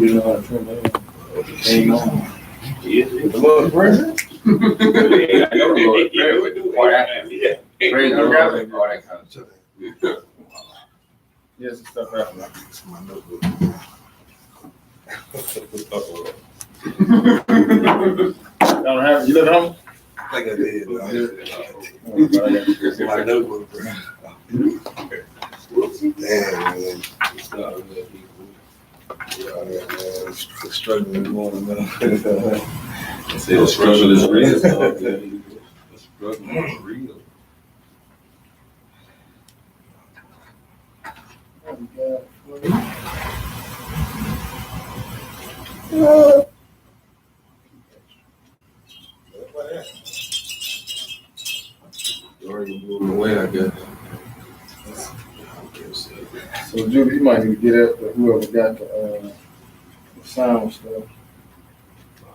didn't know how to trim that. Came on. Yeah. The Lord prayer. Praise the Lord, all that kind of stuff. Yes, it's stuff happening. It's my notebook. Don't have it. You live at home? I think I did. It's my notebook, bro. Damn, man. Yeah, man. Struggling this morning, man. The struggle is real. The struggle is real. You're already moving away, I guess. So Julie, you might need to get up to whoever got the sound stuff.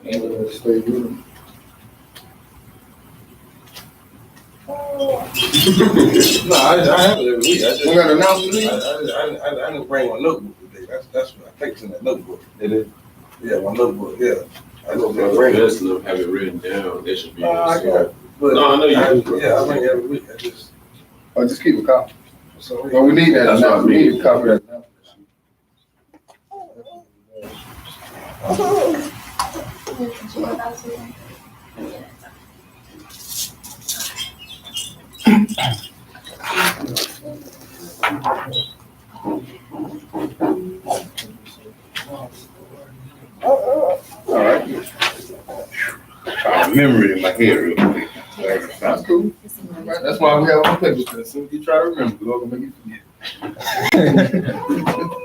And stay with them. No, I have it every week. I just, We got an announcement. I didn't bring my notebook today. That's what I think in that notebook. It is. Yeah, my notebook. Yeah, I know The bring it. best of have it written down. It should be. I got it. But No, I know you do. Yeah, I bring it every week. I just Or just keep a copy. so But we need that That's what I announcement. We mean. need a copy of that announcement. All right. I remember it in my head real quick. That's cool. Right, that's why we have our papers. As soon as you try to remember, the Lord will make you forget.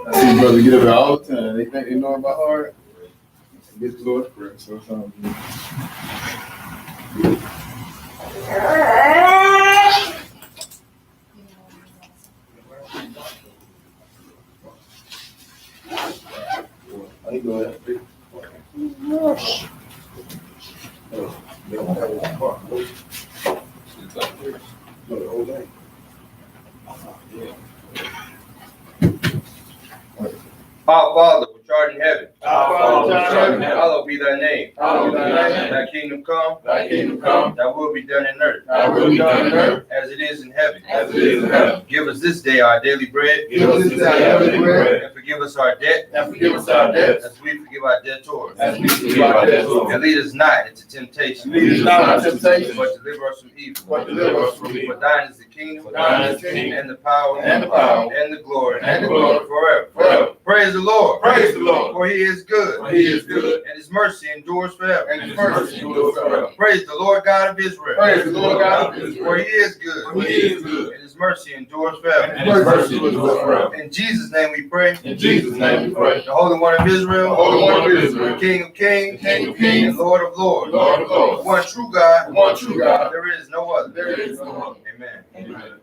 I see brothers get up there all the time. They think they know about heart. Get the Lord's prayer. So it's all good. How you doing? Our Father, which art in heaven, Our Father, which art in heaven, hallowed be thy name. hallowed be thy name. Thy kingdom come, Thy kingdom come, thy will be done in earth, thy will be done on earth as it is in heaven. as it is in heaven. Give us this day our daily bread, Give us this day our daily bread, and forgive us our debt, and forgive us our debts, as we forgive our debtors. as we forgive our debtors. And lead us not into temptation, Lead us not into temptation, but deliver us from evil. but deliver us from evil. For thine is the kingdom, For thine is the kingdom, and the power, and the power, and the glory, and the glory, forever. forever. Praise the Lord. Praise the Lord. For he is good, For he is good, and his mercy endures forever. and his mercy endures forever. Praise the Lord God of Israel. Praise the Lord God of Israel. For he is good, For he is good, and his mercy endures forever. and his mercy endures forever. In Jesus' name we pray. In Jesus' name we pray. The Holy One of Israel, The Holy One of Israel, King of kings, King of kings, and Lord of lords, Lord of lords, one true God, one true God, there is no other. there is no other. Amen. Amen.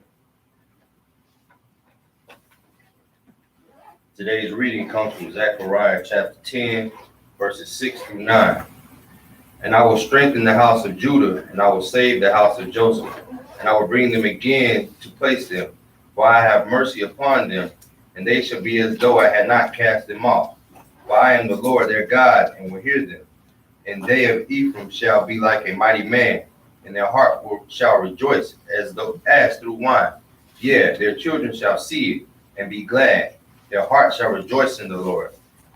Today's reading comes from Zechariah chapter 10, verses 6 through 9. And I will strengthen the house of Judah, and I will save the house of Joseph, and I will bring them again to place them, for I have mercy upon them, and they shall be as though I had not cast them off. For I am the Lord their God, and will hear them. And they of Ephraim shall be like a mighty man, and their heart shall rejoice as through wine. Yeah, their children shall see it and be glad. Their heart shall rejoice in the Lord.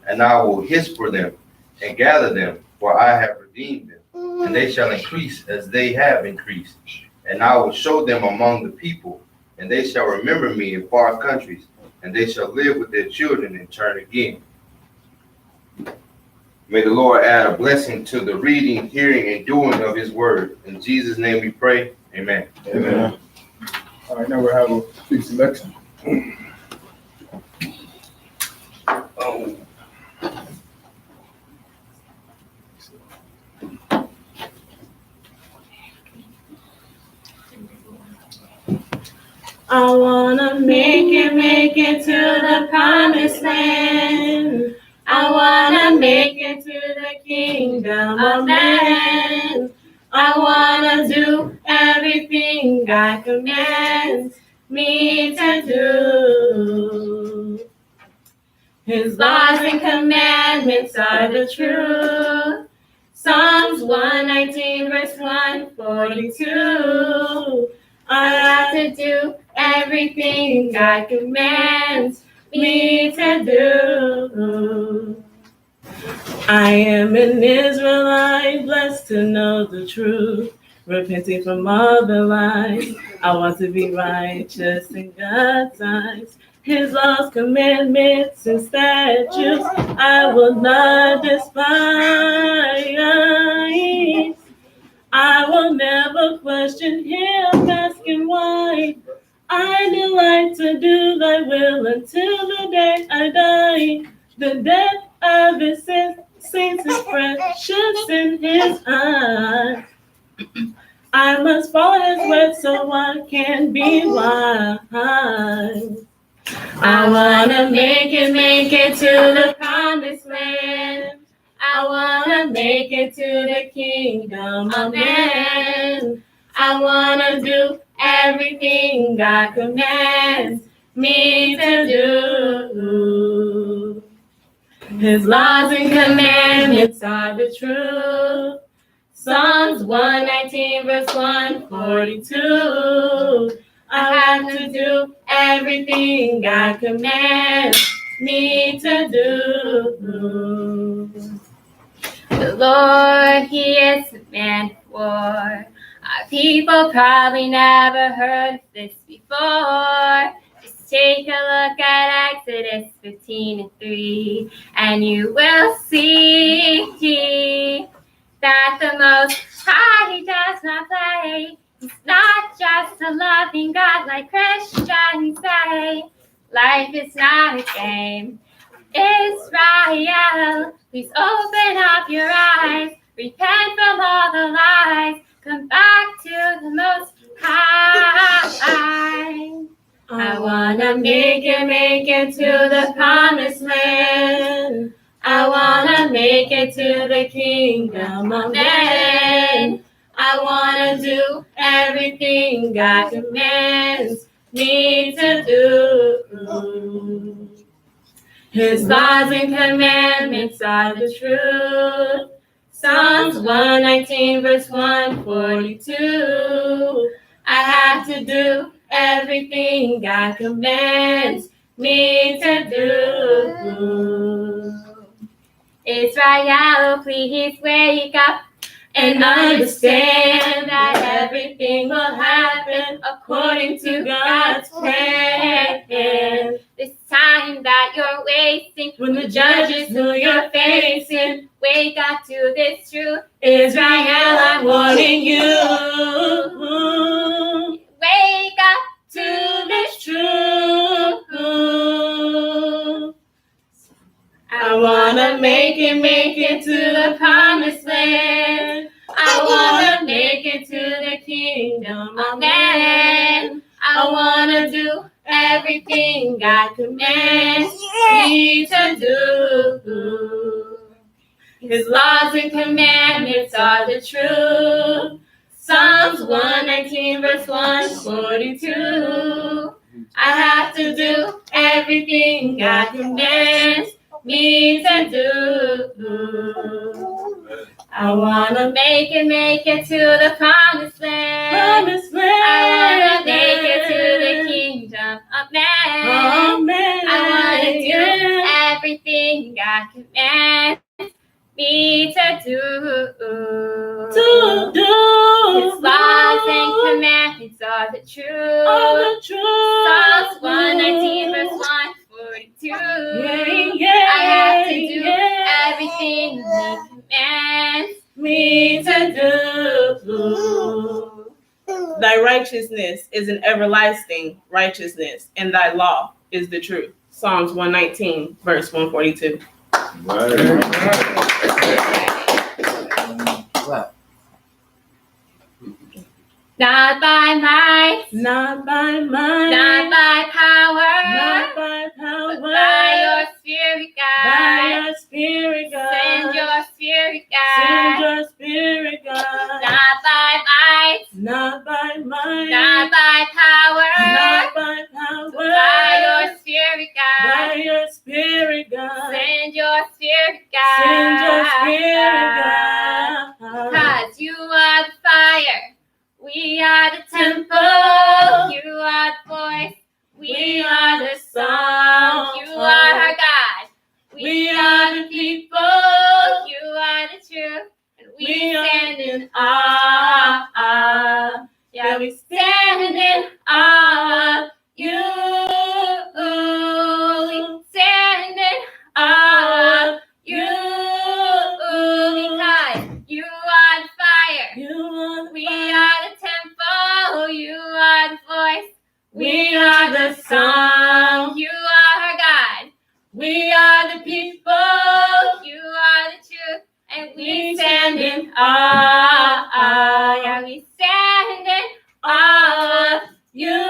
And I will hiss for them and gather them, for I have redeemed them. And they shall increase as they have increased. And I will show them among the people, and they shall remember me in far countries, and they shall live with their children and turn again. May the Lord add a blessing to the reading, hearing, and doing of his word. In Jesus' name we pray. Amen. Amen. All right, now we'll have a speech selection. Oh. I wanna make it to the promised land. I wanna make it to the kingdom of man. I wanna do everything God commands me to do. His laws and commandments are the truth. Psalms 119 verse 142. I have to do everything God commands me to do. I am an Israelite, blessed to know the truth, repenting from all the lies. I want to be righteous in God's eyes. His laws, commandments, and statutes I will not despise. I will never question him, asking why. I delight to do thy will until the day I die. The death of his saints is precious in his eyes. I must follow his word so I can be wise. I wanna make it to the promised land. I wanna make it to the kingdom, amen. I wanna do everything God commands me to do. His laws and commandments are the truth. Psalms 119 verse 142. I have to do everything God commands me to do. The Lord, He is a man of war. Our people probably never heard of this before. Just take a look at Exodus 15:3, and you will see that the Most High, He does not play. He's not just a loving God like Christians say. Life is not a game. Israel, please open up your eyes. Repent from all the lies. Come back to the Most High. I wanna make it to the promised land. I wanna make it to the kingdom, amen. I wanna do everything God commands me to do. His laws and commandments are the truth. Psalms 119 verse 142. I have to do everything God commands me to do. Israel, please wake up and understand that everything will happen according to God's plan. This time that you're wasting, when the judges who you're facing, wake up to this truth. Israel, I'm warning you. Wake up to this truth. I wanna make it to the promised land. I wanna make it to the kingdom, amen. I wanna do everything God commands me to do. His laws and commandments are the truth. Psalms 119 verse 142. I have to do everything God commands me to do. I wanna make it to the promised land. I wanna make it to the kingdom, amen. I wanna do everything God commands me to do. His laws and commandments are the truth. Psalms 119 verse 142. I have to do everything He commands me to do. Thy righteousness is an everlasting righteousness, and thy law is the truth. Psalms 119, verse 142. Not by might, Not by might, not by power, not by power, but by your Spirit, by God. your Spirit, God. Send your Spirit, Send God. your Spirit, God. Not by might, Not by might, not by power, not by power, but by your Spirit, by God. your Spirit, God. God. Send your spirit, God. Cause you are the fire. We are the temple. You are the voice. We are the song. You are our God. We are the people. You are the truth. And we stand in awe. Yeah, we stand in awe of you. We stand in awe of you. Because you are the fire. We are the temple. You are the voice. We are the song. You are our God. We are the people. You are the truth. And we stand in awe. Yeah, we stand in awe of you.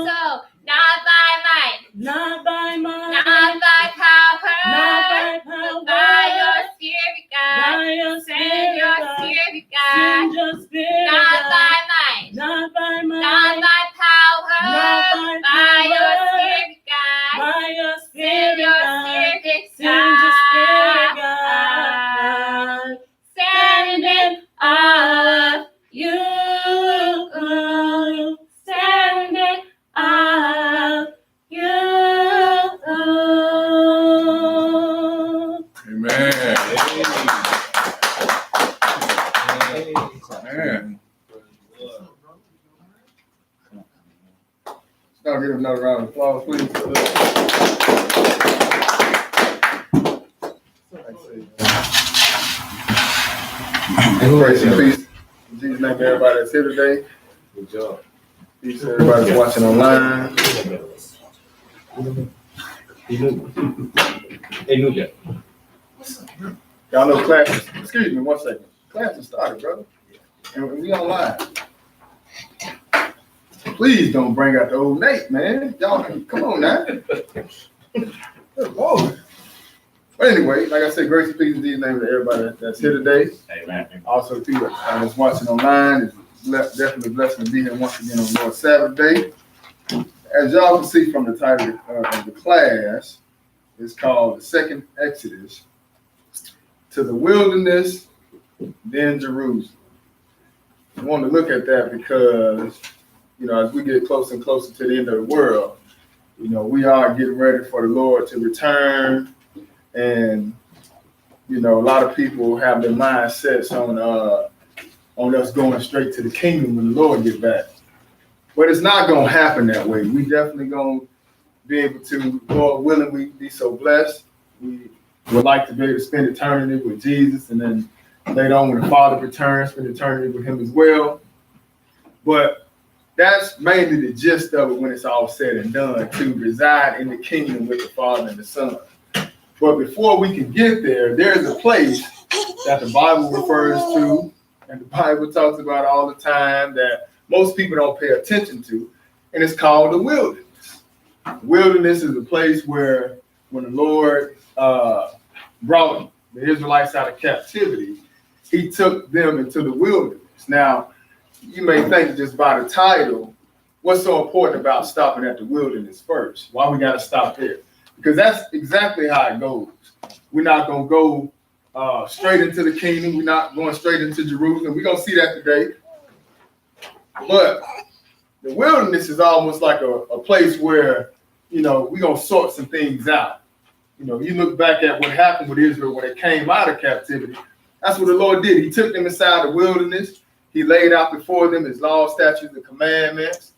So, not by might, Not by might, not by power, not by but power, by your spirit, God. by your Send your spirit, God. spirit, God. Send your spirit, Not God. by might, Not by not might, by power, not by by your power, spirit, God. by your Send spirit, your God. spirit, Send your spirit, God. God. Stand in awe of you. Stand in awe of you. Amen. Man. Now give another round of applause, please. Grace and peace. In Jesus' name, everybody that's here today. Good job. Peace to everybody that's watching online. Y'all know classes. Excuse me, 1 second. Classes started, brother. And we online. Please don't bring out the old Nate, man. Y'all, come on now. Good Lord. But anyway, like I said, grace and peace in Jesus' name to everybody that's here today. Amen. Also, people that's watching online, it's definitely a blessing to be here once again on Lord's Sabbath day. As y'all can see from the title of the class, it's called The Second Exodus, to the Wilderness, then Jerusalem. I want to look at that because, as we get closer and closer to the end of the world, we are getting ready for the Lord to return. And, a lot of people have their mindsets on us going straight to the kingdom when the Lord gets back. But it's not going to happen that way. We definitely going to be able to, Lord willing, we be so blessed. We would like to be able to spend eternity with Jesus, and then later on when the Father returns, spend eternity with him as well. But that's mainly the gist of it when it's all said and done, to reside in the kingdom with the Father and the Son. But before we can get there, there's a place that the Bible refers to, and the Bible talks about all the time, that most people don't pay attention to, and it's called the wilderness. Wilderness is a place where when the Lord brought the Israelites out of captivity, he took them into the wilderness. Now, you may think just by the title, what's so important about stopping at the wilderness first? Why we got to stop there? Because that's exactly how it goes. We're not going to go straight into the kingdom. We're not going straight into Jerusalem. We're going to see that today. But the wilderness is almost like a place where, we're going to sort some things out. You look back at what happened with Israel when it came out of captivity. That's what the Lord did. He took them inside the wilderness. He laid out before them his law, statutes, and commandments,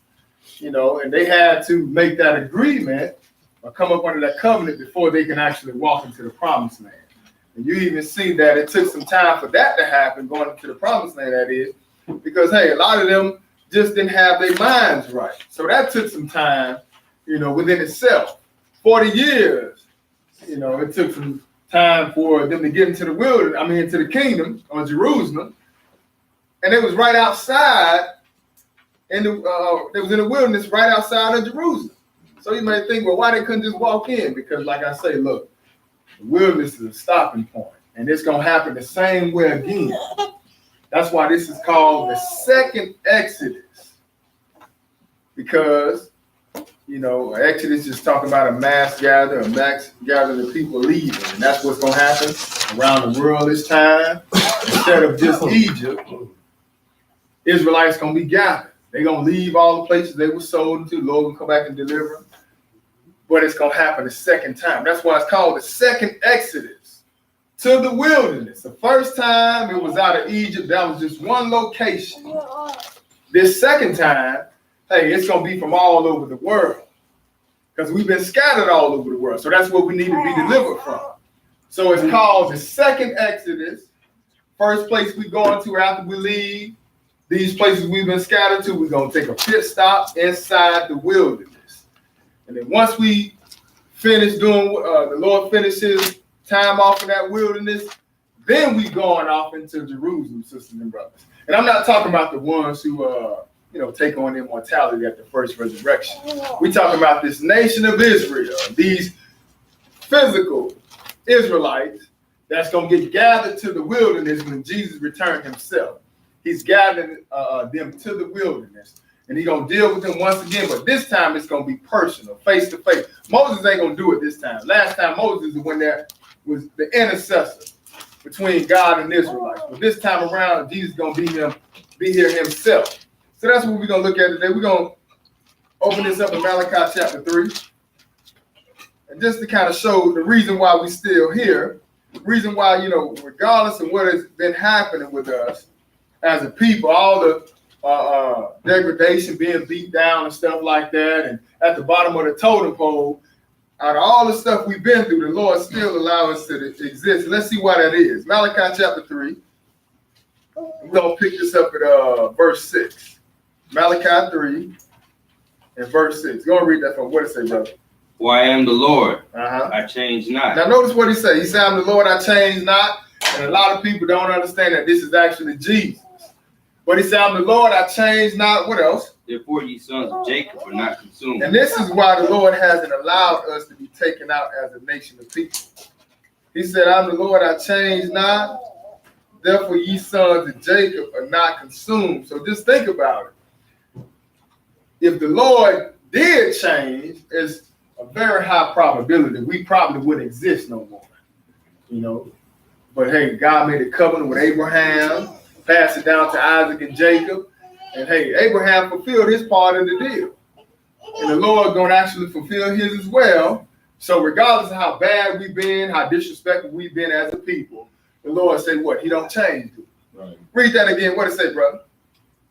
and they had to make that agreement or come up under that covenant before they can actually walk into the promised land. And you even see that it took some time for that to happen, going into the promised land, that is, because, hey, a lot of them just didn't have their minds right. So that took some time, within itself. 40 years, it took some time for them to get into the wilderness, into the kingdom or Jerusalem. And it was right outside, they was in the wilderness right outside of Jerusalem. So you may think, well, why they couldn't just walk in? Because like I say, look, the wilderness is a stopping point, and it's going to happen the same way again. That's why this is called the second Exodus, because Exodus is talking about a mass gathering of people leaving. And that's what's going to happen around the world this time. Instead of just Egypt, Israelites going to be gathered. They're going to leave all the places they were sold into. The Lord will come back and deliver them. But it's going to happen the second time. That's why it's called the second Exodus to the wilderness. The first time it was out of Egypt. That was just one location. This second time, hey, it's going to be from all over the world because we've been scattered all over the world. So that's what we need to be delivered from. So it's called the second Exodus. First place we go into after we leave these places we've been scattered to, we're going to take a pit stop inside the wilderness. And then once we finish doing, the Lord finishes time off in that wilderness, then we going off into Jerusalem, sisters and brothers. And I'm not talking about the ones who, take on immortality at the first resurrection. We're talking about this nation of Israel, these physical Israelites that's going to get gathered to the wilderness when Jesus returned himself. He's gathering them to the wilderness, and he's going to deal with them once again, but this time it's going to be personal, face to face. Moses ain't going to do it this time. Last time Moses is when there was the intercessor between God and Israelites. But this time around, Jesus is going to be here himself. So that's what we're going to look at today. We're going to open this up in Malachi chapter 3. And just to kind of show the reason why we're still here, the reason why, regardless of what has been happening with us as a people, all the degradation, being beat down and stuff like that, and at the bottom of the totem pole, out of all the stuff we've been through, the Lord still allows us to exist. Let's see why that is. Malachi chapter 3. We're going to pick this up at verse 6. Malachi 3 and verse 6. Go and read that from. What it say, brother? For I am the Lord, I change not. Now notice what he said. He said, I'm the Lord, I change not. And a lot of people don't understand that this is actually Jesus. But he said, I'm the Lord, I change not. What else? Therefore ye sons of Jacob are not consumed. And this is why the Lord hasn't allowed us to be taken out as a nation of people. He said, I'm the Lord, I change not. Therefore ye sons of Jacob are not consumed. So just think about it. If the Lord did change, it's a very high probability we probably wouldn't exist no more. But hey, God made a covenant with Abraham, passed it down to Isaac and Jacob. And hey, Abraham fulfilled his part of the deal. And the Lord going to actually fulfill his as well. So regardless of how bad we've been, how disrespectful we've been as a people, the Lord said what? He don't change. Right. Read that again. What it say, brother?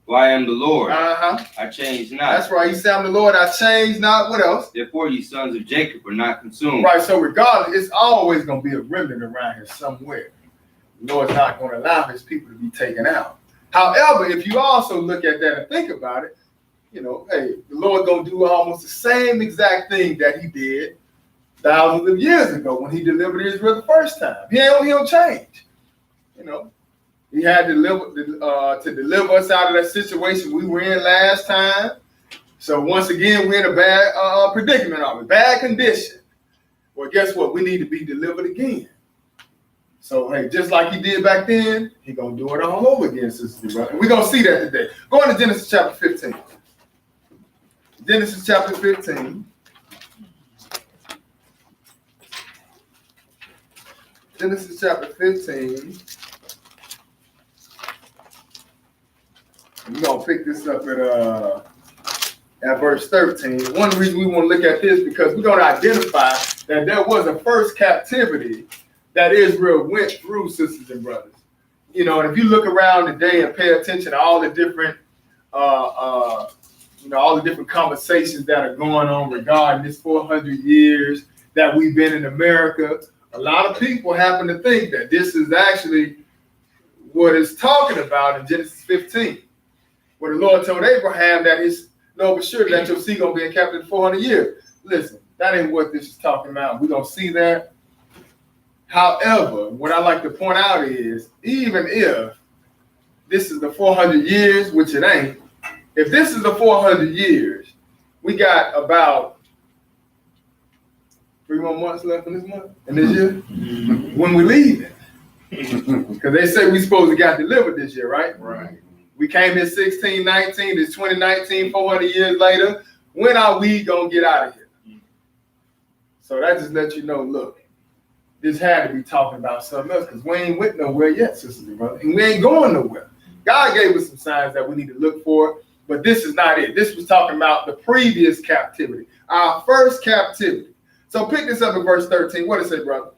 For I am the Lord, I change not. That's right. He said, I'm the Lord, I change not. What else? Therefore ye sons of Jacob are not consumed. Right. So regardless, it's always going to be a remnant around here somewhere. The Lord's not going to allow his people to be taken out. However, if you also look at that and think about it, hey, the Lord going to do almost the same exact thing that he did thousands of years ago when he delivered Israel the first time. He don't change. He had to deliver us out of that situation we were in last time. So once again, we're in a bad predicament of it, bad condition. Well, guess what? We need to be delivered again. So, hey, just like he did back then, he's going to do it all over again, sisters. And we're going to see that today. Go on to Genesis chapter 15. Genesis chapter 15. Genesis chapter 15. We're going to pick this up at verse 13. One reason we want to look at this because we're going to identify that there was a first captivity that Israel went through, sisters and brothers. And if you look around today and pay attention to all the different, all the different conversations that are going on regarding this 400 years that we've been in America, a lot of people happen to think that this is actually what it's talking about in Genesis 15. Where the Lord told Abraham that his Lord was sure that your seed gonna be in captivity 400 years. Listen, that ain't what this is talking about. We're gonna see that. However, what I like to point out is, even if this is the 400 years, which it ain't, if this is the 400 years, we got about 3 more months left in this month, in this year, when we leave it. Because they say we supposed to got delivered this year, right? Right. We came in 1619, it's 2019, 400 years later. When are we gonna get out of here? So that just lets you know, look, this had to be talking about something else because we ain't went nowhere yet, sisters and brothers, and we ain't going nowhere. God gave us some signs that we need to look for, but this is not it. This was talking about the previous captivity, our first captivity. So pick this up in verse 13. What does it say, brother?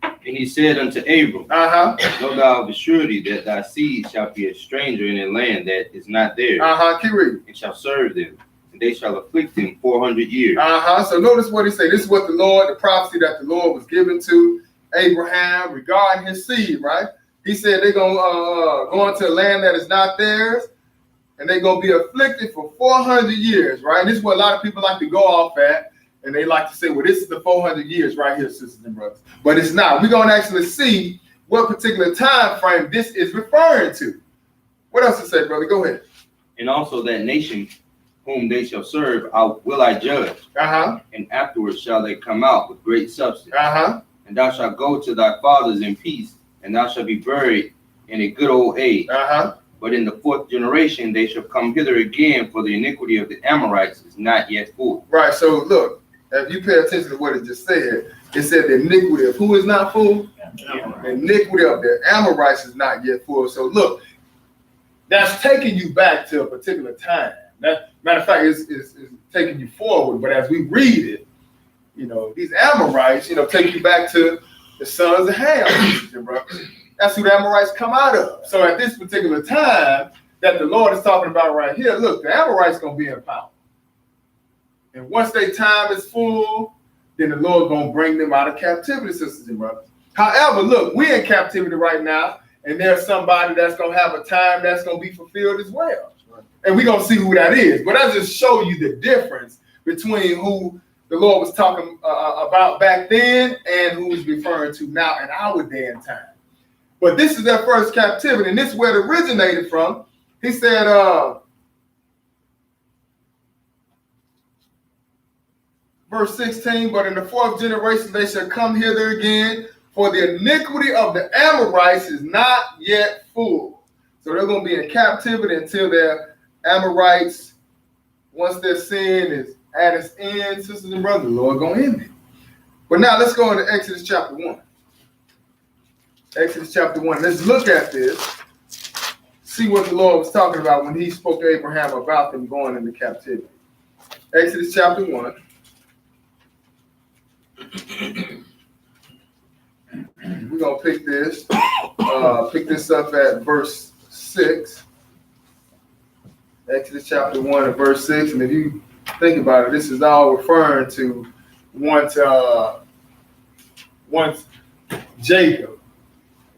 And he said unto Abram, Uh-huh. Know thou of a surety that thy seed shall be a stranger in a land that is not theirs, Uh-huh. Keep reading. and shall serve them, and they shall afflict them 400 years. Uh-huh. So notice what he said. This is what the prophecy that the Lord was given to Abraham regarding his seed, right? He said they're going to go into a land that is not theirs, and they're going to be afflicted for 400 years, right? And this is what a lot of people like to go off at, and they like to say, well, this is the 400 years right here, sisters and brothers. But it's not. We're going to actually see what particular time frame this is referring to. What else to say, brother? Go ahead. And also that nation whom they shall serve will I judge, Uh-huh. and afterwards shall they come out with great substance. Uh-huh. And thou shalt go to thy fathers in peace, and thou shalt be buried in a good old age. Uh-huh. But in the fourth generation they shall come hither again, for the iniquity of the Amorites is not yet full. Right. So look, if you pay attention to what it just said, it said the iniquity of who is not full? The iniquity of the Amorites is not yet full. So look, that's taking you back to a particular time. That matter of fact, it's taking you forward. But as we read it, you know, these Amorites, you know, take you back to the sons of Ham. That's who the Amorites come out of. So at this particular time that the Lord is talking about right here, look, the Amorites gonna be in power. And once their time is full, then the Lord gonna bring them out of captivity, sisters and brothers. However, look, we're in captivity right now, and there's somebody that's gonna have a time that's gonna be fulfilled as well. And we're gonna see who that is. But I just show you the difference between who the Lord was talking about back then and who he's referring to now in our day and time. But this is their first captivity, and this is where it originated from. He said, verse 16, but in the fourth generation they shall come hither again, for the iniquity of the Amorites is not yet full. So they're going to be in captivity until their Amorites, once their sin is at its end, sisters and brothers, the Lord going to end it. But now let's go into Exodus chapter 1. Exodus chapter 1. Let's look at this, see what the Lord was talking about when he spoke to Abraham about them going into captivity. Exodus chapter 1. We're going to pick this up at verse 6. Exodus chapter 1 and verse 6. And if you think about it, this is all referring to once Jacob,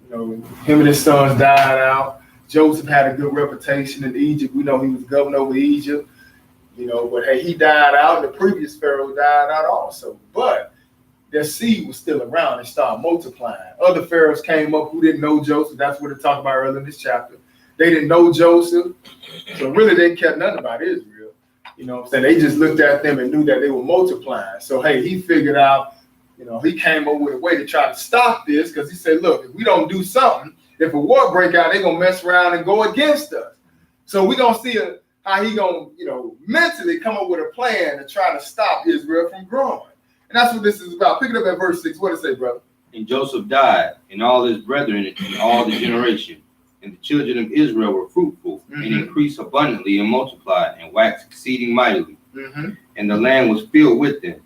you know, him and his sons died out. Joseph had a good reputation in Egypt. We know he was governor over Egypt, you know, but hey, he died out, and the previous Pharaoh died out also. But their seed was still around and started multiplying. Other pharaohs came up who didn't know Joseph. That's what it talked about earlier in this chapter. They didn't know Joseph, so really they didn't care nothing about Israel. You know what I'm saying? They just looked at them and knew that they were multiplying. So, hey, he figured out, you know, he came up with a way to try to stop this, because he said, look, if we don't do something, if a war break out, they're going to mess around and go against us. So we're going to see how he going to, you know, mentally come up with a plan to try to stop Israel from growing. And that's what this is about. Pick it up at verse 6. What does it say, brother? And Joseph died, and all his brethren in all the generation. And the children of Israel were fruitful, and increased abundantly, and multiplied, and waxed exceeding mightily. And the land was filled with them.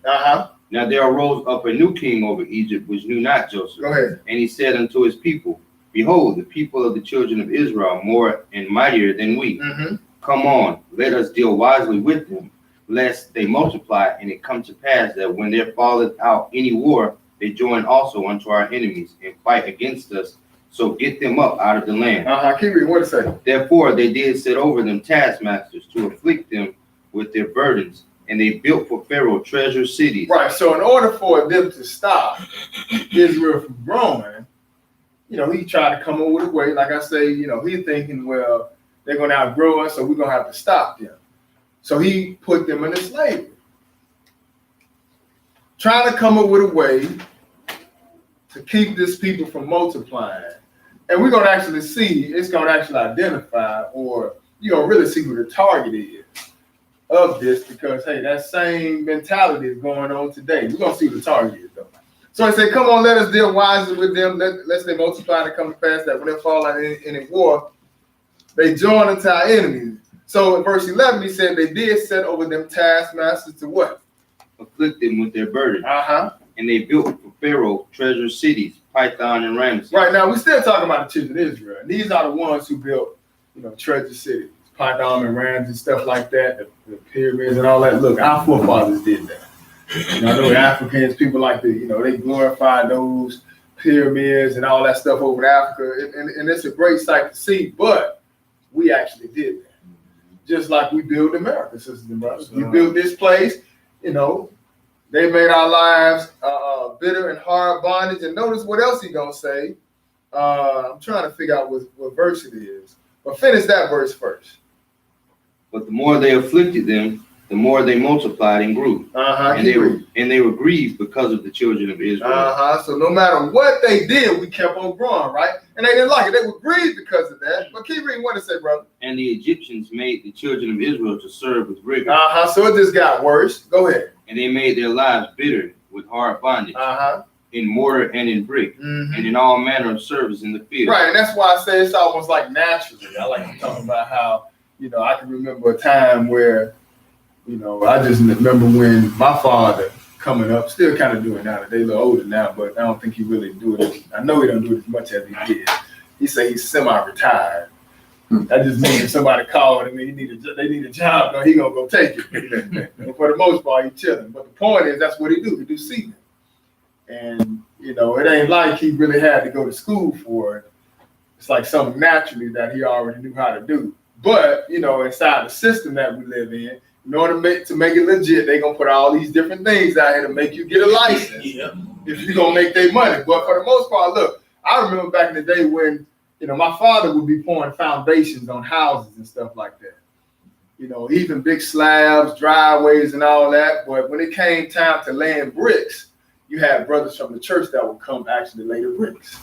Now there arose up a new king over Egypt, which knew not Joseph. Go ahead. And he said unto his people, Behold, the people of the children of Israel are more and mightier than we. Come on, let us deal wisely with them, lest they multiply, and it come to pass that when there falleth out any war, they join also unto our enemies, and fight against us. So get them up out of the land. Keep reading. What does it say? Therefore they did set over them taskmasters to afflict them with their burdens, and they built for Pharaoh treasure cities. Right. So in order for them to stop Israel from growing, you know, he tried to come up with a way. Like I say, you know, he's thinking, well, they're going to outgrow us, so we're going to have to stop them. So he put them into slavery, trying to come up with a way to keep this people from multiplying. And we're going to actually see, it's going to actually identify, or you're going to really see who the target is. of this because, hey, that same mentality is going on today. We're going to see what the target is, though. So he said, come on, let us deal wisely with them, lest they multiply and come to pass that when they fall out in a war, they join unto our enemies. So in verse 11, he said, they did set over them taskmasters to what? Afflict them with their burden. Uh-huh. And they built for Pharaoh treasure cities, Python and Ramses. Right, now we're still talking about the children of Israel. And these are the ones who built, treasure cities, Python and Ramses and stuff like that, the pyramids and all that. Look, our forefathers did that. I know Africans, people like they glorify those pyramids and all that stuff over in Africa. And it's a great sight to see, but we actually did that. Just like we built America, sisters and brothers. We built this place, they made our lives bitter and hard bondage. And notice what else he gonna say. I'm trying to figure out what verse it is. But finish that verse first. But the more they afflicted them, the more they multiplied and grew. And they were grieved because of the children of Israel. So no matter what they did, we kept on growing, right? And they didn't like it. They were grieved because of that. But keep reading what it say, brother. And the Egyptians made the children of Israel to serve with rigor. So it just got worse. Go ahead. And they made their lives bitter with hard bondage. In mortar and in brick, and in all manner of service in the field. Right, and that's why I say it's almost like naturally. I like to talk about how, I can remember a time where, I just remember when my father coming up, still kind of doing now. They're a little older now, but I don't think he really do it. I know he don't do it as much as he did. He say he's semi-retired. That just means if somebody called him and they need a job, he gonna go take it. And for the most part, he chilling. But the point is, that's what he do. He do seamen. And, it ain't like he really had to go to school for it. It's like something naturally that he already knew how to do. But, inside the system that we live in order to make it legit, they're going to put all these different things out here to make you get a license if you're going to make their money. But for the most part, look, I remember back in the day when, my father would be pouring foundations on houses and stuff like that. Even big slabs, driveways and all that. But when it came time to laying bricks, you had brothers from the church that would come actually lay the bricks.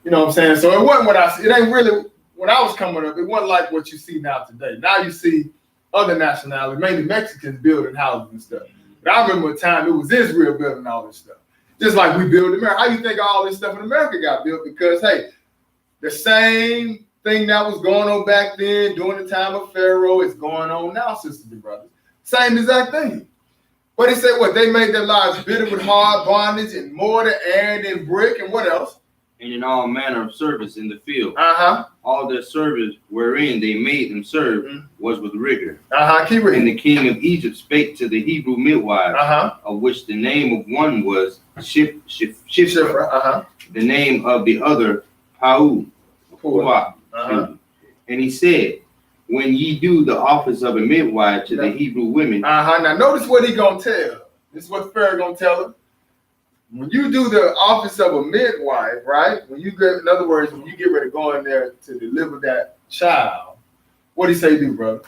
You know what I'm saying? So it wasn't it ain't really, when I was coming up, it wasn't like what you see now today. Now you see other nationalities, mainly Mexicans, building houses and stuff. But I remember a time it was Israel building all this stuff. Just like we build America. How you think all this stuff in America got built? Because, hey, the same thing that was going on back then during the time of Pharaoh is going on now, sisters and brothers. Same exact thing. But he said what? They made their lives bitter with hard bondage and mortar and in brick and what else? And in all manner of service in the field. All their service wherein they made them serve was with rigor. Keep reading. And the king of Egypt spake to the Hebrew midwives, of which the name of one was Shiphrah, the name of the other Puah. And he said, when ye do the office of a midwife to the Hebrew women. Now notice what he gonna tell. This is what Pharaoh gonna tell him. When you do the office of a midwife, right? In other words, when you get ready to go in there to deliver that child, what do he say do, brother?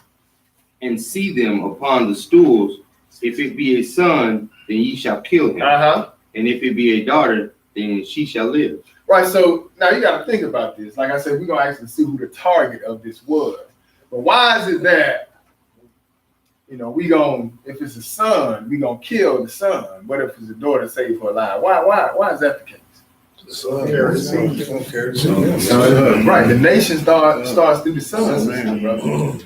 And see them upon the stools. If it be a son, then ye shall kill him. And if it be a daughter, then she shall live. Right, so now you got to think about this. Like I said, we're going to actually see who the target of this was. But why is it that, if it's a son, we're going to kill the son. But if it's a daughter, save her life. Why is that the case? The son carries Right, the nation starts through the son, brother.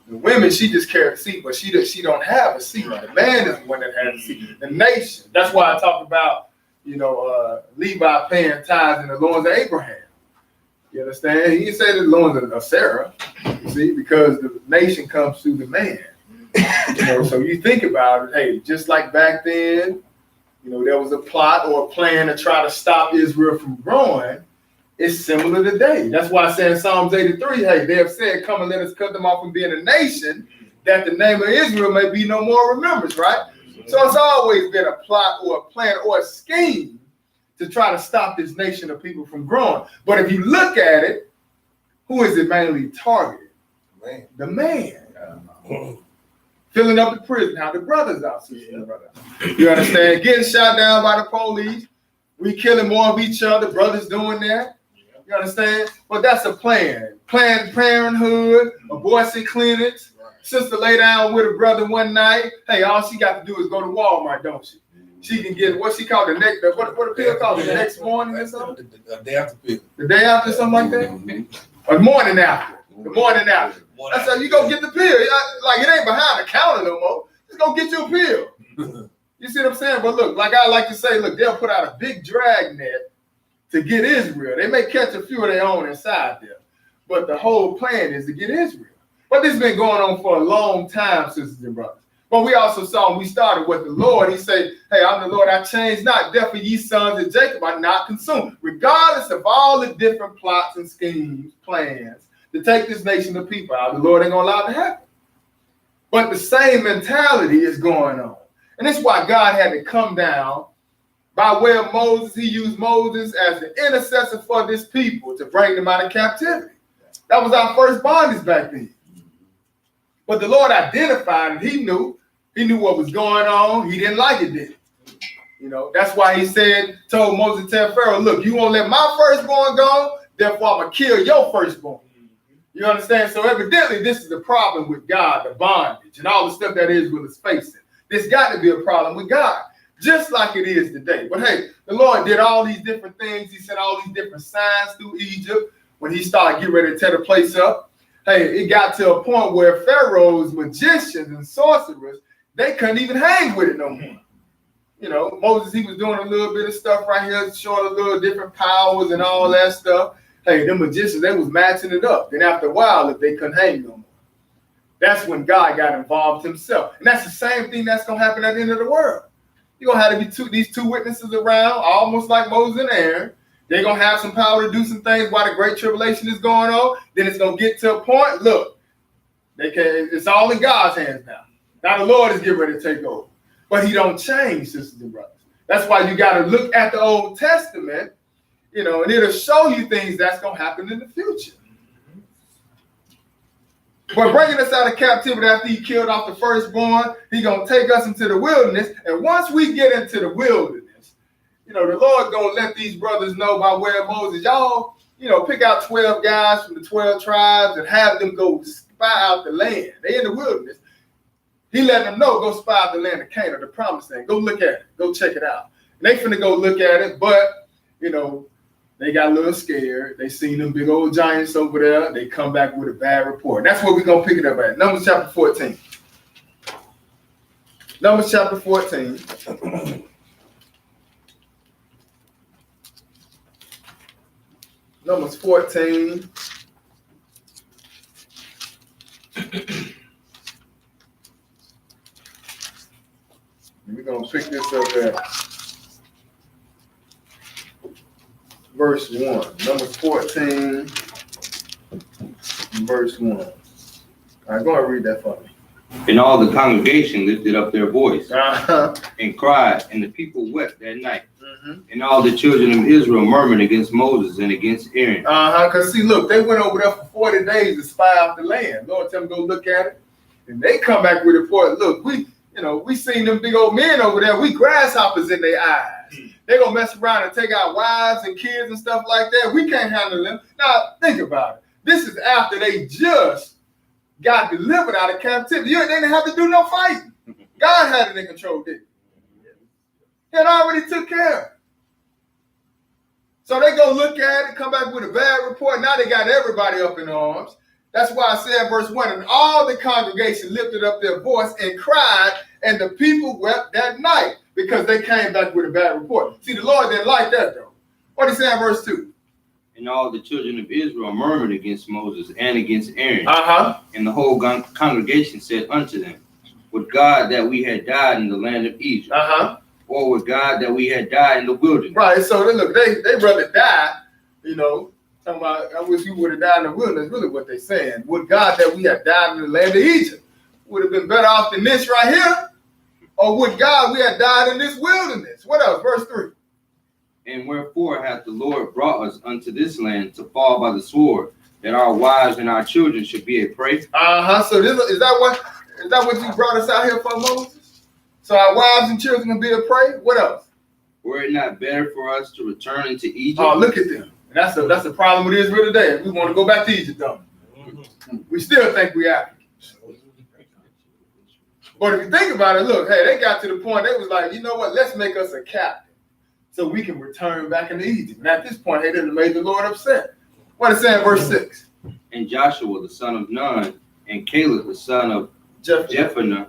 The women, she just carries a seed, but she don't have a seed. The man is the one that has a seed. The nation. That's why I talk about, Levi paying tithes in the loins of Abraham. You understand? He didn't say the loins of Sarah, you see, because the nation comes through the man. So you think about it, hey, just like back then, there was a plot or a plan to try to stop Israel from growing. It's similar today. That's why I say in Psalms 83, hey, they have said, come and let us cut them off from being a nation, that the name of Israel may be no more remembered, right? So it's always been a plot or a plan or a scheme to try to stop this nation of people from growing. But if you look at it, who is it mainly targeted? The man. Filling up the prison, how the brothers out here. You understand? Getting shot down by the police. We killing more of each other. Brothers doing that. You understand? But that's a plan. Planned Parenthood, abortion clinics, Sister lay down with her brother one night. Hey, all she got to do is go to Walmart, don't she? She can get what she called the next, what the pill called, the next morning or something? The day after pill. The day after, something like that? Or the morning after. The morning after. That's how you go get the pill. Like, it ain't behind the counter no more. Just go get you a pill. You see what I'm saying? But look, like I like to say, look, they'll put out a big drag net to get Israel. They may catch a few of their own inside there. But the whole plan is to get Israel. But this has been going on for a long time, sisters and brothers. But we also saw when we started with the Lord, he said, hey, I'm the Lord, I change not. Therefore, ye sons of Jacob are not consumed. Regardless of all the different plots and schemes, plans to take this nation of people out, the Lord ain't going to allow it to happen. But the same mentality is going on. And that's why God had to come down by way of Moses. He used Moses as the intercessor for this people to bring them out of captivity. That was our first bondage back then. But the Lord identified it. He knew what was going on. He didn't like it, did he? You know, that's why he told Moses to tell Pharaoh, look, you won't let my firstborn go, therefore I'm going to kill your firstborn. You understand? So evidently this is the problem with God, the bondage, and all the stuff that Israel is facing. There's got to be a problem with God, just like it is today. But hey, the Lord did all these different things. He sent all these different signs through Egypt when he started getting ready to tear the place up. Hey, it got to a point where Pharaoh's magicians and sorcerers, they couldn't even hang with it no more. You know, Moses, he was doing a little bit of stuff right here, showing a little different powers and all that stuff. Hey, the magicians, they was matching it up. Then after a while, if they couldn't hang no more, that's when God got involved himself. And that's the same thing that's going to happen at the end of the world. You're going to have to be these two witnesses around, almost like Moses and Aaron. They're going to have some power to do some things while the great tribulation is going on. Then it's going to get to a point, look, it's all in God's hands now. Now the Lord is getting ready to take over. But he don't change, sisters and brothers. That's why you got to look at the Old Testament, you know, and it'll show you things that's going to happen in the future. But bringing us out of captivity after he killed off the firstborn, he's going to take us into the wilderness. And once we get into the wilderness, you know, the Lord going to let these brothers know by way of Moses, y'all, you know, pick out 12 guys from the 12 tribes and have them go spy out the land. They in the wilderness. He let them know, go spy out the land of Canaan, the promised land. Go look at it. Go check it out. And they finna go look at it, but, you know, they got a little scared. They seen them big old giants over there. They come back with a bad report. That's where we're going to pick it up at. Numbers chapter 14. Numbers chapter 14. Numbers 14. We're going to pick this up at verse 1. Numbers 14, verse 1. All right, go ahead and read that for me. And all the congregation lifted up their voice and cried, and the people wept that night. And all the children of Israel murmured against Moses and against Aaron. Because see, look, they went over there for 40 days to spy out the land. Lord tell them go look at it. And they come back with a report. Look, we seen them big old men over there. We grasshoppers in their eyes. They're going to mess around and take our wives and kids and stuff like that. We can't handle them. Now, think about it. This is after they just got delivered out of captivity. They didn't have to do no fighting. God had it in control, didn't he? He had already took care of it. So they go look at it, come back with a bad report. Now they got everybody up in arms. That's why I said verse 1, and all the congregation lifted up their voice and cried, and the people wept that night because they came back with a bad report. See, the Lord didn't like that, though. What did he say in verse 2? And all the children of Israel murmured against Moses and against Aaron. And the whole congregation said unto them, would God that we had died in the land of Egypt, or would God that we had died in the wilderness? Right, so look, they rather die, you know, talking about, I wish we would have died in the wilderness, really what they're saying. Would God that we had died in the land of Egypt would have been better off than this right here? Or would God we had died in this wilderness? What else? Verse 3. And wherefore hath the Lord brought us unto this land to fall by the sword, that our wives and our children should be a prey? So is that what you brought us out here for, Moses? So our wives and children can be a prey? What else? Were it not better for us to return into Egypt? Oh, look at them. And that's the problem with Israel today. We want to go back to Egypt, though. We still think we Africans. But if you think about it, look, hey, they got to the point, they was like, you know what, let's make us a captain so we can return back into Egypt. And at this point, they didn't made the Lord upset. What it say in verse 6? And Joshua the son of Nun, and Caleb the son of Jephunneh,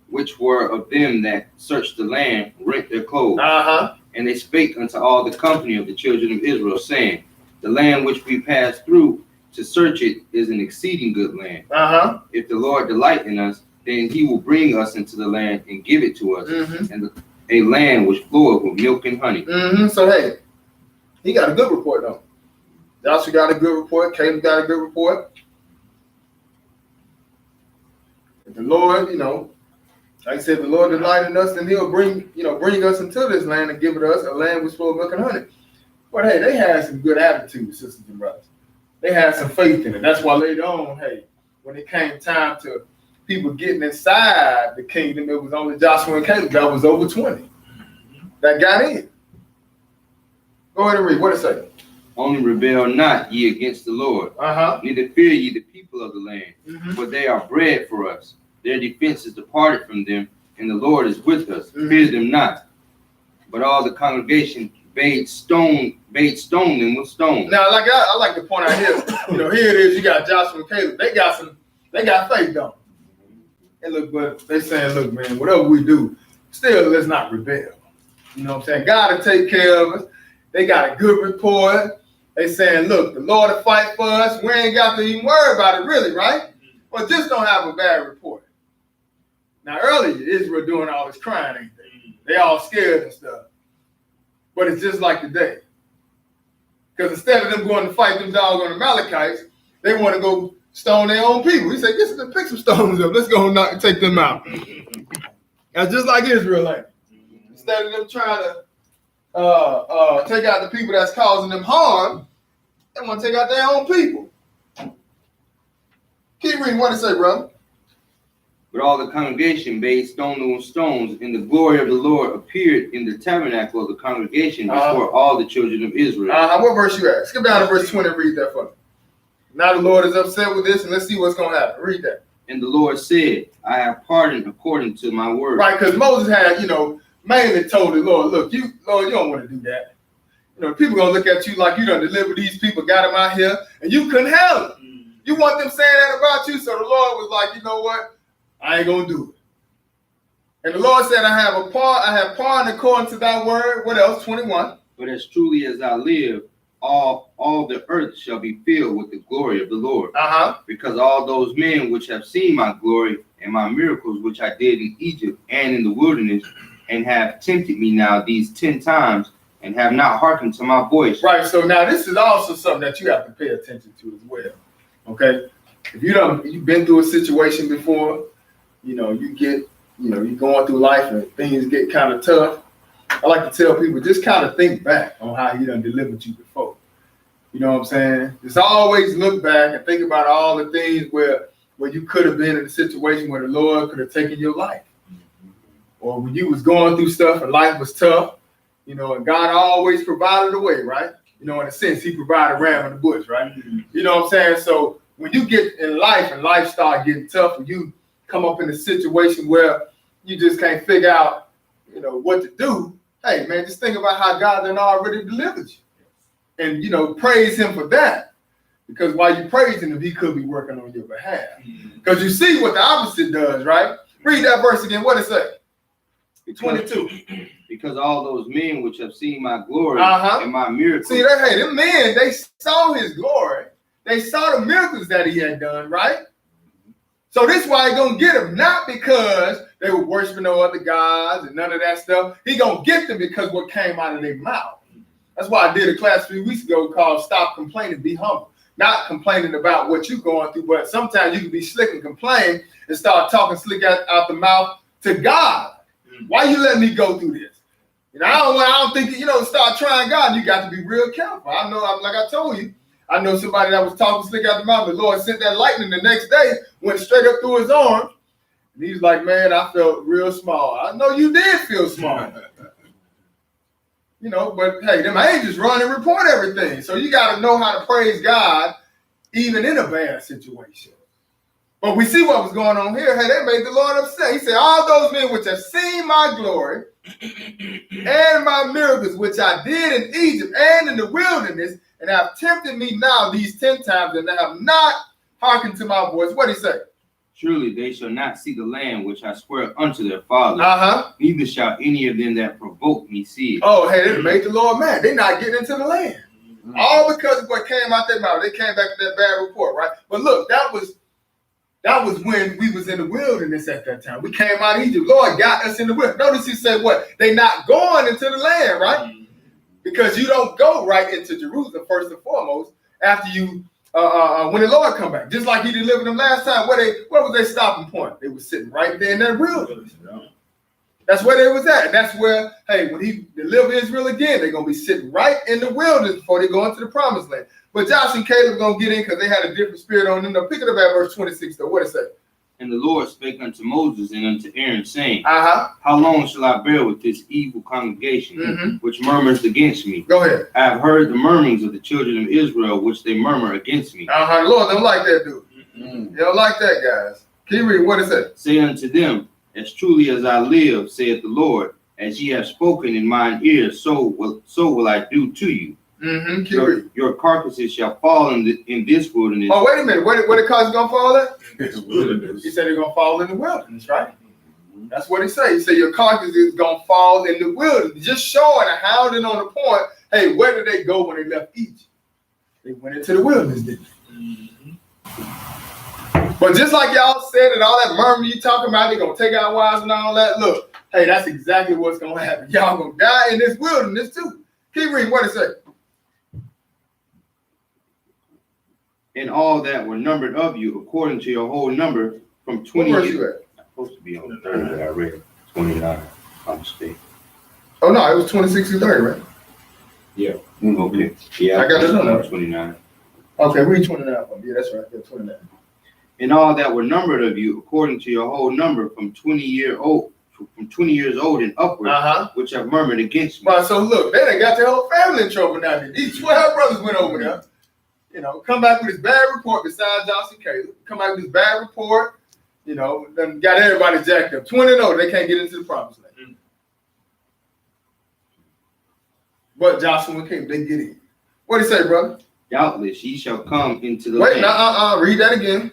which were of them that searched the land, rent their clothes. Uh-huh. And they spake unto all the company of the children of Israel, saying, the land which we passed through to search it is an exceeding good land. Uh-huh. If the Lord delight in us, then he will bring us into the land and give it to us, and a land which floweth with milk and honey. So, hey, he got a good report, though. Joshua got a good report. Caleb got a good report. If the Lord, like I said, the Lord delight in us, then he'll bring us into this land and give it us a land which flows milk and honey. But hey, they had some good attitude, sisters and brothers. They had some faith in it. That's why later on, hey, when it came time to people getting inside the kingdom, it was only Joshua and Caleb that was over 20 that got in. Go ahead and read. What it say? Only rebel not ye against the Lord, neither fear ye the people of the land, for they are bread for us. Their defense is departed from them, and the Lord is with us. Fear them not. But all the congregation bade stone them with stones. Now, like I like to point out here, here it is. You got Joshua and Caleb. They got faith, don't they? And look, but they saying, look, man, whatever we do, still let's not rebel. You know what I'm saying? God will take care of us. They got a good report. They saying, look, the Lord will fight for us. We ain't got to even worry about it, really, right? But just don't have a bad report. Now, earlier, Israel doing all this crying, ain't they? They all scared and stuff. But it's just like today. Because instead of them going to fight them doggone Amalekites, they want to go stone their own people. He said, pick some stones up. Let's go and take them out. That's just like Israel, ain't it? Instead of them trying to take out the people that's causing them harm, they want to take out their own people. Keep reading what it say, brother. But all the congregation bade stone them with stones, and the glory of the Lord appeared in the tabernacle of the congregation before all the children of Israel. What verse you at? Skip down to verse 20 and read that for me. Now the Lord is upset with this, and let's see what's going to happen. Read that. And the Lord said, I have pardoned according to my word. Right, because Moses had, mainly told the Lord, look, Lord, you don't want to do that. People going to look at you like you done delivered these people, got them out here, and you couldn't handle it. You want them saying that about you, so the Lord was like, you know what? I ain't going to do it. And the Lord said, I have pardoned according to thy word. What else? 21. But as truly as I live, all the earth shall be filled with the glory of the Lord. Because all those men which have seen my glory and my miracles which I did in Egypt and in the wilderness, and have tempted me now these 10 times, and have not hearkened to my voice. Right, so now this is also something that you have to pay attention to as well. Okay? If you've been through a situation before, you're going through life and things get kind of tough. I like to tell people, just kind of think back on how he done delivered you before. You know what I'm saying? Just always look back and think about all the things where you could have been in a situation where the Lord could have taken your life. Or when you was going through stuff and life was tough, and God always provided a way, right? In a sense, he provided a ram in the bush, right? You know what I'm saying? So when you get in life and life start getting tough, and you come up in a situation where you just can't figure out, what to do, hey, man, just think about how God done already delivered you. And, praise him for that. Because while you praising him, he could be working on your behalf. Because you see what the opposite does, right? Read that verse again. What it say? 22. Because all those men which have seen my glory and my miracles. See, them men, they saw his glory. They saw the miracles that he had done, right? So this is why he's going to get them. Not because they were worshiping no other gods and none of that stuff. He's going to get them because what came out of their mouth. That's why I did a class a few weeks ago called Stop Complaining, Be Humble. Not complaining about what you're going through, but sometimes you can be slick and complain and start talking slick out the mouth to God. Why you letting me go through this? I don't think, start trying God. You got to be real careful. I know, like I told you, I know somebody that was talking slick out the mouth. The Lord sent that lightning the next day, went straight up through his arm. And he's like, man, I felt real small. I know you did feel small. But hey, them angels run and report everything. So you got to know how to praise God even in a bad situation. But we see what was going on here. Hey, they made the Lord upset. He said, all those men which have seen my glory and my miracles, which I did in Egypt and in the wilderness, and have tempted me now these 10 times, and they have not hearkened to my voice. What did he say? Surely they shall not see the land which I swear unto their fathers, Uh-huh. neither shall any of them that provoke me see it. Oh, hey, they made the Lord mad. They're not getting into the land. All because of what came out their mouth. They came back to that bad report, right? But look, that was when we was in the wilderness at that time. We came out of Egypt. Lord got us in the wilderness. Notice he said what? They not going into the land, right? Because you don't go right into Jerusalem first and foremost after you when the Lord come back. Just like he delivered them last time. What was their stopping point? They were sitting right there in that wilderness. That's where they was at. And that's where, hey, when he deliver Israel again, they're going to be sitting right in the wilderness before they go into the promised land. But Joshua and Caleb are going to get in because they had a different spirit on them. Now, pick it up at verse 26, though. What it say? And the Lord spake unto Moses and unto Aaron, saying, Uh-huh. How long shall I bear with this evil congregation, which murmurs against me? Go ahead. I have heard the murmurings of the children of Israel, which they murmur against me. Uh-huh. The Lord don't like that dude. They don't like that, guys. Keep reading. What it say? Say unto them, As truly as I live, saith the Lord, as ye have spoken in mine ears, so will I do to you. Keep reading. Your carcasses shall fall in this wilderness. Oh, wait a minute. Where the car's going to fall at? It's wilderness. He said they're going to fall in the wilderness, right? That's what he said. He said your carcass is going to fall in the wilderness. Just showing and hounding on the point, hey, where did they go when they left Egypt? They went into the wilderness, didn't they? But just like y'all said and all that murmur you talking about, they're going to take our wives and all that. Look, hey, that's exactly what's going to happen. Y'all going to die in this wilderness too. Keep reading. What it say? And all that were numbered of you, according to your whole number, from 20 Where years. you at? Supposed to be on the third, but I read 29. I'm mistaken. Oh, no, it was 26 to 30, right? Okay. Yeah, I got it on there. 29. Okay, read 29 for me. Yeah, that's right. Yeah, 29. And all that were numbered of you, according to your whole number, from 20 years old and upward, Uh-huh. which have murmured against me. Well, so look, they done got their whole family in trouble now. These 12 brothers went over there, come back with this bad report besides Joshua and Caleb. Come back with this bad report, done got everybody jacked up. 20-0, they can't get into the promised land. But Joshua and Caleb, they get in. What do you say, brother? Doubtless ye shall come into the Wait, land. read that again.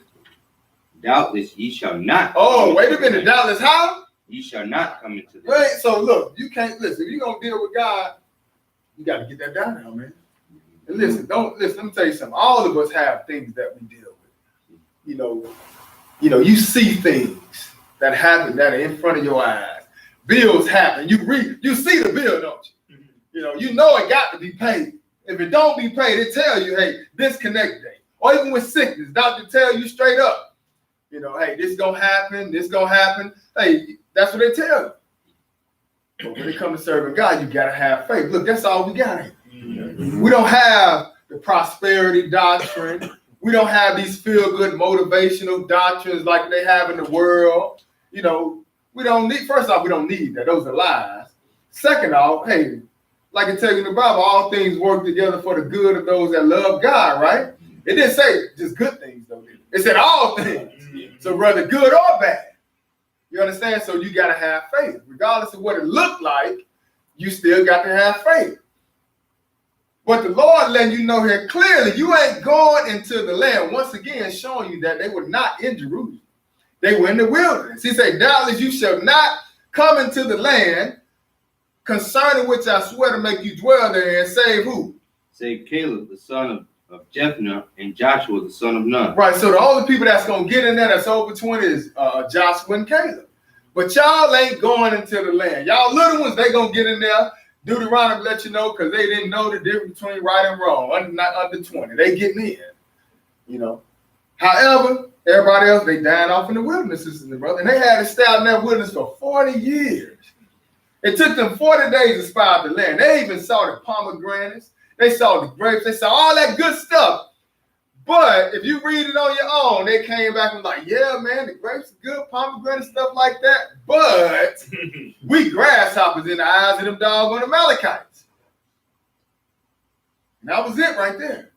Doubtless ye shall not. Oh, wait a minute, doubtless how? Ye shall not come into the Wait, land. so look, you can't listen. If you're gonna deal with God, you gotta get that down now, man. And listen, let me tell you something. All of us have things that we deal with. You see things that happen that are in front of your eyes. Bills happen. You see the bill, don't you? You know it got to be paid. If it don't be paid, it tell you, hey, disconnect date. Or even with sickness, doctor tell you straight up, hey, this gonna happen, this gonna happen. Hey, that's what they tell you. But when it comes to serving God, you gotta have faith. Look, that's all we got here. We don't have the prosperity doctrine. We don't have these feel-good motivational doctrines like they have in the world. We don't need, first off, we don't need that. Those are lies. Second off, hey, like it tells you in the Bible, all things work together for the good of those that love God, right? It didn't say just good things, though. It said all things. So whether good or bad. You understand? So you got to have faith. Regardless of what it looked like, you still got to have faith. But the Lord letting you know here clearly, you ain't going into the land. Once again, showing you that they were not in Jerusalem. They were in the wilderness. He said, doubtless you shall not come into the land concerning which I swear to make you dwell there, and save who? Save Caleb, the son of Jephunneh, and Joshua, the son of Nun. Right, so the only people that's going to get in there that's over 20 is Joshua and Caleb. But y'all ain't going into the land. Y'all little ones, they going to get in there. Deuteronomy let you know because they didn't know the difference between right and wrong. Under 20, they getting in. However, everybody else, they dying off in the wilderness, sisters and brothers. And they had to stay out in that wilderness for 40 years. It took them 40 days to spy out the land. They even saw the pomegranates. They saw the grapes. They saw all that good stuff. But if you read it on your own, they came back and was like, yeah, man, the grapes are good, pomegranate stuff like that. But we grasshoppers in the eyes of them doggone Amalekites. And that was it right there.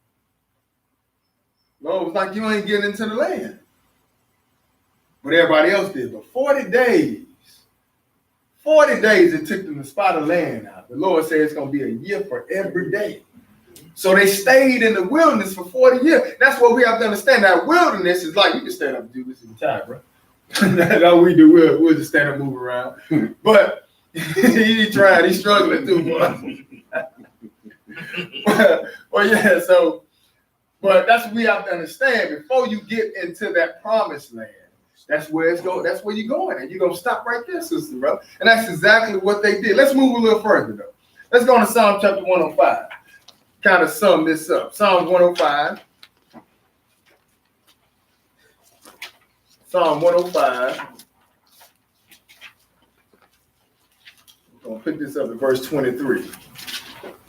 Lord was like, you ain't getting into the land. but everybody else did. But 40 days it took them to spy the land out. The Lord said it's going to be a year for every day. So they stayed in the wilderness for 40 years. That's what we have to understand. That wilderness is like, you can stand up and do this in time, bro. That's all we do. We'll just stand up and move around. But he tried. He's struggling too, boy. Well, yeah, so, but that's what we have to understand. Before you get into that promised land, that's where it's going. That's where you're going. And you're going to stop right there, sister, bro. And that's exactly what they did. Let's move a little further, though. Let's go to Psalm chapter 105. Kind of sum this up. Psalm 105. Psalm 105. I'm going to pick this up at verse 23.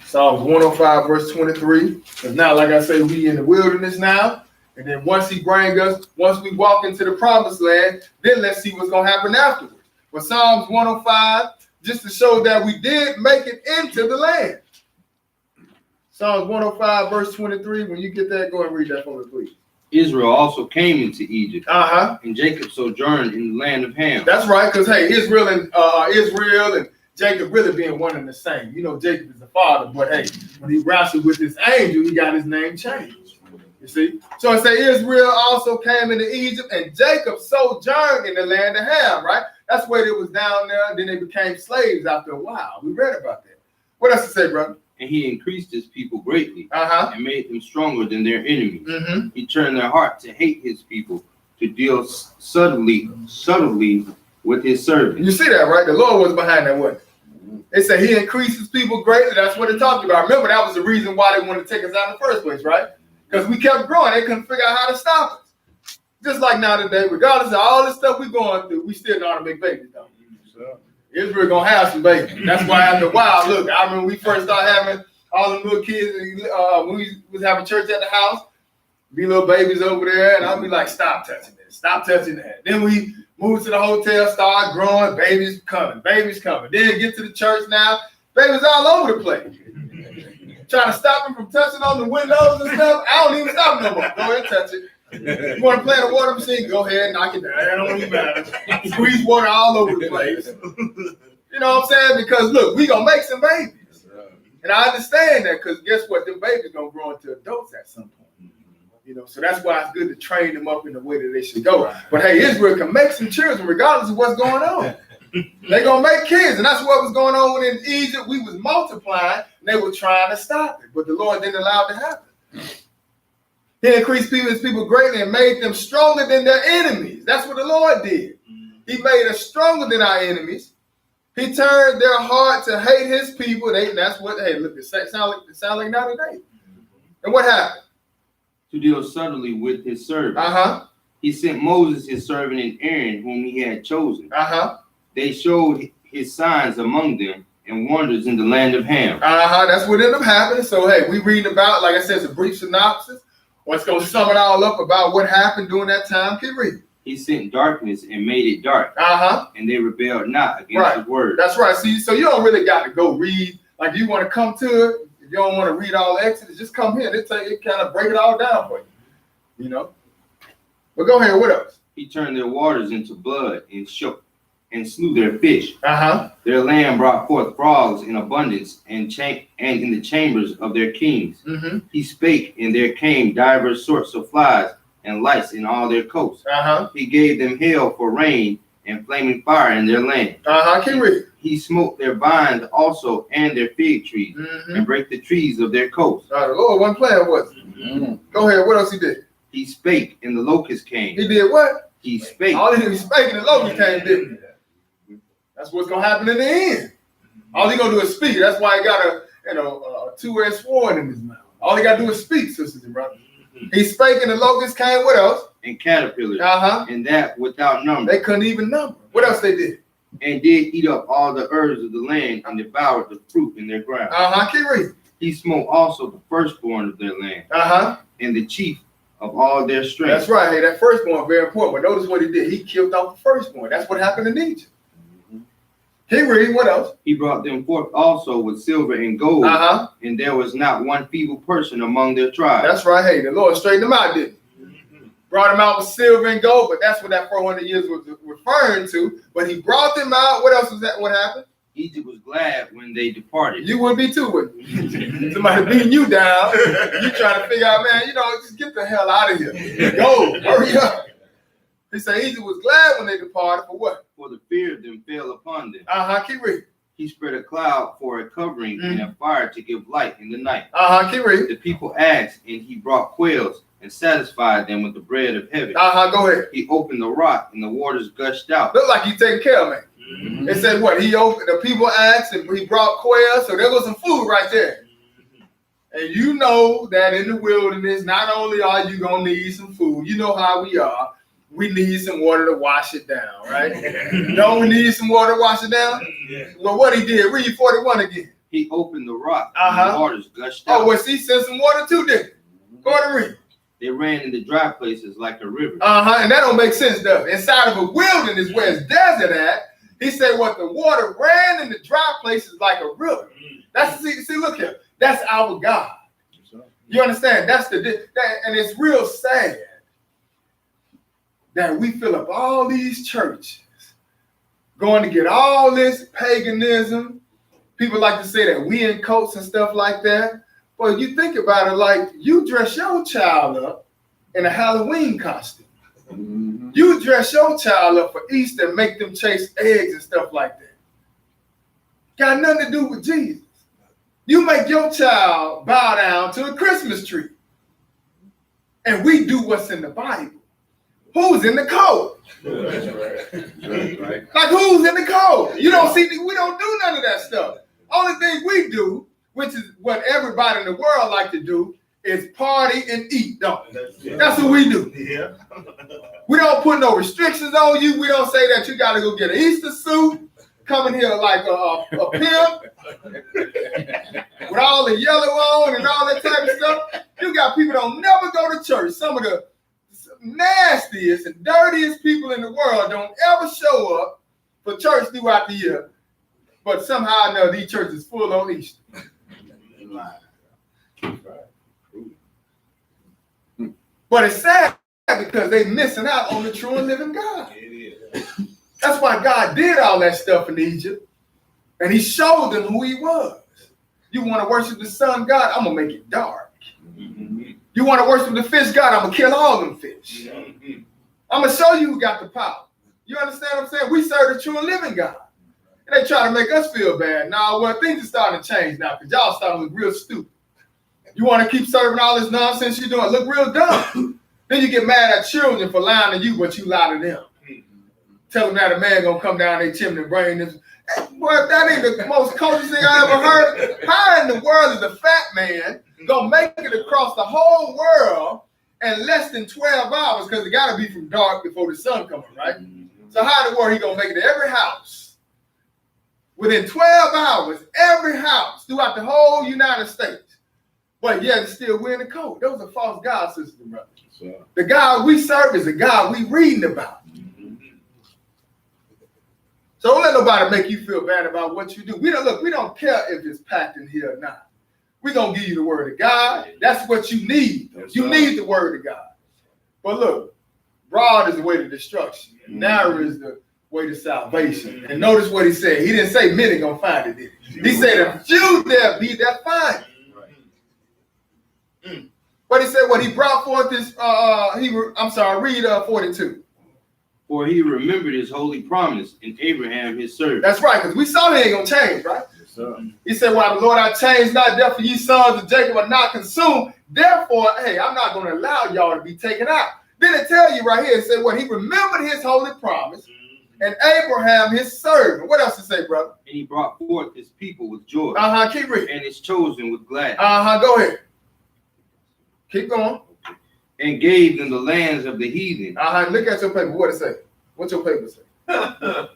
Psalms 105, verse 23. Because now, like I say, we in the wilderness now. And then once he brings us, once we walk into the promised land, then let's see what's going to happen afterwards. But Psalms 105, just to show that we did make it into the land. Psalms 105, verse 23. When you get that, go and read that for me, please. Israel also came into Egypt, Uh-huh. and Jacob sojourned in the land of Ham. That's right, because, hey, Israel and Jacob really being one and the same. You know, Jacob is the father, but, hey, when he wrestled with this angel, he got his name changed. You see? So it say Israel also came into Egypt, and Jacob sojourned in the land of Ham, right? That's where they was down there, and then they became slaves after a while. We read about that. What else to say, brother? And he increased his people greatly, Uh-huh. and made them stronger than their enemies. Mm-hmm. He turned their heart to hate his people, to deal subtly with his servants. You see that, right? The Lord was behind that, wasn't it? It said he increases people greatly. That's what it talked about. Remember, that was the reason why they wanted to take us out in the first place, right? Because we kept growing. They couldn't figure out how to stop us. Just like now today, regardless of all the stuff we're going through, we still know how to make babies, though. Israel gonna have some babies. That's why after a while, look, I remember we first started having all the little kids when we was having church at the house, be little babies over there, and I'd be like, stop touching this, stop touching that. Then we moved to the hotel, started growing, babies coming. Then get to the church now, babies all over the place. Trying to stop them from touching on the windows and stuff. I don't even stop no more. Go ahead and touch it. You want to play in a water machine? Go ahead and knock it down. It don't even matter. Squeeze water all over the place. You know what I'm saying? Because look, we gonna make some babies. And I understand that because guess what? Them babies gonna grow into adults at some point. You know, so that's why it's good to train them up in the way that they should go. But hey, Israel can make some children regardless of what's going on. They gonna make kids, and that's what was going on in Egypt. We was multiplying, and they were trying to stop it, but the Lord didn't allow it to happen. He increased his people greatly and made them stronger than their enemies. That's what the Lord did. He made us stronger than our enemies. He turned their heart to hate his people. That's what, hey, look, it sound like now today. And what happened? To deal subtly with his servants. Uh-huh. He sent Moses, his servant, and Aaron, whom he had chosen. Uh-huh. They showed his signs among them and wonders in the land of Ham. Uh-huh. That's what ended up happening. So, hey, we reading about, like I said, it's a brief synopsis. Let's go sum it all up about what happened during that time. Keep reading. He sent darkness and made it dark, Uh-huh. and they rebelled not against his word. That's right. See, so you don't really got to go read. Like, you want to come to it. If you don't want to read all Exodus, just come here. It kind of break it all down for you. You know? But go ahead. What else? He turned their waters into blood and slew their fish. Uh-huh. Their land brought forth frogs in abundance and in the chambers of their kings. Mm-hmm. He spake, and there came divers sorts of flies and lice in all their coasts. Uh-huh. He gave them hail for rain and flaming fire in their land. Uh-huh. Keep reading. He smote their vines also and their fig trees, Mm-hmm. and brake the trees of their coasts. The Lord wasn't playing, was he? Go ahead. What else he did? He spake, and the locust came. He did what? He spake. All he did was speak, and the locust came, didn't he? That's what's gonna happen in the end. All he gonna do is speak. That's why he got a two-edged sword in his mouth. All he gotta do is speak, sisters and brothers. He spake, and the locust came. What else? And caterpillars, Uh-huh. and that without number. They couldn't even number. What else they did? And did eat up all the herbs of the land, and devoured the fruit in their ground. Uh-huh. Keep reading. He smote also the firstborn of their land, Uh-huh. and the chief of all their strength. That's right. Hey, that firstborn very important. But notice what he did. He killed off the firstborn. That's what happened in Egypt. Keep reading. What else? He brought them forth also with silver and gold, Uh-huh. and there was not one feeble person among their tribes. That's right. Hey, the Lord straightened them out, didn't he? Brought them out with silver and gold, but that's what that 400 years was referring to. But he brought them out. What else was that? What happened? Egypt was glad when they departed. You would be too, wouldn't you? Somebody beating you down. You trying to figure out, man, just get the hell out of here. Go, hurry up. He said Egypt was glad when they departed for what? For the fear of them fell upon them. Keep reading. He spread a cloud for a covering and a fire to give light in the night. Keep reading. The people asked, and he brought quails and satisfied them with the bread of heaven. Go ahead. He opened the rock, and the waters gushed out. Look like he taking care of me. It said what? He opened, the people asked, and he brought quail, so there was some food right there. And you know that in the wilderness, not only are you going to need some food, you know how we are. We need some water to wash it down, right? Don't we need some water to wash it down? Well, what he did, read 41 again. He opened the rock, and the waters gushed out. Oh, well, he sent some water too, didn't he? Go ahead and read. They ran into dry places like a river. And that don't make sense, does it? Inside of a wilderness where it's desert at, he said what the water ran in the dry places like a river. See, look here. That's our God. You understand? And it's real sad that we fill up all these churches going to get all this paganism. People like to say that we in cults and stuff like that. But you think about it, like you dress your child up in a Halloween costume. You dress your child up for Easter and make them chase eggs and stuff like that. Got nothing to do with Jesus. You make your child bow down to a Christmas tree. And we do what's in the Bible. Who's in the code? Like who's in the code? You don't see, we don't do none of that stuff. Only thing we do, which is what everybody in the world like to do, is party and eat, don't we? That's what we do. Yeah. We don't put no restrictions on you. We don't say that you got to go get an Easter suit, come in here like a pimp, with all the yellow on and all that type of stuff. You got people that don't never go to church. Some of the nastiest and dirtiest people in the world don't ever show up for church throughout the year. But somehow or another, these churches full on Easter. But it's sad because they missing out on the true and living God. That's why God did all that stuff in Egypt. And he showed them who he was. You want to worship the sun God? I'm going to make it dark. You want to worship the fish God? I'm going to kill all them fish. I'm going to show you who got the power. You understand what I'm saying? We serve the true and living God. And they try to make us feel bad. Now, well, things are starting to change now because y'all starting to look real stupid. You want to keep serving all this nonsense you're doing, look real dumb. Then you get mad at children for lying to you, but you lie to them. Tell them that a man gonna come down their chimney and bring this. Boy, that ain't the most culture thing I ever heard. How in the world is a fat man gonna make it across the whole world in less than 12 hours? Because it gotta be from dark before the sun comes, right? So how in the world he gonna make it to every house? Within 12 hours, every house throughout the whole United States. But yet still we're in the code. Those are false God systems, brother. The God we serve is the God we reading about. So don't let nobody make you feel bad about what you do. We don't care if it's packed in here or not. We're gonna give you the word of God. That's what you need. You need the word of God. But look, broad is the way to destruction. Narrow is the way to salvation. And notice what he said. He didn't say many gonna find it, did he? He said a few there be that find it. But he said what he brought forth this, read 42. For he remembered his holy promise in Abraham his servant. That's right, because we saw he ain't gonna change, right? Yes, he said, well, Lord, I changed not, therefore ye sons of Jacob are not consumed. Therefore, hey, I'm not gonna allow y'all to be taken out. Then it tell you right here, it said, well, he remembered his holy promise and Abraham his servant. What else to say, brother? And he brought forth his people with joy. Keep reading. And his chosen with gladness. Go ahead. Keep going. And gave them the lands of the heathen. Look at your paper. What it say? What's your paper say? 45,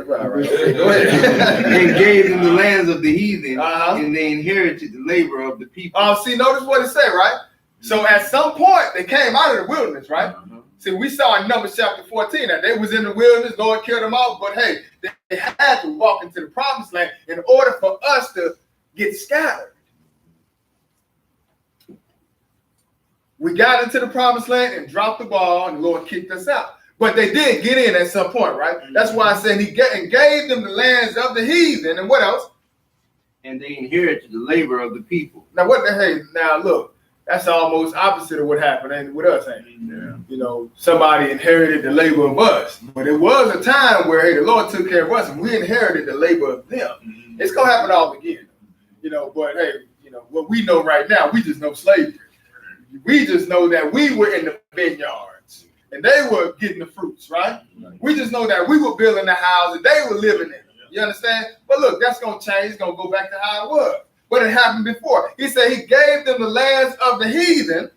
right? Go ahead. And gave them the lands of the heathen, and they inherited the labor of the people. See, notice what it said, right? So at some point, they came out of the wilderness, right? See, we saw in Numbers chapter 14 that they was in the wilderness, Lord killed them off, but hey, they had to walk into the promised land in order for us to get scattered. We got into the promised land and dropped the ball, and the Lord kicked us out. But they did get in at some point, right? That's why I said he gave them the lands of the heathen. And what else? And they inherited the labor of the people. Now, what the heck? Now, look, that's almost opposite of what happened ain't it, with us, ain't it? Yeah. You know, somebody inherited the labor of us. But it was a time where, hey, the Lord took care of us and we inherited the labor of them. It's going to happen all again. You know, but hey, you know, what we know right now, we just know slavery. We just know that we were in the vineyards and they were getting the fruits, right? We just know that we were building the house and they were living in it. You understand? But look, that's going to change. It's going to go back to how it was. But it happened before. He said he gave them the lands of the heathen,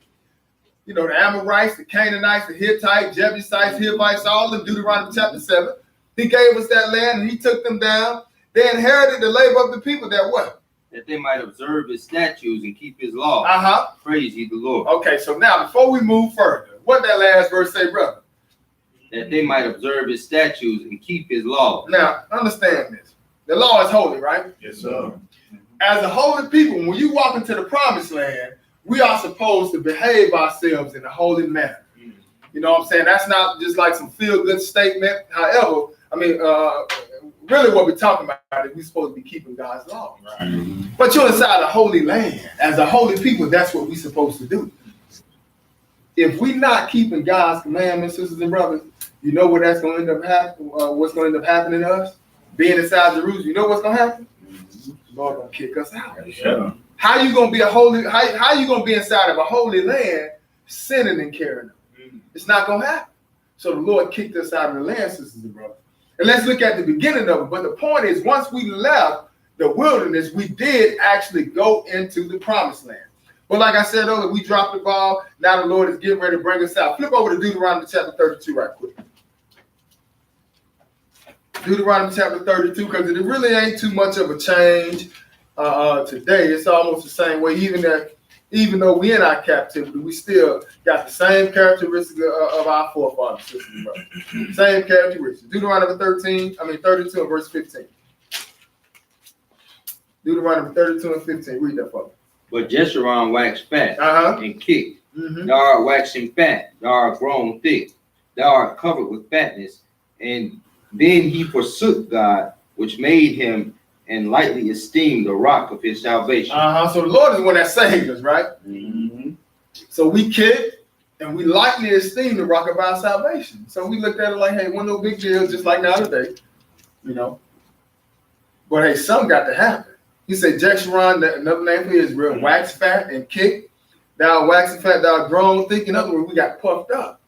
you know, the Amorites, the Canaanites, the Hittites, Jebusites, Hivites, all in Deuteronomy chapter 7. He gave us that land and he took them down. They inherited the labor of the people that what? That they might observe his statutes and keep his law. Uh-huh. Praise ye the Lord. Okay, so now before we move further, what that last verse say, brother? That they might observe his statutes and keep his law. Now, understand this. The law is holy, right? Yes, sir. As a holy people, when you walk into the promised land, we are supposed to behave ourselves in a holy manner. You know what I'm saying? That's not just like some feel-good statement. However, I mean, really what we're talking about is we're supposed to be keeping God's law. Right. But you're inside a holy land. As a holy people, that's what we're supposed to do. If we're not keeping God's commandments, sisters and brothers, you know what that's going to end up happening? What's going to end up happening to us? Being inside Jerusalem, you know what's going to happen? The Lord going to kick us out. Yeah. How you going to be a holy? How you going to be inside of a holy land, sinning and carrying them? It's not going to happen. So the Lord kicked us out of the land, sisters and brothers. And let's look at the beginning of it. But the point is, once we left the wilderness, we did actually go into the promised land. But like I said earlier, we dropped the ball. Now the Lord is getting ready to bring us out. Flip over to Deuteronomy chapter 32 right quick. Deuteronomy chapter 32, because it really ain't too much of a change today. It's almost the same way, even though we in our captivity, we still got the same characteristics of our forefathers, sisters and brothers. Same characteristics. Deuteronomy 32 and verse 15. Deuteronomy 32 and 15. Read that for me. But Jeshurun waxed fat and kicked. Mm-hmm. Thou art waxing fat, thou art grown thick, thou art covered with fatness. And then he forsook God, which made him, and lightly esteemed the rock of his salvation. So the Lord is the one that saved us, right? Mm-hmm. So we kicked and we lightly esteemed the rock of our salvation. So we looked at it like, hey, one no big deal, just like now today, you know. But hey, something got to happen. He said, Jeshurun, another name for Israel, wax fat and kick. Thou waxing fat, thou grown thick. In other words, we got puffed up.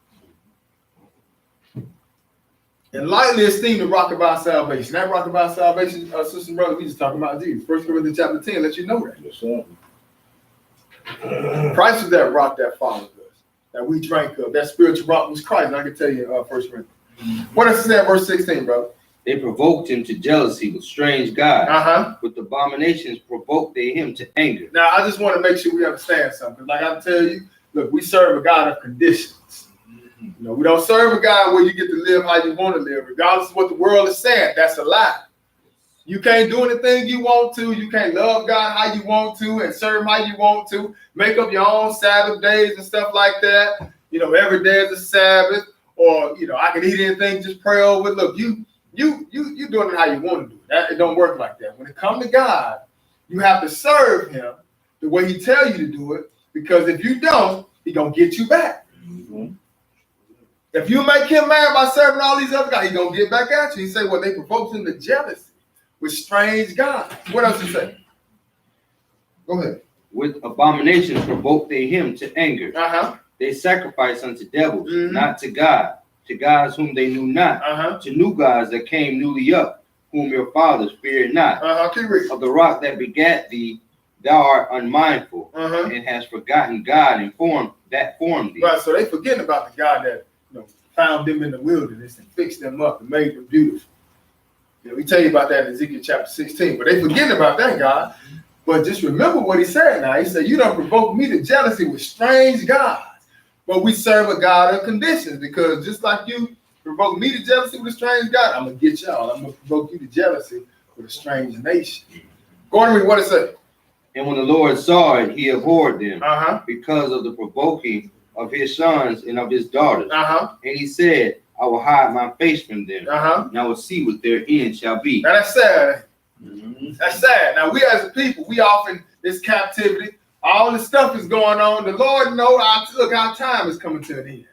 And lightly esteem the rock of our salvation. That rock of our salvation, sister and brother, we just talking about Jesus. 1 Corinthians chapter 10 let you know that. Yes, sir. Christ was that rock that followed us, that we drank of. That spiritual rock was Christ. And I can tell you 1 Corinthians. What does it say in verse 16, brother? They provoked him to jealousy with strange gods. Uh-huh. With abominations provoked they him to anger. Now, I just want to make sure we understand something. Like I tell you, look, we serve a God of conditions. You know, we don't serve a God where you get to live how you want to live, regardless of what the world is saying. That's a lie. You can't do anything you want to. You can't love God how you want to and serve him how you want to. Make up your own Sabbath days and stuff like that. You know, every day is a Sabbath, or you know, I can eat anything, just pray over it. Look, you doing it how you want to do it. It don't work like that. When it comes to God, you have to serve him the way he tell you to do it, because if you don't, he gonna get you back. Mm-hmm. If you make him mad by serving all these other guys, he gonna get back at you. He say, well, they provoked him to jealousy with strange gods. What else he say? Go ahead. With abominations provoked they him to anger. Uh-huh. They sacrifice unto devils, Mhm. not to God, to gods whom they knew not, Uh-huh. to new gods that came newly up, whom your fathers feared not. Uh-huh. Keep reading. Of the rock that begat thee, thou art unmindful, Uh-huh. and hast forgotten God and formed thee. Right, so they forgetting about the God that found them in the wilderness and fixed them up and made them beautiful. You know, we tell you about that in Ezekiel chapter 16, but they forgetting about that God. But just remember what he said now. He said, you don't provoke me to jealousy with strange gods. But we serve a God of conditions, because just like you provoke me to jealousy with a strange God, I'm going to get y'all. I'm going to provoke you to jealousy with a strange nation. Go on and read what it says. And when the Lord saw it, he abhorred them Uh-huh. because of the provoking of his sons and of his daughters. Uh-huh. And he said, I will hide my face from them, Uh-huh. and I will see what their end shall be. Now that's sad. Mm-hmm. That's sad. Now we as a people, we often this captivity, all this stuff is going on. The Lord knows our time is coming to an end.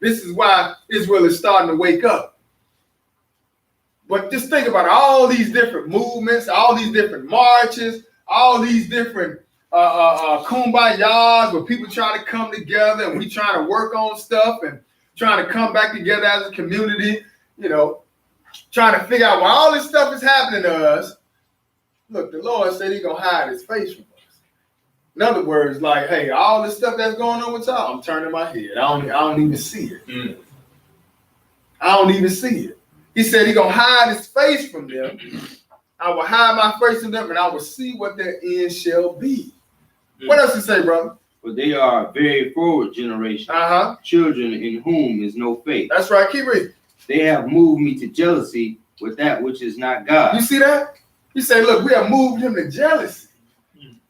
This is why Israel is starting to wake up. But just think about all these different movements, all these different marches, all these different kumbayas where people try to come together and we trying to work on stuff and trying to come back together as a community, you know, trying to figure out why all this stuff is happening to us. Look, the Lord said he's going to hide his face from us. In other words, like, hey, all this stuff that's going on with y'all, I'm turning my head. I don't even see it. Mm. I don't even see it. He said he's going to hide his face from them. I will hide my face from them, and I will see what their end shall be. What else you say, brother? For they are a very forward generation, Uh-huh. children in whom is no faith. That's right. Keep reading. They have moved me to jealousy with that which is not God. You see that? He said, look, we have moved him to jealousy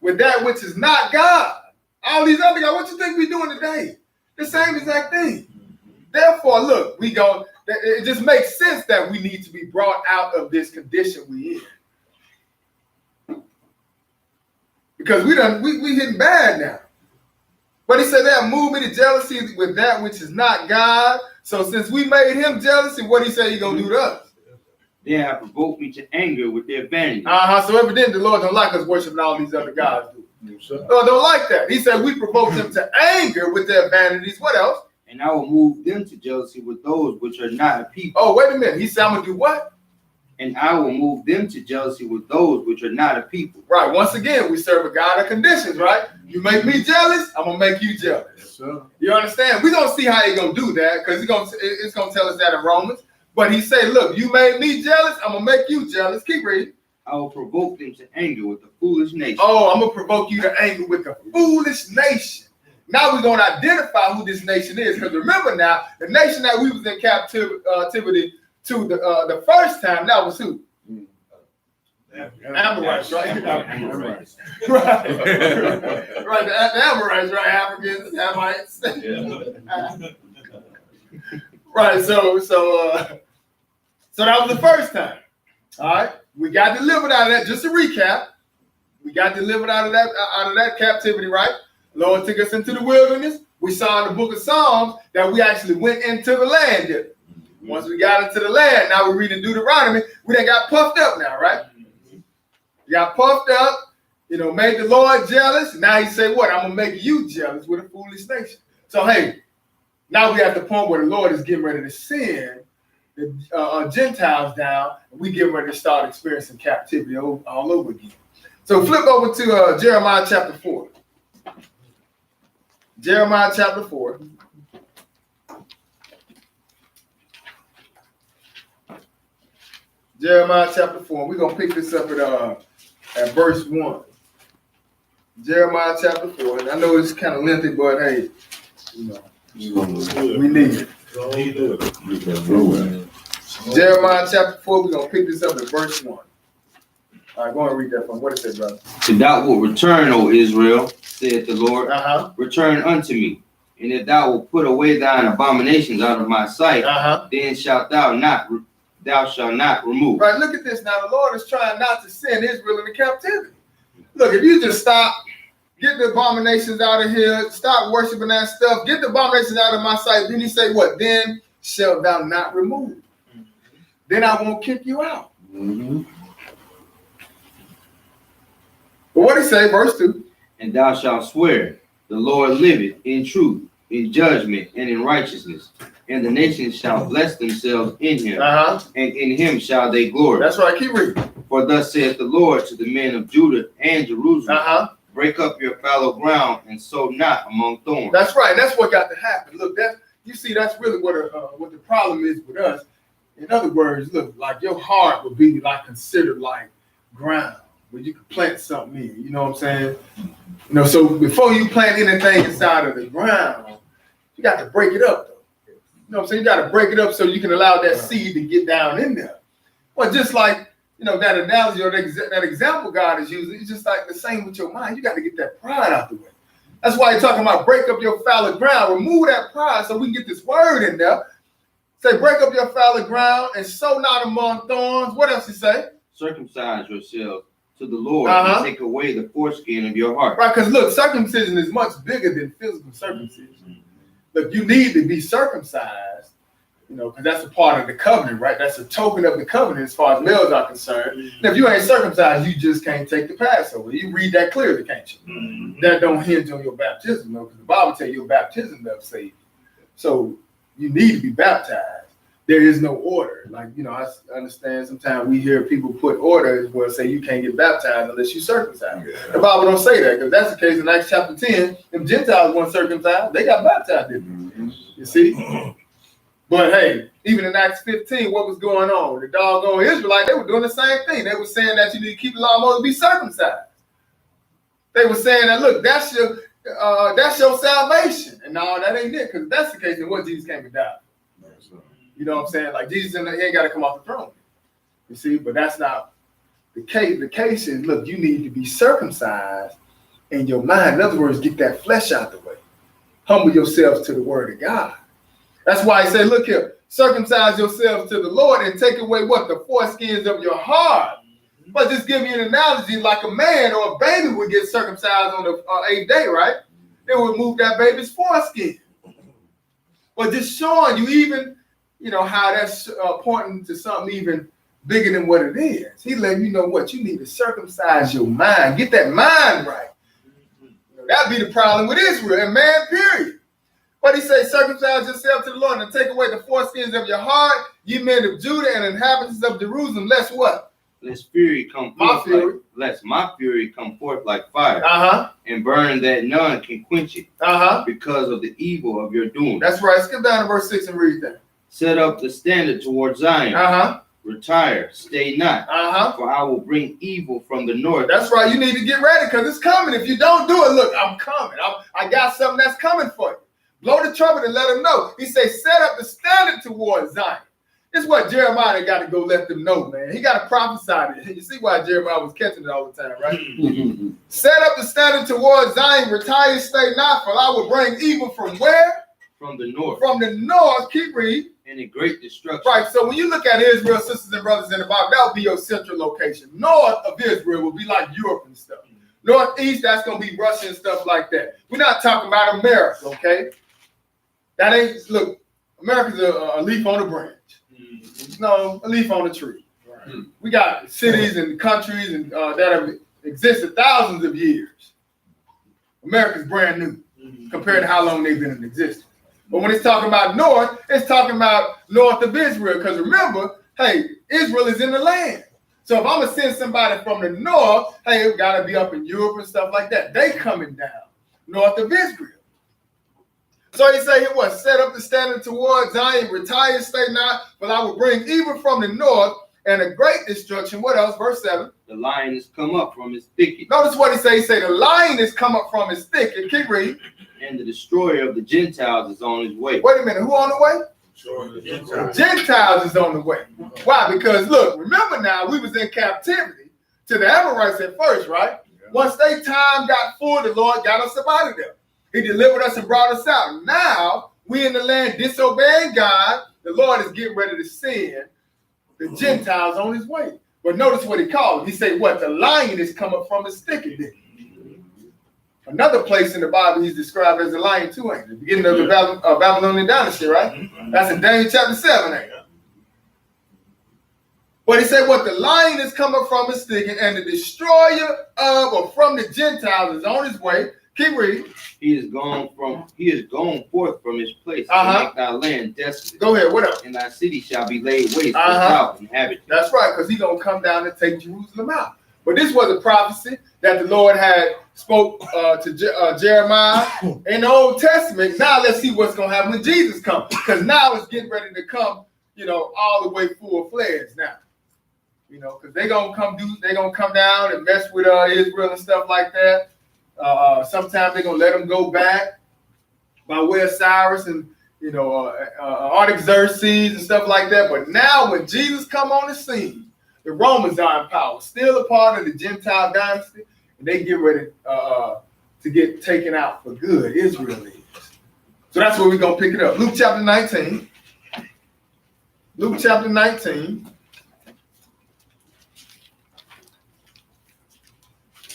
with that which is not God. All these other guys, what you think we doing today? The same exact thing. Therefore, look, it just makes sense that we need to be brought out of this condition we in. Because we hitting bad now. But he said they have moved me to jealousy with that which is not God. So since we made him jealous, what he say he gonna do to us? They have provoked me to anger with their vanity. So evidently the Lord don't like us worshiping all these other gods. Lord don't like that. He said we provoked them to anger with their vanities. What else? And I will move them to jealousy with those which are not a people. Oh, wait a minute. He said I'm gonna do what? And I will move them to jealousy with those which are not a people. Right. Once again, we serve a God of conditions, right? You make me jealous, I'm gonna make you jealous. Yes, sir. You understand? We're gonna see how he's gonna do that because it's gonna tell us that in Romans. But he said, look, you made me jealous, I'm gonna make you jealous. Keep reading. I will provoke them to anger with the foolish nation. Oh, I'm gonna provoke you to anger with the foolish nation. Now we're gonna identify who this nation is. Because remember now, the nation that we was in captivity to the first time, that was who? Amorites, right? Amorites. Right. Right, the Amorites, right? Africans, Hamites. Right, so that was the first time. All right, we got delivered out of that. Just to recap, we got delivered out of that captivity, right? Lord took us into the wilderness. We saw in the book of Psalms that we actually went into the land. Didn't we? Once we got into the land, now we're reading Deuteronomy. We done got puffed up now, right? We got puffed up, made the Lord jealous. Now he said, what? I'm gonna make you jealous with a foolish nation. So hey, now we at the point where the Lord is getting ready to send the Gentiles down, and we get ready to start experiencing captivity all over again. So flip over to Jeremiah chapter 4. Jeremiah chapter 4. Jeremiah chapter 4. We're going to pick this up at verse 1. Jeremiah chapter 4. And I know it's kind of lengthy, but hey, we need it. Jeremiah chapter 4, we're going to pick this up at verse 1. All right, go and read that from. What it says, brother? If thou wilt return, O Israel, saith the Lord, return unto me. And if thou wilt put away thine abominations out of my sight, then shalt thou shalt not remove. Right, look at this. Now the Lord is trying not to send Israel into captivity. Look, if you just stop, get the abominations out of here, stop worshiping that stuff, get the abominations out of my sight, then he say what? Then shalt thou not remove. Then I won't kick you out. But what he say, verse 2? And thou shalt swear, the Lord liveth in truth, in judgment, and in righteousness. And the nations shall bless themselves in him, and in him shall they glory. That's right, keep reading. For thus saith the Lord to the men of Judah and Jerusalem, break up your fallow ground, and sow not among thorns. That's right, that's what got to happen. Look, you see, that's really what the problem is with us. In other words, look, like your heart would be like considered like ground where you could plant something in. You know what I'm saying? So before you plant anything inside of the ground, you got to break it up, though. You know what I'm saying? You got to break it up so you can allow that seed to get down in there. Well, just like you know, that analogy or that example God is using, it's just like the same with your mind. You got to get that pride out the way. That's why he's talking about break up your fallow ground. Remove that pride so we can get this word in there. Say, break up your fallow ground and sow not among thorns. What else he say? Circumcise yourselves to the Lord and take away the foreskin of your heart. Right, because look, circumcision is much bigger than physical circumcision. Look, you need to be circumcised, you know, because that's a part of the covenant, right? That's a token of the covenant as far as males are concerned. And if you ain't circumcised, you just can't take the Passover. You read that clearly, can't you? That don't hinge on your baptism, though, because the Bible tells you your baptism does save you. So you need to be baptized. There is no order. Like, you know, I understand sometimes we hear people put orders where say you can't get baptized unless you circumcised. The Bible don't say that, because that's the case in Acts chapter 10. Them Gentiles weren't circumcised. They got baptized, didn't they? You see? But hey, even in Acts 15, what was going on? The doggone Israelites, they were doing the same thing. They were saying that you need to keep the law of Moses, be circumcised. They were saying that, look, that's your salvation. And no, that ain't it, because if that's the case, then what Jesus came to die. You know what I'm saying? Like Jesus, he ain't got to come off the throne. You see, but that's not the case. The case is, look, you need to be circumcised in your mind. In other words, get that flesh out the way. Humble yourselves to the word of God. That's why he said, look here, circumcise yourselves to the Lord and take away what? The foreskins of your heart. But just give you an analogy, like a man or a baby would get circumcised on the 8th day, right? They would remove that baby's foreskin. But just showing you even, you know, how that's pointing to something even bigger than what it is. He letting you know what you need to circumcise your mind. Get that mind right. That'd be the problem with Israel and man, period. But he says, circumcise yourself to the Lord and take away the foreskins of your heart, ye men of Judah and inhabitants of Jerusalem. Lest what? Lest fury come forth. Lest my fury come forth like fire. And burn that none can quench it. Because of the evil of your doing. That's right. Skip down to verse 6 and read that. Set up the standard towards Zion. Retire, stay not. For I will bring evil from the north. That's right. You need to get ready because it's coming. If you don't do it, look, I'm coming. I got something that's coming for you. Blow the trumpet and let them know. He says, set up the standard towards Zion. This is what Jeremiah got to go let them know, man. He got to prophesy it. You see why Jeremiah was catching it all the time, right? Set up the standard towards Zion. Retire, stay not, for I will bring evil from where? From the north. From the north. Keep reading. And a great destruction. Right. So when you look at Israel, sisters and brothers in the Bible, that would be your central location. North of Israel will be like Europe and stuff. Northeast, that's going to be Russia and stuff like that. We're not talking about America, okay? That ain't, look, America's a leaf on a branch. No, a leaf on a tree. We got cities and countries and that have existed thousands of years. America's brand new compared to how long they've been in existence. But when it's talking about north, it's talking about north of Israel. Because remember, hey, Israel is in the land. So if I'm going to send somebody from the north, hey, it's got to be up in Europe and stuff like that. They coming down north of Israel. So he say, it was set up the standard towards Zion, retire, stay not, but I will bring evil from the north and a great destruction. What else? Verse 7. The lion has come up from his thicket. Notice what he say. He say, the lion has come up from his thicket. Keep reading. And the destroyer of the Gentiles is on his way. Wait a minute. Who on the way? Gentiles is on the way. Why? Because look, remember now, we was in captivity to the Amorites at first, right? Once they time got full, the Lord got us up out of there. He delivered us and brought us out. Now, we in the land disobeying God. The Lord is getting ready to send the Gentiles on his way. But notice what he called. He said, what? The lion is come up from his thicket. Another place in the Bible he's described as a lion too, ain't it? The beginning of the Babylonian dynasty, right? That's in Daniel chapter 7, ain't it? But he said, what? The lion is coming from his thicket, and the destroyer of or from the Gentiles is on his way. Keep reading. He is gone forth from his place to make thy land desolate. Go ahead, what else? And thy city shall be laid waste without inhabitants. That's right, because he's going to come down and take Jerusalem out. But this was a prophecy that the Lord had spoke to Jeremiah in the Old Testament. Now let's see what's going to happen when Jesus comes. Because now it's getting ready to come, you know, all the way full-fledged now. You know, because they're going to come down and mess with Israel and stuff like that. Sometimes they're going to let them go back by way of Cyrus and, you know, Artaxerxes and stuff like that. But now when Jesus come on the scene, the Romans are in power, still a part of the Gentile dynasty, and they get ready to get taken out for good. Israel is. So that's where we're going to pick it up. Luke chapter 19. Luke chapter 19.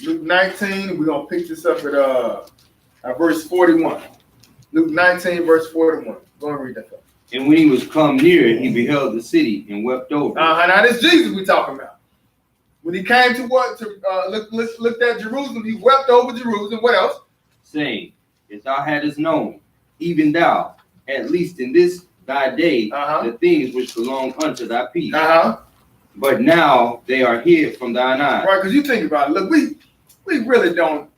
Luke 19, we're going to pick this up at verse 41. Luke 19, verse 41. Go and read that. And when he was come near, he beheld the city and wept over it. Now this Jesus we talking about. When he came to what? Looked at Jerusalem, he wept over Jerusalem. What else? Saying, if thou hadst known, even thou, at least in this thy day, the things which belong unto thy peace. But now they are hid from thine eyes. Right, because you think about it. Look, we really don't.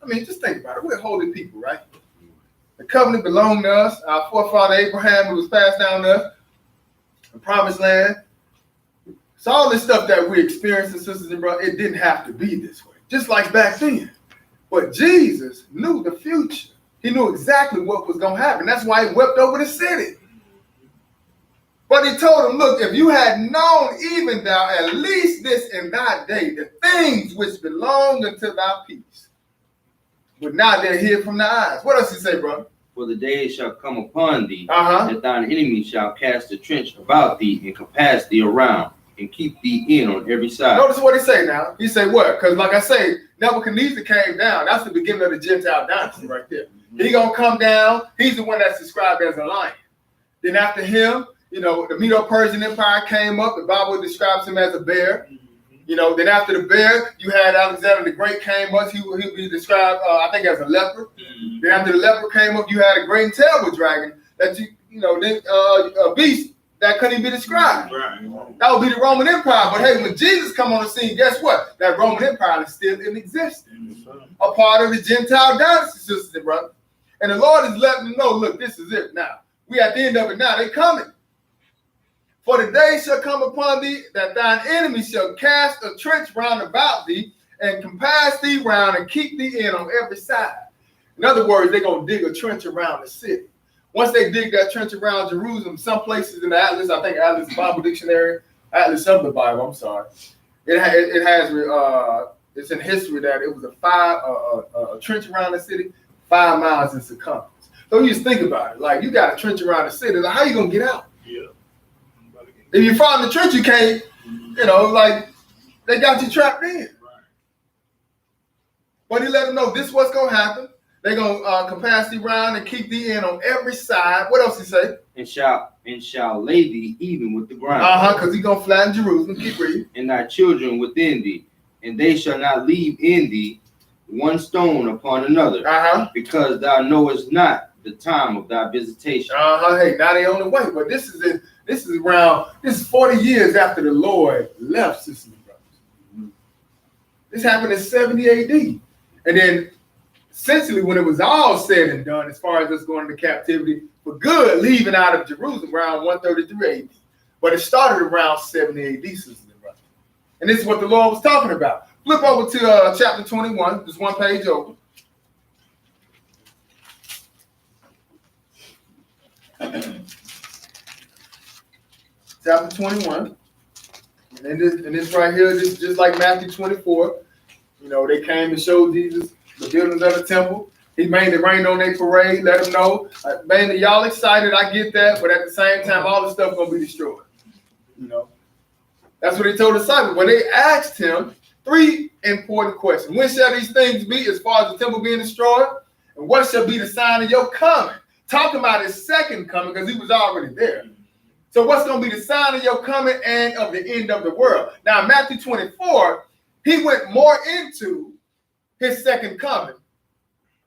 I mean, just think about it. We're holy people, right? The covenant belonged to us. Our forefather Abraham, it was passed down to us. The promised land. So all this stuff that we experiencing, sisters and brothers, it didn't have to be this way. Just like back then. But Jesus knew the future. He knew exactly what was going to happen. That's why he wept over the city. But he told him, look, if you had known even thou at least this in thy day, the things which belong unto thy peace. But now they're hid from thy eyes. What else he say, brother? For the day shall come upon thee, that thine enemy shall cast a trench about thee and compass thee around and keep thee in on every side. Notice what he say now. He say what? Because like I say, Nebuchadnezzar came down. That's the beginning of the Gentile dynasty right there. He gonna come down. He's the one that's described as a lion. Then after him, you know, the Medo-Persian Empire came up. The Bible describes him as a bear. You know, then after the bear, you had Alexander the Great came up. He would be described, I think, as a leopard. Then after the leopard came up, you had a great and terrible dragon that then a beast that couldn't even be described. That would be the Roman Empire. But hey, when Jesus come on the scene, guess what? That Roman Empire is still in existence. A part of the Gentile dynasty, sisters and brothers. And the Lord is letting them know, look, this is it now. We at the end of it now. They coming. For the day shall come upon thee that thine enemy shall cast a trench round about thee and compass thee round and keep thee in on every side. In other words, they're going to dig a trench around the city. Once they dig that trench around Jerusalem, some places in the Atlas, I think Atlas Bible Dictionary, Atlas of the Bible, I'm sorry, it has it's in history that it was a trench around the city, 5 miles in circumference. So you just think about it. Like, you got a trench around the city. Like, how you going to get out? Yeah. If you fall in the trench, you can't, like, they got you trapped in. Right. But he let them know this what's going to happen. They're going to compass thee round and keep thee in on every side. What else he say? And shall lay thee even with the ground. Because he's going to flatten Jerusalem. Keep reading. And thy children within thee. And they shall not leave in thee one stone upon another. Because thou knowest not the time of thy visitation. Hey, now they on the way. But this is 40 years after the Lord left, sisters and brothers. This happened in 70 AD. And then essentially when it was all said and done, as far as us going into captivity for good, leaving out of Jerusalem around 133 AD. But it started around 70 AD, sisters and brothers. And this is what the Lord was talking about. Flip over to chapter 21, just one page over. Chapter 21. And this right here, this is just like Matthew 24. They came and showed Jesus the buildings of the temple. He made it rain on their parade, let them know. Man, y'all excited, I get that, but at the same time, all the stuff gonna be destroyed. That's what he told the disciples. When they asked him 3 important questions. When shall these things be as far as the temple being destroyed? And what shall be the sign of your coming? Talking about his second coming because he was already there. So what's going to be the sign of your coming and of the end of the world? Now, in Matthew 24, he went more into his second coming,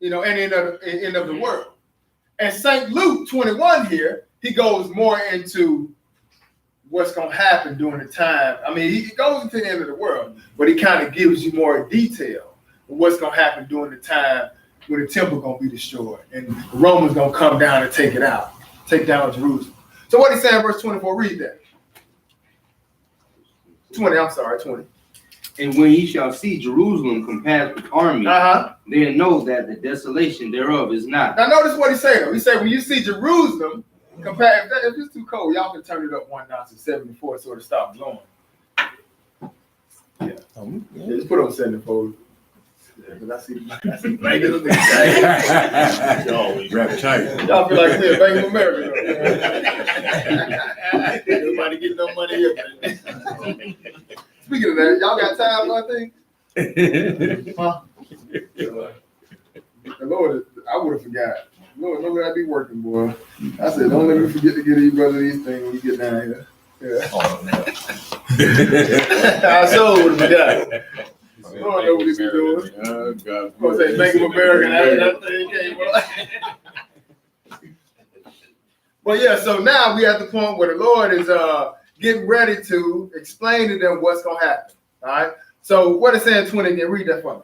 and end of the world. And St. Luke 21 here, he goes more into what's going to happen during the time. I mean, he goes into the end of the world, but he kind of gives you more detail of what's going to happen during the time when the temple going to be destroyed and the Romans going to come down and take it out, take down Jerusalem. So what he said in verse 24, read that. 20. And when ye shall see Jerusalem compassed with armies, then know that the desolation thereof is not. Now notice what he said. He said, when you see Jerusalem compared, if it's too cold, y'all can turn it up 1 notch to 74 so it stop blowing. Yeah, just put on 74. Yeah, 'cause I see blankets on the Always wrap tight. Y'all feel like we're Bank of America. Nobody getting no money here. Speaking of that, y'all got time, I think? Huh? The Lord, I would have forgot. Lord, don't let I be working, boy. I said, don't let me forget to get these brother these things when you get down here. Yeah. I sure would have forgot. Lord know what he be doing. Oh, God. Of course, they Bank of America, that thing came up. But yeah, so now we at the point where the Lord is getting ready to explain to them what's going to happen. All right. So what is saying 20 again? Read that for me.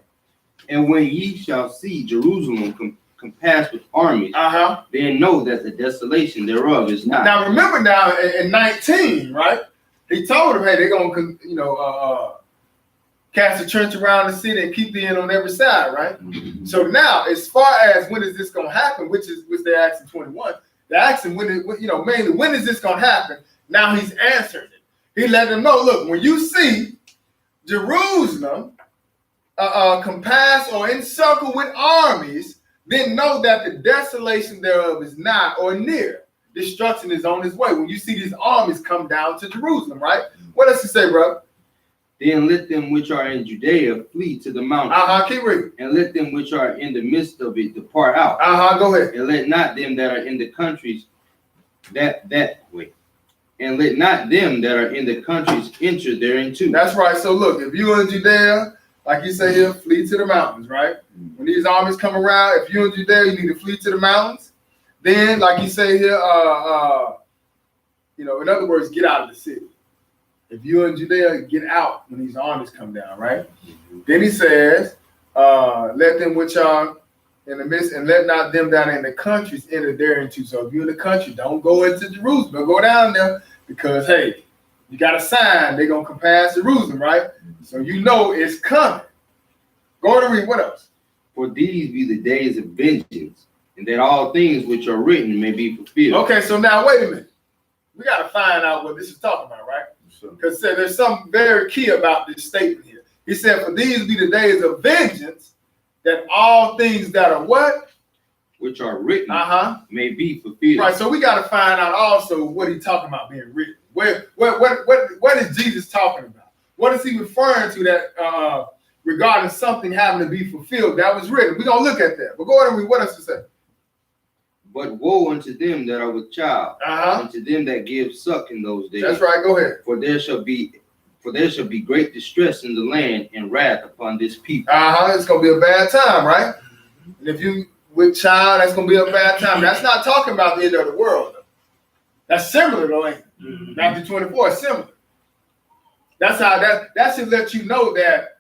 And when ye shall see Jerusalem compassed with armies, then know that the desolation thereof is not. Now remember now in 19, right? He told them, hey, they're going to, cast a trench around the city and keep the end on every side, right? So now, as far as when is this going to happen, which they asked in 21, they asked him mainly when is this going to happen? Now he's answering it. He let them know, look, when you see Jerusalem compassed or encircled with armies, then know that the desolation thereof is not or near. Destruction is on its way. When you see these armies come down to Jerusalem, right? What does he say, brother? Then let them which are in Judea flee to the mountains. Keep reading. And let them which are in the midst of it depart out. Go ahead. And let not them that are in the countries that way. And let not them that are in the countries enter therein too. That's right. So look, if you're in Judea, like you say here, flee to the mountains, right? When these armies come around, if you're in Judea, you need to flee to the mountains. Then, like you say here, in other words, get out of the city. If you're in Judea, get out when these armies come down, right? Then he says, let them which are in the midst, and let not them down in the countries enter thereinto. So if you're in the country, don't go into Jerusalem. Don't go down there because, hey, you got a sign. They're going to compass Jerusalem, right? So you know it's coming. Go on and read. What else? For these be the days of vengeance, and that all things which are written may be fulfilled. Okay, so now wait a minute. We got to find out what this is talking about, right? Because there's something very key about this statement here. He said, for these be the days of vengeance, that all things that are what? Which are written may be fulfilled. Right, so we got to find out also what he's talking about being written. What is Jesus talking about? What is he referring to that regarding something having to be fulfilled that was written? We're going to look at that. But go ahead and read what else to say. But woe unto them that are with child, and to them that give suck in those days. That's right. Go ahead. For there shall be great distress in the land and wrath upon this people. It's gonna be a bad time, right? And if you with child, that's gonna be a bad time. That's not talking about the end of the world. Though. That's similar, though, ain't it? Matthew 24 is similar. That's how that should let you know that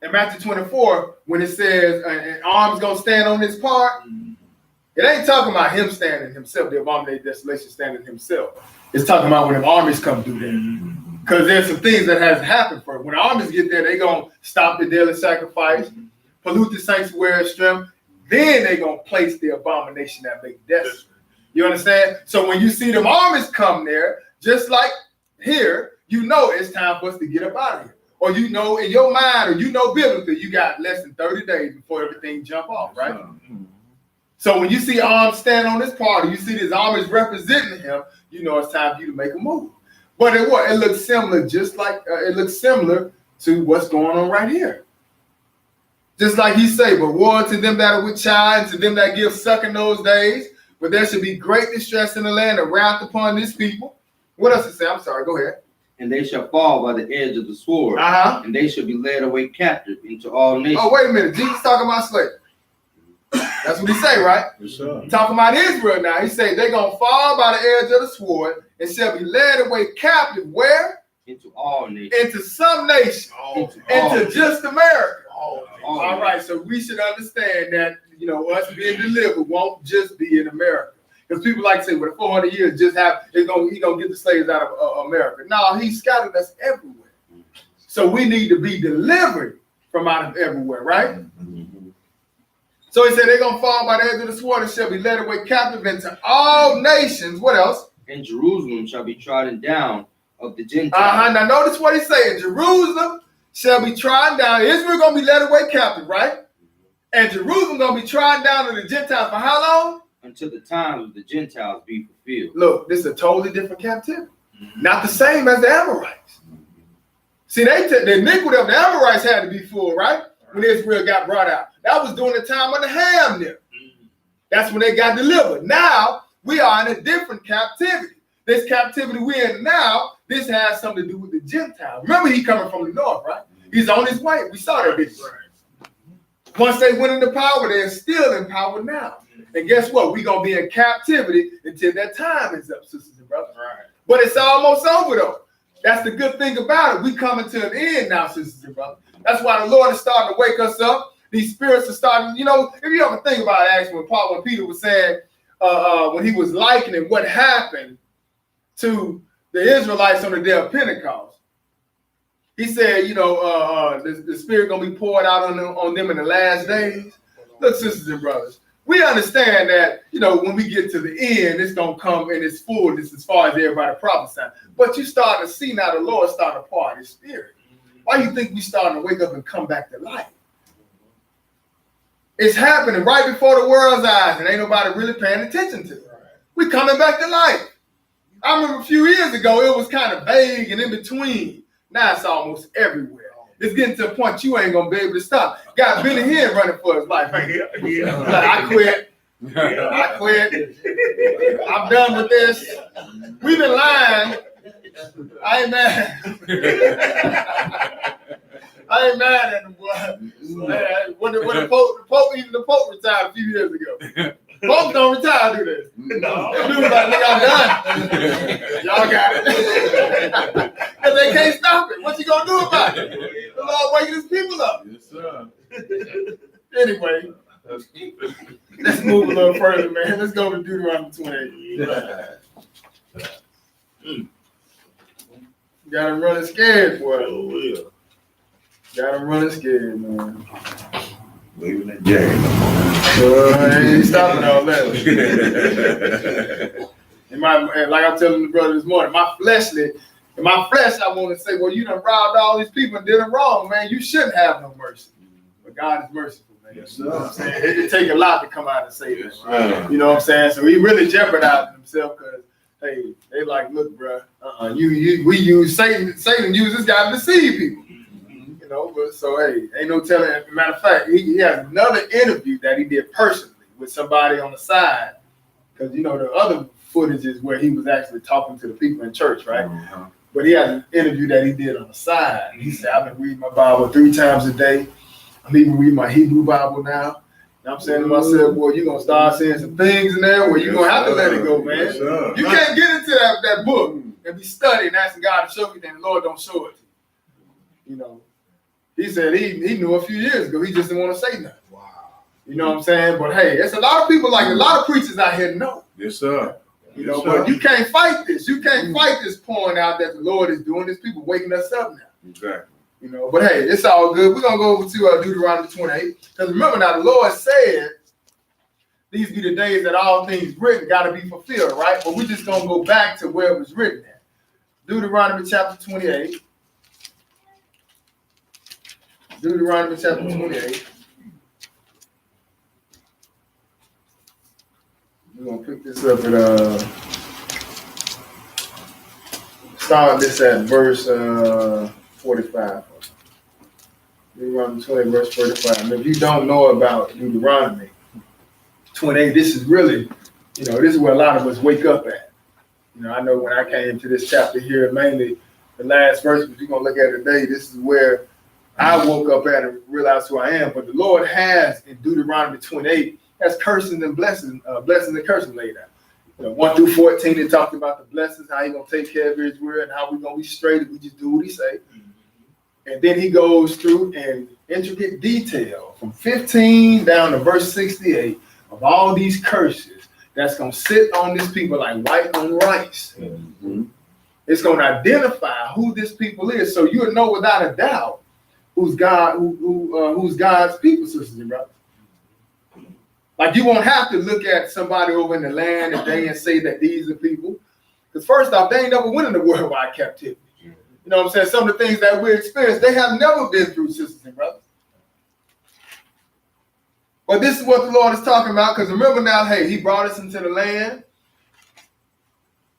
in Matthew 24, when it says an arm's gonna stand on this part. It ain't talking about him standing himself, the abomination desolation standing himself. It's talking about when the armies come through there. Because there's some things that has happened for it. When the armies get there, they're going to stop the daily sacrifice, pollute the sanctuary stream. Then they're going to place the abomination that make desolate. You understand? So when you see them armies come there, just like here, you know it's time for us to get up out of here. Or you know in your mind, or you know biblically, you got less than 30 days before everything jump off, right? So when you see arms stand on this part, you see these armies representing him, you know it's time for you to make a move. But it looks similar, just like it looks similar to what's going on right here. Just like he say, but woe to them that are with child, and to them that give suck in those days, but there should be great distress in the land and wrath upon this people. What else it say? I'm sorry, go ahead. And they shall fall by the edge of the sword, and they shall be led away captive into all nations. Oh, wait a minute. Jesus talking about slavery. That's what he say, right? Yes, sir. He's talking about Israel now. He say they're going to fall by the edge of the sword and shall be led away captive. Where? Into all nations. Into some nation. Into just America. All right, so we should understand that, us being delivered won't just be in America. Because people like to say, well, 400 years just he's going to get the slaves out of America. No, he scattered us everywhere. So we need to be delivered from out of everywhere, right? So he said they're going to fall by the edge of the sword and shall be led away captive into all nations. What else? And Jerusalem shall be trodden down of the Gentiles. Now notice what he's saying. Jerusalem shall be trodden down. Israel gonna be led away captive, right? And Jerusalem gonna be trodden down to the Gentiles for how long? Until the times of the Gentiles be fulfilled. Look, this is a totally different captivity. Not the same as the Amorites. See, the iniquity of the Amorites had to be full, right? When Israel got brought out. That was during the time of the Ham there. That's when they got delivered. Now, we are in a different captivity. This captivity we're in now, this has something to do with the Gentiles. Remember, he coming from the north, right? He's on his way. We saw that video. Once they went into power, they're still in power now. And guess what? We're going to be in captivity until that time is up, sisters and brothers. Right. But it's almost over, though. That's the good thing about it. We coming to an end now, sisters and brothers. That's why the Lord is starting to wake us up. These spirits are starting, you know, if you ever think about it, actually, when Peter was saying, when he was likening what happened to the Israelites on the day of Pentecost, he said, you know, the Spirit going to be poured out on them in the last days. Look, sisters and brothers, we understand that, you know, when we get to the end, it's going to come in its fullness as far as everybody prophesying. But you start to see now the Lord starting to pour out his Spirit. Why do you think we starting to wake up and come back to life? It's happening right before the world's eyes, and ain't nobody really paying attention to it. We coming back to life. I remember a few years ago, it was kind of vague and in between. Now it's almost everywhere. It's getting to a point you ain't gonna be able to stop. Got Billy Hill running for his life. Like, I quit. I quit. I'm done with this. We've been lying. I ain't mad. I ain't mad at him, boy. When the Pope retired a few years ago. Popes don't retire, do they? No. They do like, nigga, I'm done. Y'all got it. Because they can't stop it. What you gonna do about it? The Lord waking his people up. Yes, sir. Anyway, let's move a little further, man. Let's go to Deuteronomy 28. Got him running scared, boy. Oh, yeah. Got him running scared, man. Leaving that jacket. I ain't stopping all that. And like I'm telling the brother this morning, my flesh, I want to say, well, you done robbed all these people and did them wrong, man. You shouldn't have no mercy. But God is merciful, man. Yes, you know what I'm saying? It could take a lot to come out and say that. Right? You know what I'm saying? So he really jeopardized himself because, hey, they like, look, bro, we use Satan. Satan used this guy to deceive people. You know, but so hey, ain't no telling. As a matter of fact, he has another interview that he did personally with somebody on the side, because you know the other footage is where he was actually talking to the people in church, right? Mm-hmm. But he has an interview that he did on the side. He said, "I've been reading my Bible 3 times a day. I'm even reading my Hebrew Bible now." And I'm saying to myself, "Boy, you're gonna start seeing some things in there where you're gonna have to let it go, man. You can't get into that book and be studying, asking God to show you, then the Lord don't show it to you. You know." He said he knew a few years ago. He just didn't want to say nothing. Wow. You know what I'm saying? But hey, it's a lot of people, like a lot of preachers out here know. Yes, sir. You know, but you can't fight this. You can't fight this pouring out that the Lord is doing. There's people waking us up now. Exactly. You know, but hey, it's all good. We're going to go over to Deuteronomy 28. Because remember now, the Lord said, these be the days that all things written got to be fulfilled, right? But we're just going to go back to where it was written at. Deuteronomy chapter 28. Deuteronomy chapter 28. We're going to pick this up at, start this at verse 45. Deuteronomy 20, verse 45. And if you don't know about Deuteronomy 28, this is really, you know, this is where a lot of us wake up at. You know, I know when I came to this chapter here, mainly the last verse, but you're going to look at it today, this is where I woke up at and realized who I am. But the Lord has in Deuteronomy 28 has curses and blessings and curses laid out. You know, 1 through 14, it talked about the blessings, how He's gonna take care of Israel, and how we're gonna be straight if we just do what He say. And then He goes through in intricate detail from 15 down to verse 68 of all these curses that's gonna sit on this people like white on rice. Mm-hmm. It's gonna identify who this people is, so you'll know without a doubt who's God's people, sisters and brothers. Like you won't have to look at somebody over in the land today and say that these are people, Because first off, they ain't never went into worldwide captivity. You know what I'm saying? Some of the things that we experience, they have never been through, sisters and brothers. But this is what the Lord is talking about, because remember now, hey, he brought us into the land,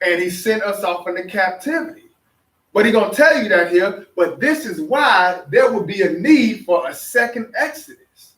and he sent us off into captivity. But he's going to tell you that here, but this is why there will be a need for a second Exodus.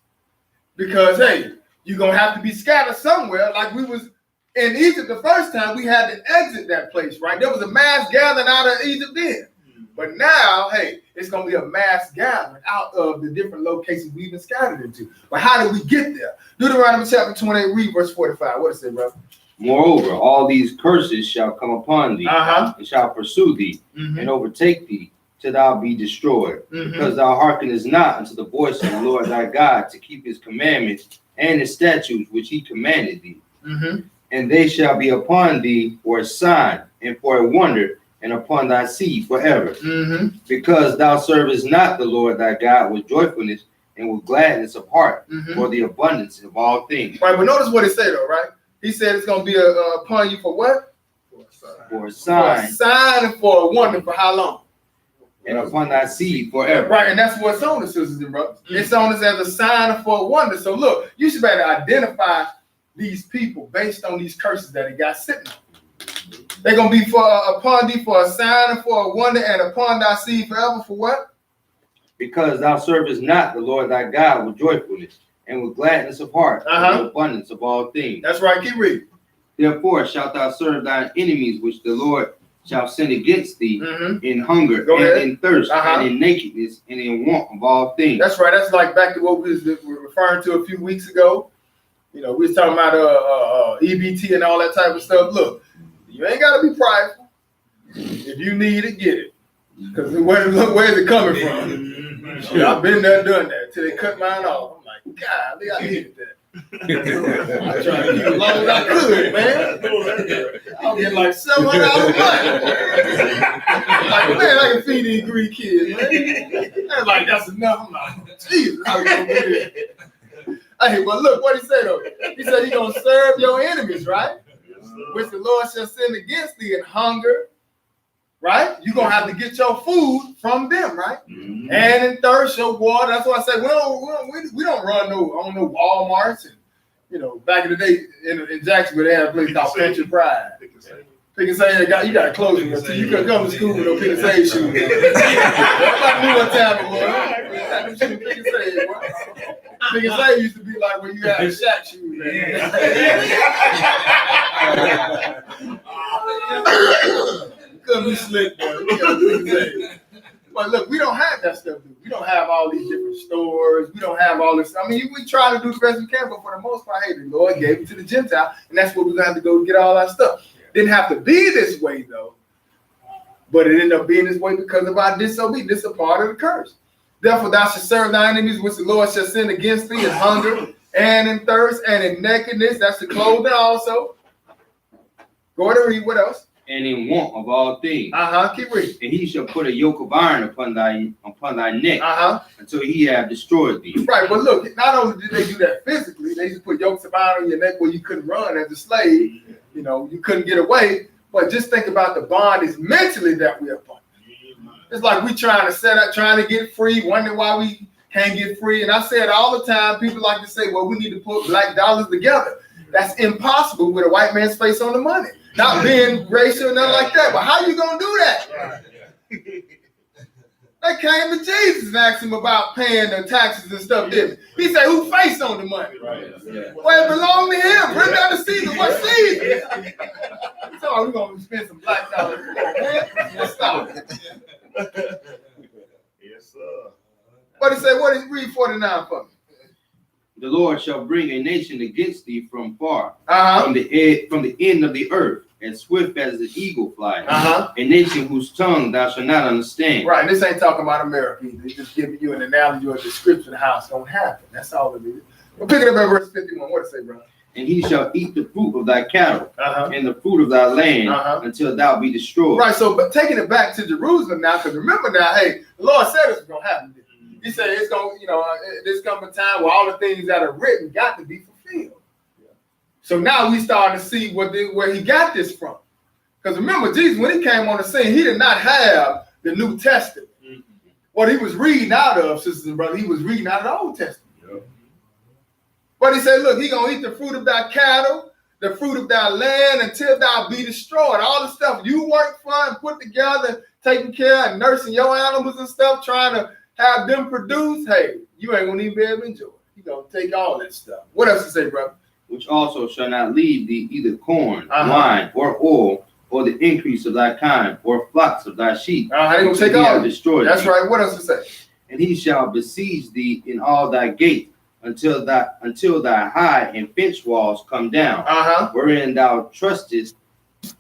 Because, hey, you're going to have to be scattered somewhere, like we was in Egypt the first time. We had to exit that place, right? There was a mass gathering out of Egypt then. But now, hey, it's going to be a mass gathering out of the different locations we've been scattered into. But how did we get there? Deuteronomy chapter 28, read verse 45. What does it say, brother? Moreover, all these curses shall come upon thee, and shall pursue thee, and overtake thee, till thou be destroyed. Because thou hearkenest not unto the voice of the Lord thy God, to keep his commandments and his statutes which he commanded thee. And they shall be upon thee for a sign and for a wonder, and upon thy seed forever. Because thou servest not the Lord thy God with joyfulness and with gladness of heart, for the abundance of all things. Right, but notice what it said though, right? He said it's going to be upon you for what? For a sign. For a sign and for a wonder. For how long? And upon thy seed forever. Right, and that's what's on us, sisters and brothers. It's on us as a sign and for a wonder. So look, you should better identify these people based on these curses that he got sitting on. They're going to be for upon thee for a sign and for a wonder, and upon thy seed forever for what? Because thou servest not the Lord thy God with joyfulness and with gladness of heart, for the abundance of all things. That's right, keep reading. Therefore shalt thou serve thine enemies, which the Lord shall send against thee in hunger and in thirst and in nakedness and in want of all things. That's right. That's like back to what we were referring to a few weeks ago. You know, we was talking about EBT and all that type of stuff. Look, you ain't got to be prideful. If you need it, get it. Because where's it coming from? Shit, I've been there, done that, till they cut mine off. I'm like, golly, I needed that. I tried to keep it as long as I could, man. I'll get like $700 a month. Like, man, I can feed these Greek kids, man. They're like, that's enough. I'm like, Jesus, how we gonna do this? Hey, but look what he said though. He said he's gonna serve your enemies, right? Which the Lord shall send against thee in hunger, right? You're gonna have to get your food from them, right? And in thirst, your water. That's why I say we don't run on no Walmarts. And you know, back in the day in Jacksonville, they had a place called Pension Pride. Pick and Save, you got to close it until you couldn't come to school with no Pick and Save shoes. I knew what time it was. Pick and Save, boy. Pick and Save used to be like when you had a Shaq shoes. Couldn't be slick, boy. But look, we don't have that stuff. We don't have all these different stores. We don't have all this. I mean, we try to do the best we can, but for the most part, hey, the Lord gave it to the Gentile, and that's what we're gonna have to go get all our stuff. Didn't have to be this way though, but it ended up being this way because of our disobedience. This is a part of the curse. Therefore, thou shalt serve thy enemies, which the Lord shall send against thee in hunger and in thirst and in nakedness. That's the clothing also. Go ahead and read. What else? And in want of all things. Keep reading. And he shall put a yoke of iron upon thy neck until he have destroyed thee. Right, but look, not only did they do that physically, they used to put yokes of iron on your neck where you couldn't run as a slave. You know, you couldn't get away. But just think about the bondage mentally that we're upon. It's like we trying to get free, wondering why we can't get free. And I say it all the time. People like to say, well, we need to put black dollars together. That's impossible with a white man's face on the money. Not being racial or nothing like that. But how you going to do that? They came to Jesus and asked him about paying the taxes and stuff, didn't he? He said, who face on the money? Well, it belonged to him. Bring down the Caesar. What Caesar? So we're going to spend some black dollars. Man, stop. Yes, sir. What he said? Read 49 for me. The Lord shall bring a nation against thee from far, from the end of the earth, as swift as the eagle flies. A nation whose tongue thou shalt not understand. Right, this ain't talking about America either. It's just giving you an analogy or a description of how it's going to happen. That's all it is. We'll pick it up at verse 51. What does it say, brother? And he shall eat the fruit of thy cattle and the fruit of thy land until thou be destroyed. Right, so but taking it back to Jerusalem now, because remember now, hey, the Lord said this was going to happen. He said it's going to, there's coming a time where all the things that are written got to be fulfilled. So now we starting to see where he got this from. Because remember, Jesus, when he came on the scene, he did not have the New Testament. What he was reading out of, sisters and brothers, he was reading out of the Old Testament. But he said, look, he gonna eat the fruit of thy cattle, the fruit of thy land, until thou be destroyed. All the stuff you work for and put together, taking care and nursing your animals and stuff, trying to have them produce, hey, you ain't gonna even be able to enjoy it. He gonna take all that stuff. What else to say, brother? Which also shall not leave thee either corn, Uh-huh. wine, or oil, or the increase of thy kind, or flocks of thy sheep. He gonna which take he all hath of it. destroyed That's thee. right. What else to say? And he shall besiege thee in all thy gates until thy high and fence walls come down, wherein thou trustest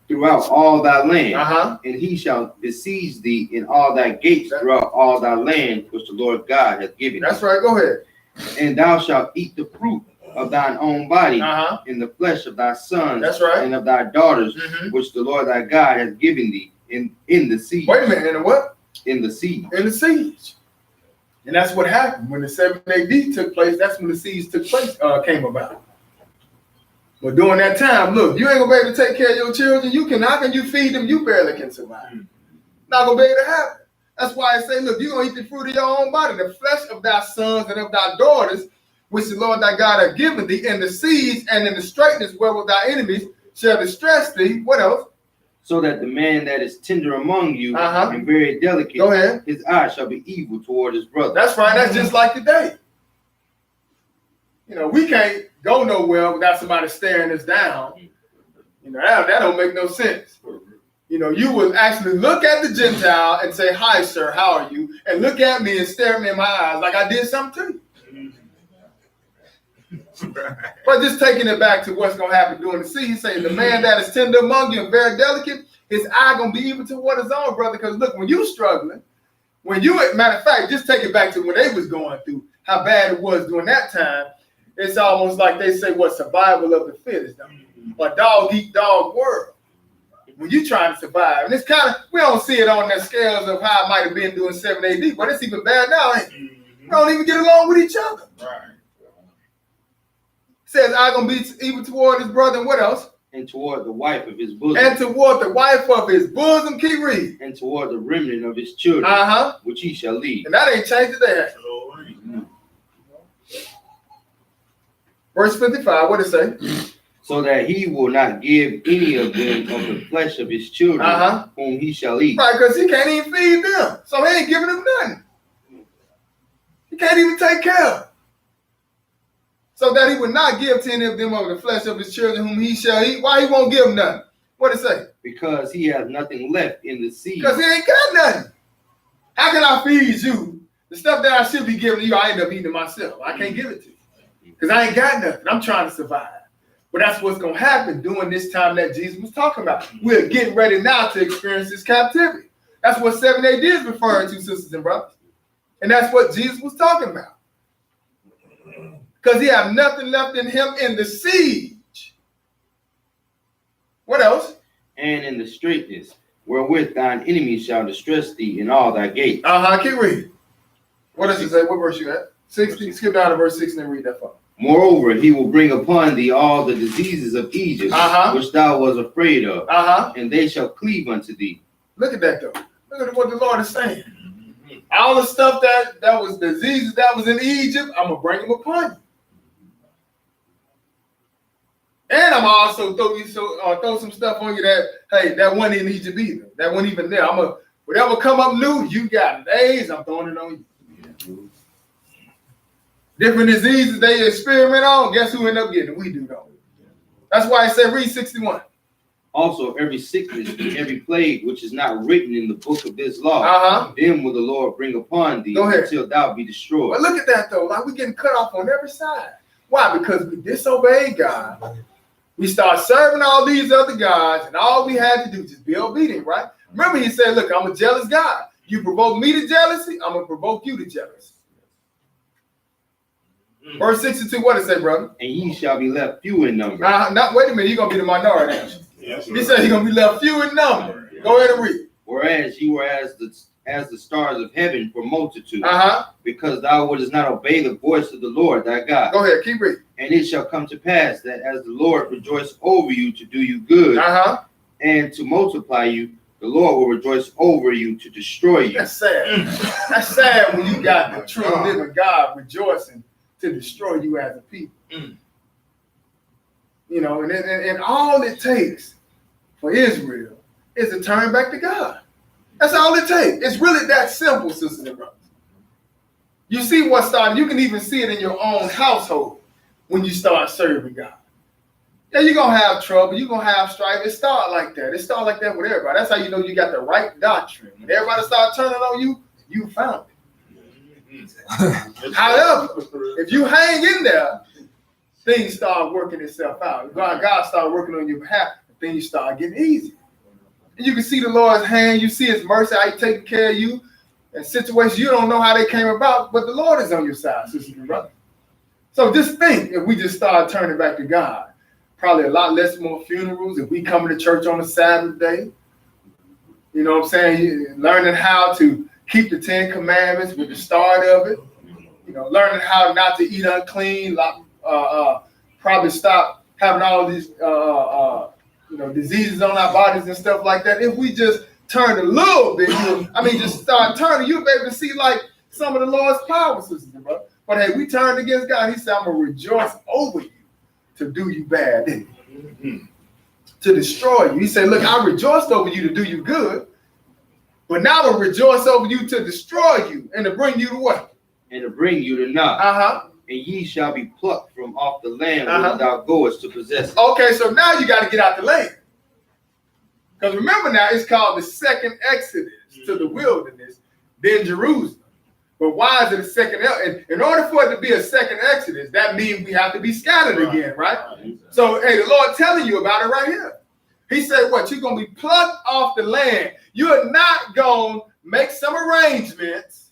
throughout all thy land. And he shall besiege thee in all thy gates throughout all thy land, which the Lord God hath given That's thee. right. Go ahead. And thou shalt eat the fruit of thine own body, in the flesh of thy sons, That's right. and of thy daughters, Mhm. which the Lord thy God hath given thee in the siege. Wait a minute. In the what? In the siege. In the siege. And that's what happened when the 7 AD took place. That's when the siege took place, came about. But during that time, look, you ain't gonna be able to take care of your children. How can you feed them? You barely can survive. Not gonna be able to happen. That's why I say, look, you're gonna eat the fruit of your own body, the flesh of thy sons and of thy daughters, which the Lord thy God hath given thee, in the siege and in the straitness wherewith thy enemies shall distress thee. What else? So that the man that is tender among you and very delicate, Go ahead. his eye shall be evil toward his brother. That's right. That's just like today. You know, we can't go nowhere without somebody staring us down. You know, that don't make no sense. You know, you would actually look at the Gentile and say, "Hi, sir, how are you?" And look at me and stare at me in my eyes like I did something to you. But just taking it back to what's going to happen during the siege, saying the man that is tender among you and very delicate, his eye going to be even toward his own brother. Because look, when you struggling, matter of fact, just take it back to when they was going through, how bad it was during that time. It's almost like they say, what, survival of the fittest, or dog eat dog world. When you trying to survive, and it's kind of, we don't see it on the scales of how it might have been during 7 AD, but it's even bad now, ain't it? We don't even get along with each other. Right. Says, I'm going to be even toward his brother, and what else? And toward the wife of his bosom. And toward the wife of his bosom, keep reading. And toward the remnant of his children, which he shall lead. And that ain't changed today. Verse 55, what it say? So that he will not give any of them of the flesh of his children, whom he shall eat. Right, because he can't even feed them. So he ain't giving them nothing. He can't even take care of them. So that he would not give to any of them of the flesh of his children whom he shall eat. Why he won't give them nothing? What it say? Because he has nothing left in the sea. Because he ain't got nothing. How can I feed you? The stuff that I should be giving you, I end up eating it myself. I can't give it to you. Because I ain't got nothing. I'm trying to survive. But that's what's going to happen during this time that Jesus was talking about. We're getting ready now to experience this captivity. That's what 7 AD is referring to, sisters and brothers. And that's what Jesus was talking about. Because he had nothing left in him in the siege. What else? And in the straitness, wherewith thine enemies shall distress thee in all thy gates. Keep reading. What does it say? What verse you at? 16. Skip down to verse 6 and then read that for me. Moreover, he will bring upon thee all the diseases of Egypt, which thou was afraid of, and they shall cleave unto thee. Look at that, though. Look at what the Lord is saying. All the stuff that was diseases that was in Egypt, I'm going to bring them upon you. And I'm also throw some stuff on you that, hey, that wasn't in Egypt either. That wasn't even there. Whatever come up new, you got it. AIDS, I'm throwing it on you. Different diseases they experiment on, guess who end up getting it? We do, though. That's why I said read 61. Also, every sickness and every plague which is not written in the book of this law, then will the Lord bring upon thee until thou be destroyed. But look at that, though. Like, we're getting cut off on every side. Why? Because we disobeyed God. We start serving all these other gods, and all we had to do is just be obedient, right? Remember, he said, look, I'm a jealous God. You provoke me to jealousy, I'm going to provoke you to jealousy. Verse 62, what does it say, brother? And ye shall be left few in number. Wait a minute, you're going to be the minority. He said you're going to be left few in number. Go ahead and read. Whereas you were as the stars of heaven for multitude, because thou wouldest not obey the voice of the Lord thy God. Go ahead, keep reading. And it shall come to pass that as the Lord rejoiced over you to do you good, and to multiply you, the Lord will rejoice over you to destroy you. That's sad. That's sad when you got the true living God rejoicing to destroy you as a people. You know, and all it takes for Israel is to turn back to God. That's all it takes. It's really that simple, sisters and brothers. You see what started, you can even see it in your own household when you start serving God. Yeah, you're going to have trouble. You're going to have strife. It starts like that. It starts like that with everybody. That's how you know you got the right doctrine. When everybody starts turning on you, you found it. However, if you hang in there, things start working itself out. God start working on your behalf, and things start getting easy. And you can see the Lord's hand. You see his mercy, how he's taking care of you. And situations you don't know how they came about, but the Lord is on your side, sisters and brothers. So just think, if we just start turning back to God, probably a lot less more funerals. If we come to church on a Sabbath day, you know what I'm saying? Learning how to keep the 10 Commandments with the start of it. You know, learning how not to eat unclean. Probably stop having all these diseases on our bodies and stuff like that. If we just turn a little bit, just start turning, you'll be able to see like some of the Lord's power, sisters and brothers. But hey, we turned against God. He said, I'm going to rejoice over you to do you bad, to destroy you. He said, look, I rejoiced over you to do you good, but now I'm going to rejoice over you to destroy you and to bring you to what? And to bring you to naught. And ye shall be plucked from off the land whither thou goest to possess it. Okay, so now you got to get out the land. Because remember now, it's called the second Exodus to the wilderness, then Jerusalem. But why is it a second? In order for it to be a second Exodus, that means we have to be scattered again, right? So, hey, the Lord telling you about it right here. He said, what? You're going to be plucked off the land. You're not going to make some arrangements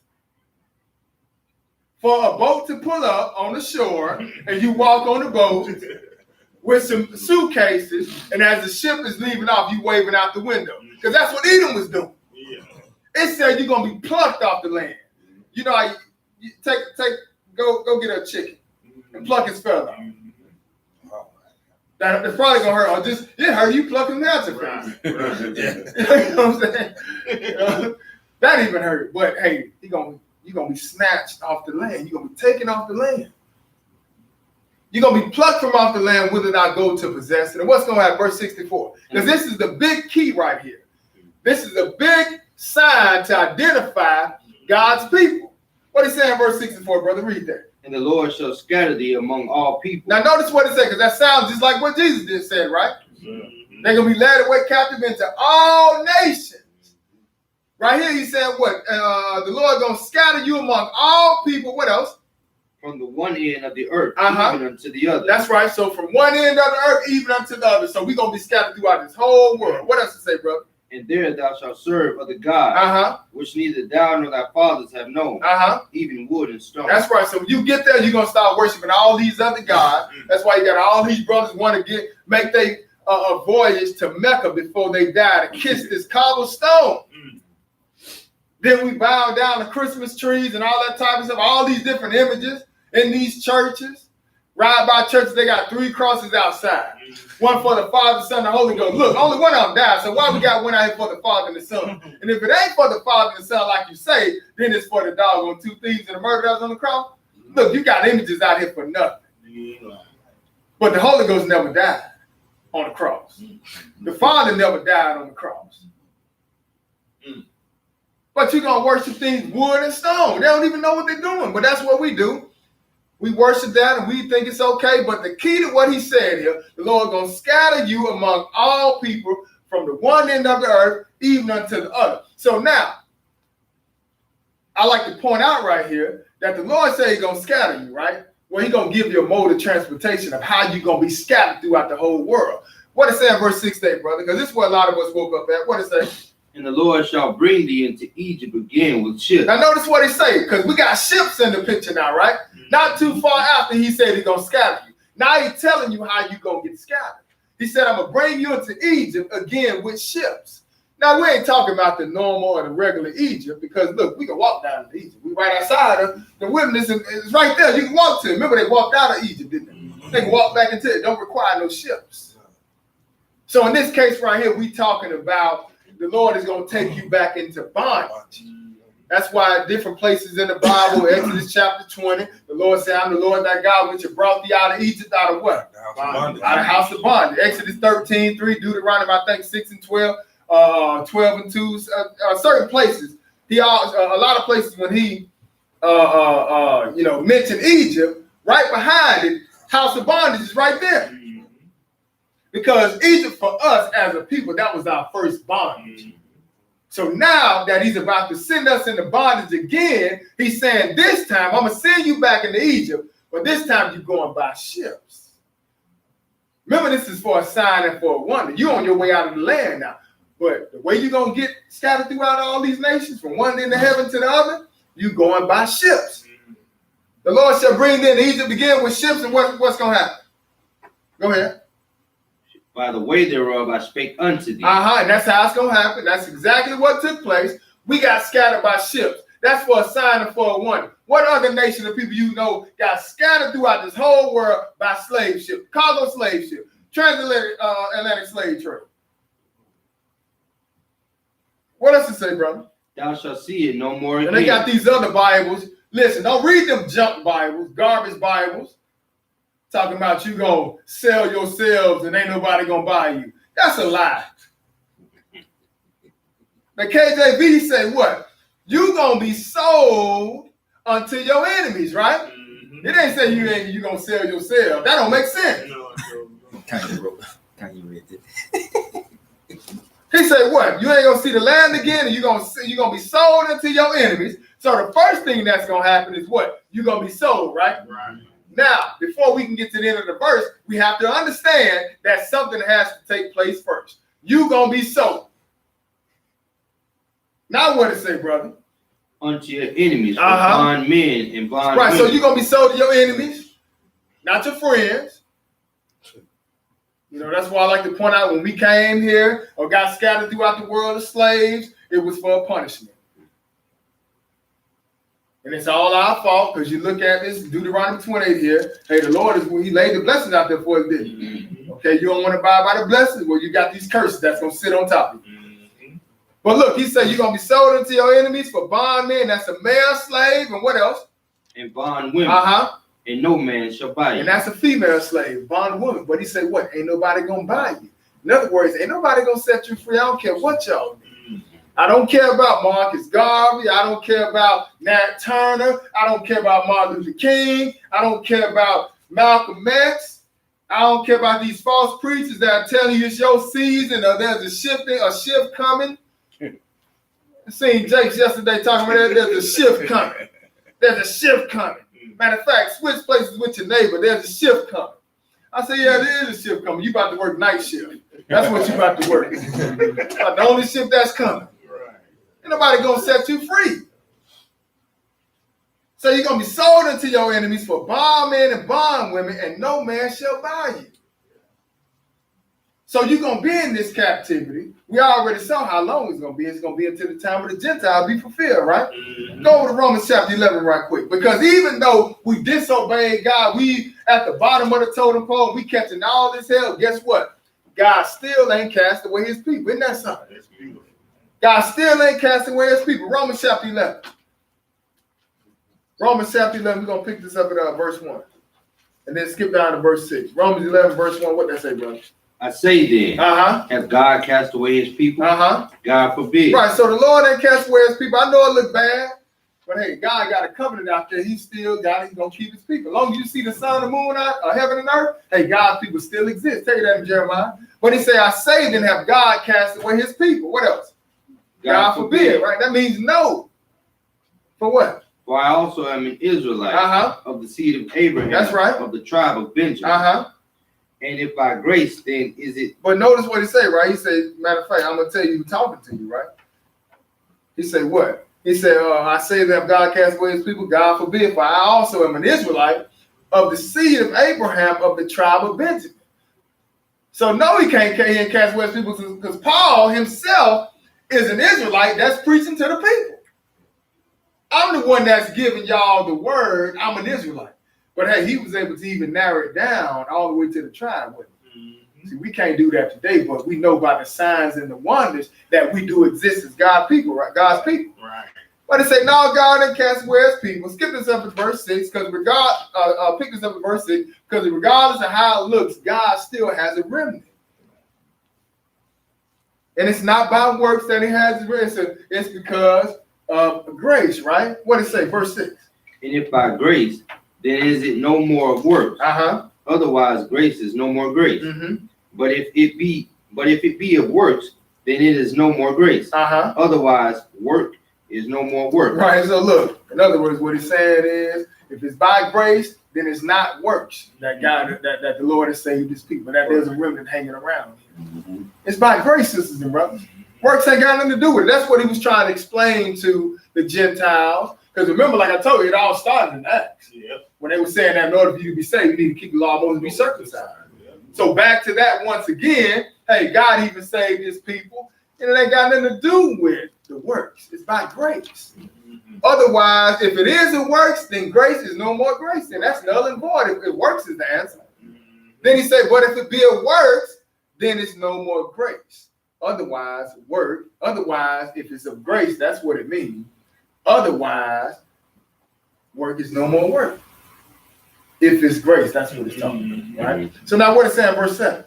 for a boat to pull up on the shore, and you walk on the boat with some suitcases, and as the ship is leaving off, you waving out the window. Because that's what Edom was doing. It said you're going to be plucked off the land. You know, you go get a chicken and pluck his feather. That's probably gonna hurt. Or just it hurt you plucking out your face. You know what I'm saying? That even hurt. But hey, you're gonna be snatched off the land. You're gonna be taken off the land. You're gonna be plucked from off the land whither thou go to possess it. And what's gonna happen? Verse 64. Because this is the big key right here. This is a big sign to identify God's people. What is saying in verse 64, brother? Read that. And the Lord shall scatter thee among all people. Now notice what it says, because that sounds just like what Jesus just said, right? They're going to be led away captive into all nations. Right here he said what? The Lord going to scatter you among all people. What else? From the one end of the earth even unto the other. That's right. So from one end of the earth even unto the other. So we're going to be scattered throughout this whole world. What else to say, brother? And there thou shalt serve other gods, which neither thou nor thy fathers have known, even wood and stone. That's right. So when you get there, you're going to start worshiping all these other gods. That's why you got all these brothers want to make their a voyage to Mecca before they die to kiss this cobblestone. Then we bow down to Christmas trees and all that type of stuff, all these different images in these churches. Ride by churches, they got 3 crosses outside. One for the Father, the Son, and the Holy Ghost. Look, only one of them died, so why we got one out here for the Father and the Son? And if it ain't for the Father and the Son, like you say, then it's for the doggone 2 thieves and the murder that was on the cross. Look, you got images out here for nothing. But the Holy Ghost never died on the cross. The Father never died on the cross. But you're going to worship things wood and stone. They don't even know what they're doing, but that's what we do. We worship that and we think it's okay, but the key to what he said here, the Lord going to scatter you among all people from the one end of the earth, even unto the other. So now, I like to point out right here that the Lord said he's going to scatter you, right? Well, he's going to give you a mode of transportation of how you're going to be scattered throughout the whole world. What it say in verse 68, brother? Because this is where a lot of us woke up at. What it say? And the Lord shall bring thee into Egypt again with ships. Now notice what he say, because we got ships in the picture now, right? Not too far after he said he's going to scatter you. Now he's telling you how you're going to get scattered. He said, I'm going to bring you into Egypt again with ships. Now, we ain't talking about the normal or the regular Egypt, because, look, we can walk down to Egypt. We right outside of the wilderness, and it's right there. You can walk to it. Remember, they walked out of Egypt, didn't they? They can walk back into it. Don't require no ships. So in this case right here, we talking about the Lord is going to take you back into bondage. That's why different places in the Bible, Exodus chapter 20, the Lord said, I'm the Lord thy God, which have brought thee out of Egypt, out of what? Out of the house of bondage. Exodus 13, 3, Deuteronomy, I think 6 and 12, 12 and 2, certain places. A lot of places when he, mentioned Egypt, right behind it, house of bondage is right there. Because Egypt for us as a people, that was our first bondage. So now that he's about to send us into bondage again, he's saying this time, I'm going to send you back into Egypt, but this time you're going by ships. Remember, this is for a sign and for a wonder. You're on your way out of the land now. But the way you're going to get scattered throughout all these nations, from one end of heaven to the other, you're going by ships. The Lord shall bring them to Egypt again with ships, and what's going to happen? Go ahead. By the way thereof I spake unto thee. And that's how it's going to happen. That's exactly what took place. We got scattered by ships. That's for a sign and for a wonder. What other nation of people you know got scattered throughout this whole world by slave ship? Cargo slave ship. Transatlantic slave trade. What else it say, brother? Thou shalt see it no more again. And they got these other Bibles. Listen, don't read them junk Bibles, garbage Bibles. Talking about you gonna sell yourselves and ain't nobody gonna buy you. That's a lie. The KJV say what? You gonna be sold unto your enemies, right? Mm-hmm. It ain't say you gonna sell yourself. That don't make sense. Kanye read it. He said what? You ain't gonna see the land again, and you're gonna be sold unto your enemies. So the first thing that's gonna happen is what? You're gonna be sold, right? Right. Now, before we can get to the end of the verse, we have to understand that something has to take place first. You're going to be sold. Now what it say, brother? Unto your enemies, bond men and bond women. So you're going to be sold to your enemies, not your friends. That's why I like to point out when we came here or got scattered throughout the world as slaves, it was for a punishment. And it's all our fault because you look at this Deuteronomy 28 here. Hey, the Lord he laid the blessings out there for us, didn't he? Mm-hmm. Okay, you don't want to abide by the blessings? Well, you got these curses that's going to sit on top of you. Mm-hmm. But look, he said you're going to be sold into your enemies for bondmen. That's a male slave. And what else? And bond women. And no man shall buy you. And that's a female slave, bond woman. But he said what? Ain't nobody going to buy you. In other words, ain't nobody going to set you free. I don't care what y'all do. I don't care about Marcus Garvey. I don't care about Nat Turner. I don't care about Martin Luther King. I don't care about Malcolm X. I don't care about these false preachers that are telling you it's your season or there's a shift coming. I seen Jakes yesterday talking about that. There's a shift coming. There's a shift coming. Matter of fact, switch places with your neighbor. There's a shift coming. I said, yeah, there is a shift coming. You about to work night shift. That's what you about to work. The only shift that's coming. Ain't nobody gonna set you free. So you're gonna be sold unto your enemies for bondmen and bondwomen, and no man shall buy you. So you're gonna be in this captivity. We already saw how long it's gonna be. It's gonna be until the time of the Gentiles be fulfilled, right? Mm-hmm. Go over to Romans chapter 11 right quick. Because even though we disobeyed God, we at the bottom of the totem pole, we catching all this hell. Guess what? God still ain't cast away his people. Isn't that something? God still ain't casting away his people. Romans chapter 11. Romans chapter 11, we're going to pick this up at verse 1. And then skip down to verse 6. Romans 11, verse 1, what that say, brother? I say then, have God cast away his people? God forbid. Right, so the Lord ain't cast away his people. I know it look bad, but hey, God got a covenant out there. He's still God. He's going to keep his people. As long as you see the sun and the moon out, heaven and earth, hey, God's people still exist. Tell you that in Jeremiah. But he say, I say then, have God cast away his people. What else? God forbid, right? That means no. For what? For I also am an Israelite of the seed of Abraham. That's right. Of the tribe of Benjamin. And if by grace, then is it. But notice what he said, right? He said, matter of fact, I'm going to tell you who's talking to you, right? He said what? He said, I say that God cast away his people, God forbid, for I also am an Israelite of the seed of Abraham of the tribe of Benjamin. So no, he can't cast away his people because Paul himself is an Israelite that's preaching to the people. I'm the one that's giving y'all the word. I'm an Israelite. But hey, he was able to even narrow it down all the way to the tribe with him. See, we can't do that today, but we know by the signs and the wonders that we do exist as God's people, right? God's people. Right. But it say, no, God didn't cast away his people. Skip this up to verse 6, because pick this up at verse 6, because regardless of how it looks, God still has a remnant. And it's not by works that he has a remnant. It's because of grace, right? What did it say? Verse 6. And if by grace, then is it no more of works. Uh-huh. Otherwise, grace is no more grace. Mm-hmm. But if it be of works, then it is no more grace. Uh-huh. Otherwise, work is no more work. Right. So look, in other words, what he's saying is, if it's by grace, then it's not works that God that the Lord has saved his people, that there's a remnant hanging around. It's by grace, sisters and brothers. Works ain't got nothing to do with it. That's what he was trying to explain to the Gentiles. Because remember, like I told you, it all started in Acts. Yep. When they were saying that in order for you to be saved, you need to keep the law of Moses and be circumcised. So back to that once again, hey, God even saved his people, and it ain't got nothing to do with the works. It's by grace. Otherwise, if it is a works, then grace is no more grace. And that's null and void. If works is the answer. Then he said, but if it be a works, then it's no more grace. Otherwise, if it's of grace, that's what it means. Otherwise, work is no more work. If it's grace, that's what it's talking about, right? So now what is saying, verse 7?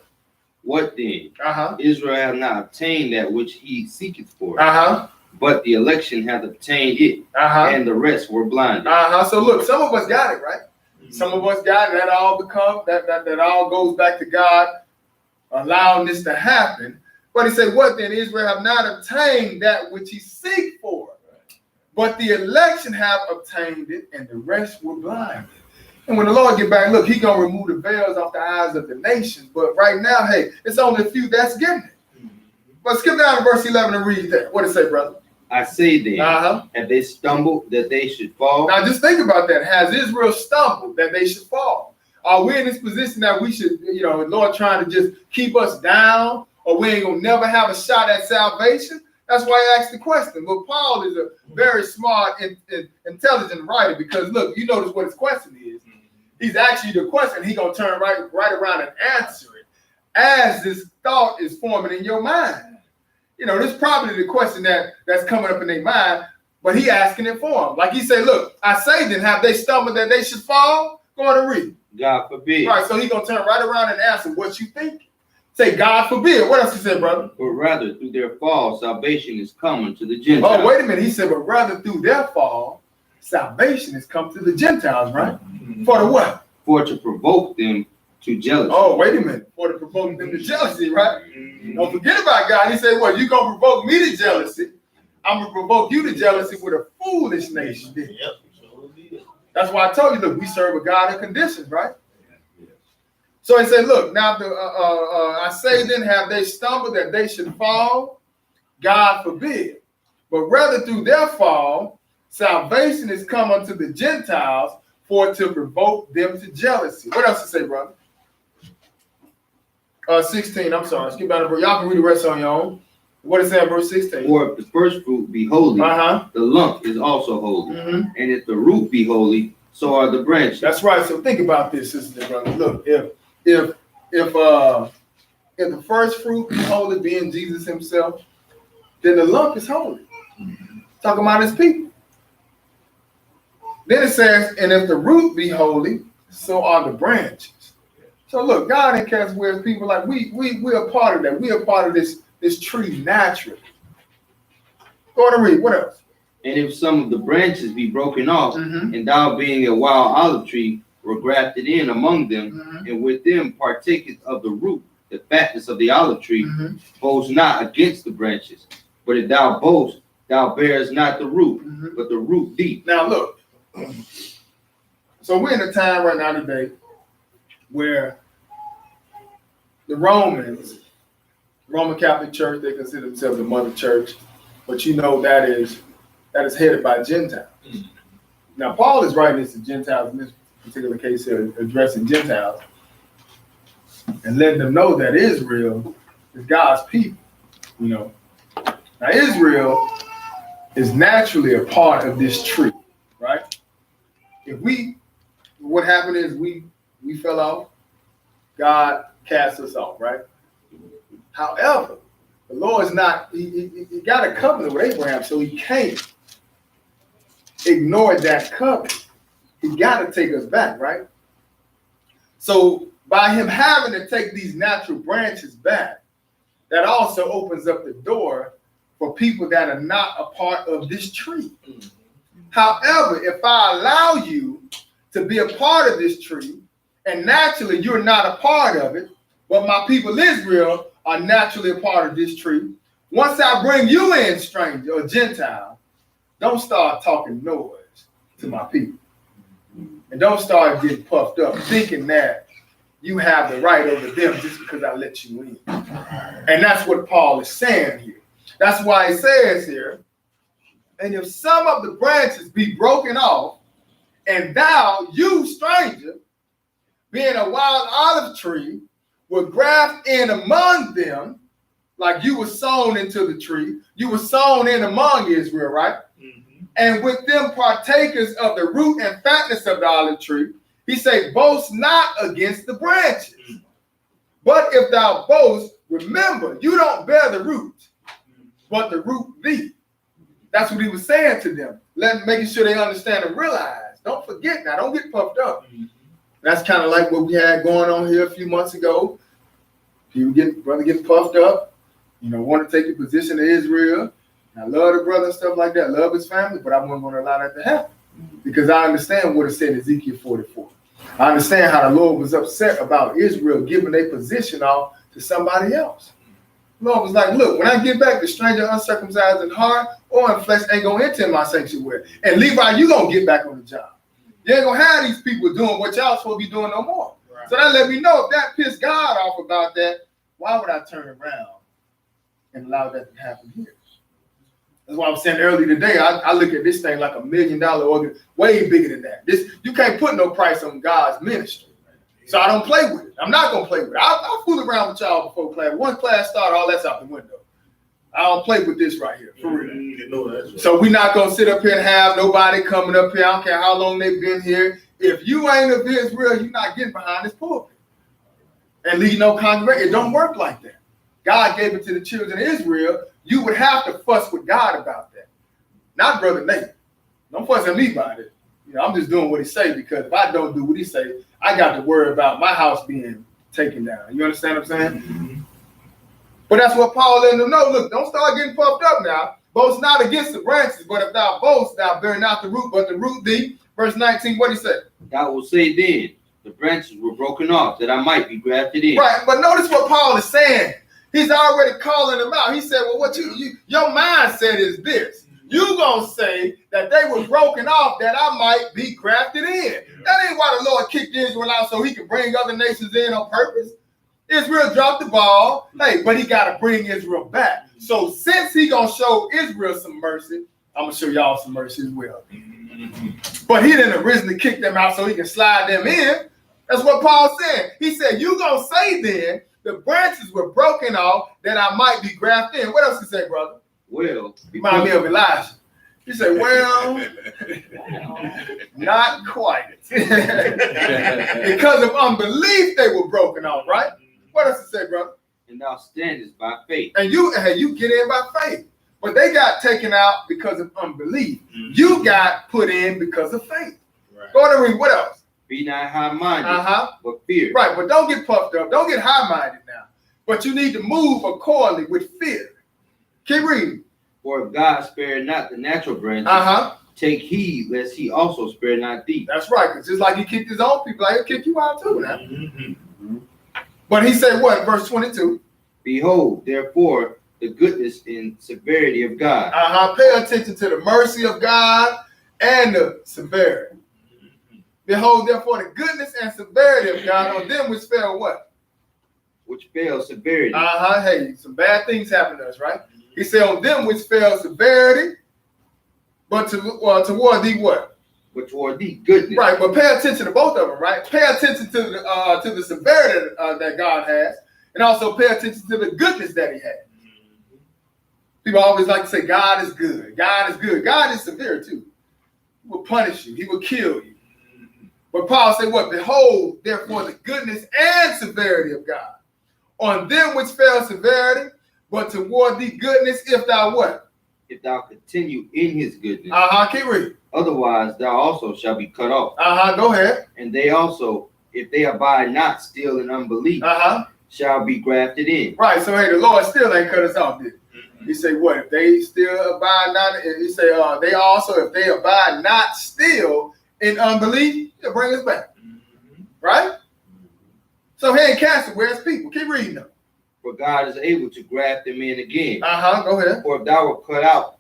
What then? Uh-huh. Israel hath not obtained that which he seeketh for, Uh-huh. but the election hath obtained it, Uh-huh. and the rest were blinded. Uh-huh. So look, some of us got it, right? Some of us got it. That all goes back to God allowing this to happen. But he said, what then? Israel have not obtained that which he seek for. But the election have obtained it, and the rest were blinded. And when the Lord get back, look, he gonna remove the veils off the eyes of the nations. But right now, hey, it's only a few that's getting it. But skip down to verse 11 and read that. What does it say, brother? I say then, Uh-huh. have they stumbled that they should fall? Now just think about that. Has Israel stumbled that they should fall? Are we in this position that we should, Lord trying to just keep us down, or we ain't gonna never have a shot at salvation? That's why I asked the question. But Paul is a very smart and intelligent writer, because look, you notice what his question is. He's actually the question. He's gonna turn right around and answer it as this thought is forming in your mind. This is probably the question that's coming up in their mind, but he asking it for them. Like he said, look, I say then, have they stumbled that they should fall? Go on and read. God forbid. Right, so he's gonna turn right around and answer what you think. Say, God forbid. What else he said, brother? But rather through their fall, salvation is coming to the Gentiles. Oh, wait a minute. He said, but rather through their fall, salvation has come to the Gentiles, right? For the what? For to provoke them to jealousy. Oh, wait a minute. For to provoke them to jealousy, right? Don't forget about God. He said, what? You gonna provoke me to jealousy? I'm gonna provoke you to jealousy with a foolish nation. Yep. That's why I told you, look, we serve a God of conditions, right? So he said, look, now I say then, have they stumbled that they should fall? God forbid. But rather through their fall, salvation is come unto the Gentiles for to provoke them to jealousy. What else to say, brother? 16, I'm sorry. Skip down to verse. Y'all can read the rest on your own. What is that, verse 16? For if the first fruit be holy, the lump is also holy. And if the root be holy, so are the branches. That's right. So think about this, sisters and brothers. Look, if the first fruit is holy, being Jesus himself, then the lump is holy. Talking about his people. Then it says, and if the root be holy, so are the branches. So look, God ain't cast away his people. Like we're a part of that. We're a part of this tree naturally. Go on and read. What else? And if some of the branches be broken off, and thou being a wild olive tree, were grafted in among them, and with them partaketh of the root, the fatness of the olive tree, boast not against the branches. But if thou boast, thou bearest not the root, but the root deep. Now look, so we're in a time right now today where the Roman Catholic Church, they consider themselves the mother church, but that is headed by Gentiles. Now Paul is writing this to Gentiles in this particular case here, addressing Gentiles and letting them know that Israel is God's people. Now Israel is naturally a part of this tree, right? What happened is we fell off. God cast us off, right? However, the Lord is not, he got a covenant with Abraham, so he can't ignore that covenant. He got to take us back, right? So by him having to take these natural branches back, that also opens up the door for people that are not a part of this tree. However, if I allow you to be a part of this tree, and naturally you're not a part of it, but my people Israel are naturally a part of this tree, once I bring you in, stranger or Gentile, don't start talking noise to my people. And don't start getting puffed up, thinking that you have the right over them just because I let you in. And that's what Paul is saying here. That's why he says here, and if some of the branches be broken off, and thou, you stranger, being a wild olive tree, will graft in among them, like you were sown into the tree. You were sown in among Israel, right? Mm-hmm. And with them partakers of the root and fatness of the olive tree, he say, boast not against the branches. Mm-hmm. But if thou boast, remember, you don't bear the root, but the root thee. That's what he was saying to them, making sure they understand and realize. Don't forget now, don't get puffed up. Mm-hmm. That's kind of like what we had going on here a few months ago. People getting puffed up, want to take the position of Israel. And I love the brother and stuff like that, love his family, but I wasn't going to allow that to happen because I understand what it said in Ezekiel 44. I understand how the Lord was upset about Israel giving their position off to somebody else. The Lord was like, look, when I get back, the stranger uncircumcised in heart or in flesh ain't going to enter in my sanctuary. And Levi, you going to get back on the job. You ain't going to have these people doing what y'all supposed to be doing no more. Right. So that let me know if that pissed God off about that, why would I turn around and allow that to happen here? That's why I was saying earlier today, I look at this thing like $1 million organ, way bigger than that. You can't put no price on God's ministry. So I don't play with it. I'm not going to play with it. I'll fool around with y'all before class. One class start, all that's out the window. I don't play with this right here, for real. So we're not going to sit up here and have nobody coming up here. I don't care how long they've been here. If you ain't of Israel, you're not getting behind this pulpit and lead no congregation. It don't work like that. God gave it to the children of Israel. You would have to fuss with God about that. Not Brother Nate. Don't fuss at me about it. I'm just doing what he say, because if I don't do what he say, I got to worry about my house being taken down. You understand what I'm saying? Mm-hmm. But that's what Paul let them know. Look, don't start getting puffed up now. Boast not against the branches, but if thou boast, thou bear not the root, but the root thee. Verse 19, what he say? Thou will say then, the branches were broken off, that I might be grafted in. Right, but notice what Paul is saying. He's already calling them out. He said, well, what your mindset is this. You gonna say that they were broken off that I might be grafted in. That ain't why the Lord kicked Israel out so he could bring other nations in on purpose. Israel dropped the ball, but he got to bring Israel back. So since he gonna show Israel some mercy, I'm gonna show y'all some mercy as well. But he didn't originally kick them out so he can slide them in. That's what Paul said. He said, you gonna say then the branches were broken off that I might be grafted in. What else he say, brother? Well, remind me of Elijah. He said, well, not quite. Because of unbelief, they were broken off, right? What else he say, brother? And thou standest by faith. And you get in by faith. But they got taken out because of unbelief. Mm-hmm. You got put in because of faith. Right. Go on and read. What else? Be not high-minded, but fear. Right, but don't get puffed up. Don't get high-minded now. But you need to move accordingly with fear. Keep reading. For if God spared not the natural branches, take heed lest he also spare not thee. That's right, because just like he kicked his own people, he'll kick you out too now. Mm-hmm. But he said what? Verse 22. Behold, therefore, the goodness and severity of God. Pay attention to the mercy of God and the severity. Behold, therefore, the goodness and severity of God on them which fell what? Which fell severity. Hey, some bad things happen to us, right? He said on them which fell severity, but toward thee what? But toward thee goodness. Right, but pay attention to both of them, right? Pay attention to the severity that God has, and also pay attention to the goodness that he has. People always like to say God is good. God is good. God is severe too. He will punish you. He will kill you. But Paul said what? Behold, therefore, the goodness and severity of God. on them which fail severity, but toward thee goodness, if thou what? If thou continue in his goodness. Keep reading. Otherwise, thou also shalt be cut off. Go ahead. And they also, if they abide not still in unbelief, shall be grafted in. Right. So hey, the Lord still ain't cut us off, did he? He say what? If they still abide not, he say they also, if they abide not still in unbelief, he'll bring us back. Right? So he ain't cast away as people. Keep reading them. For God is able to graft them in again. Go ahead. For if thou were cut out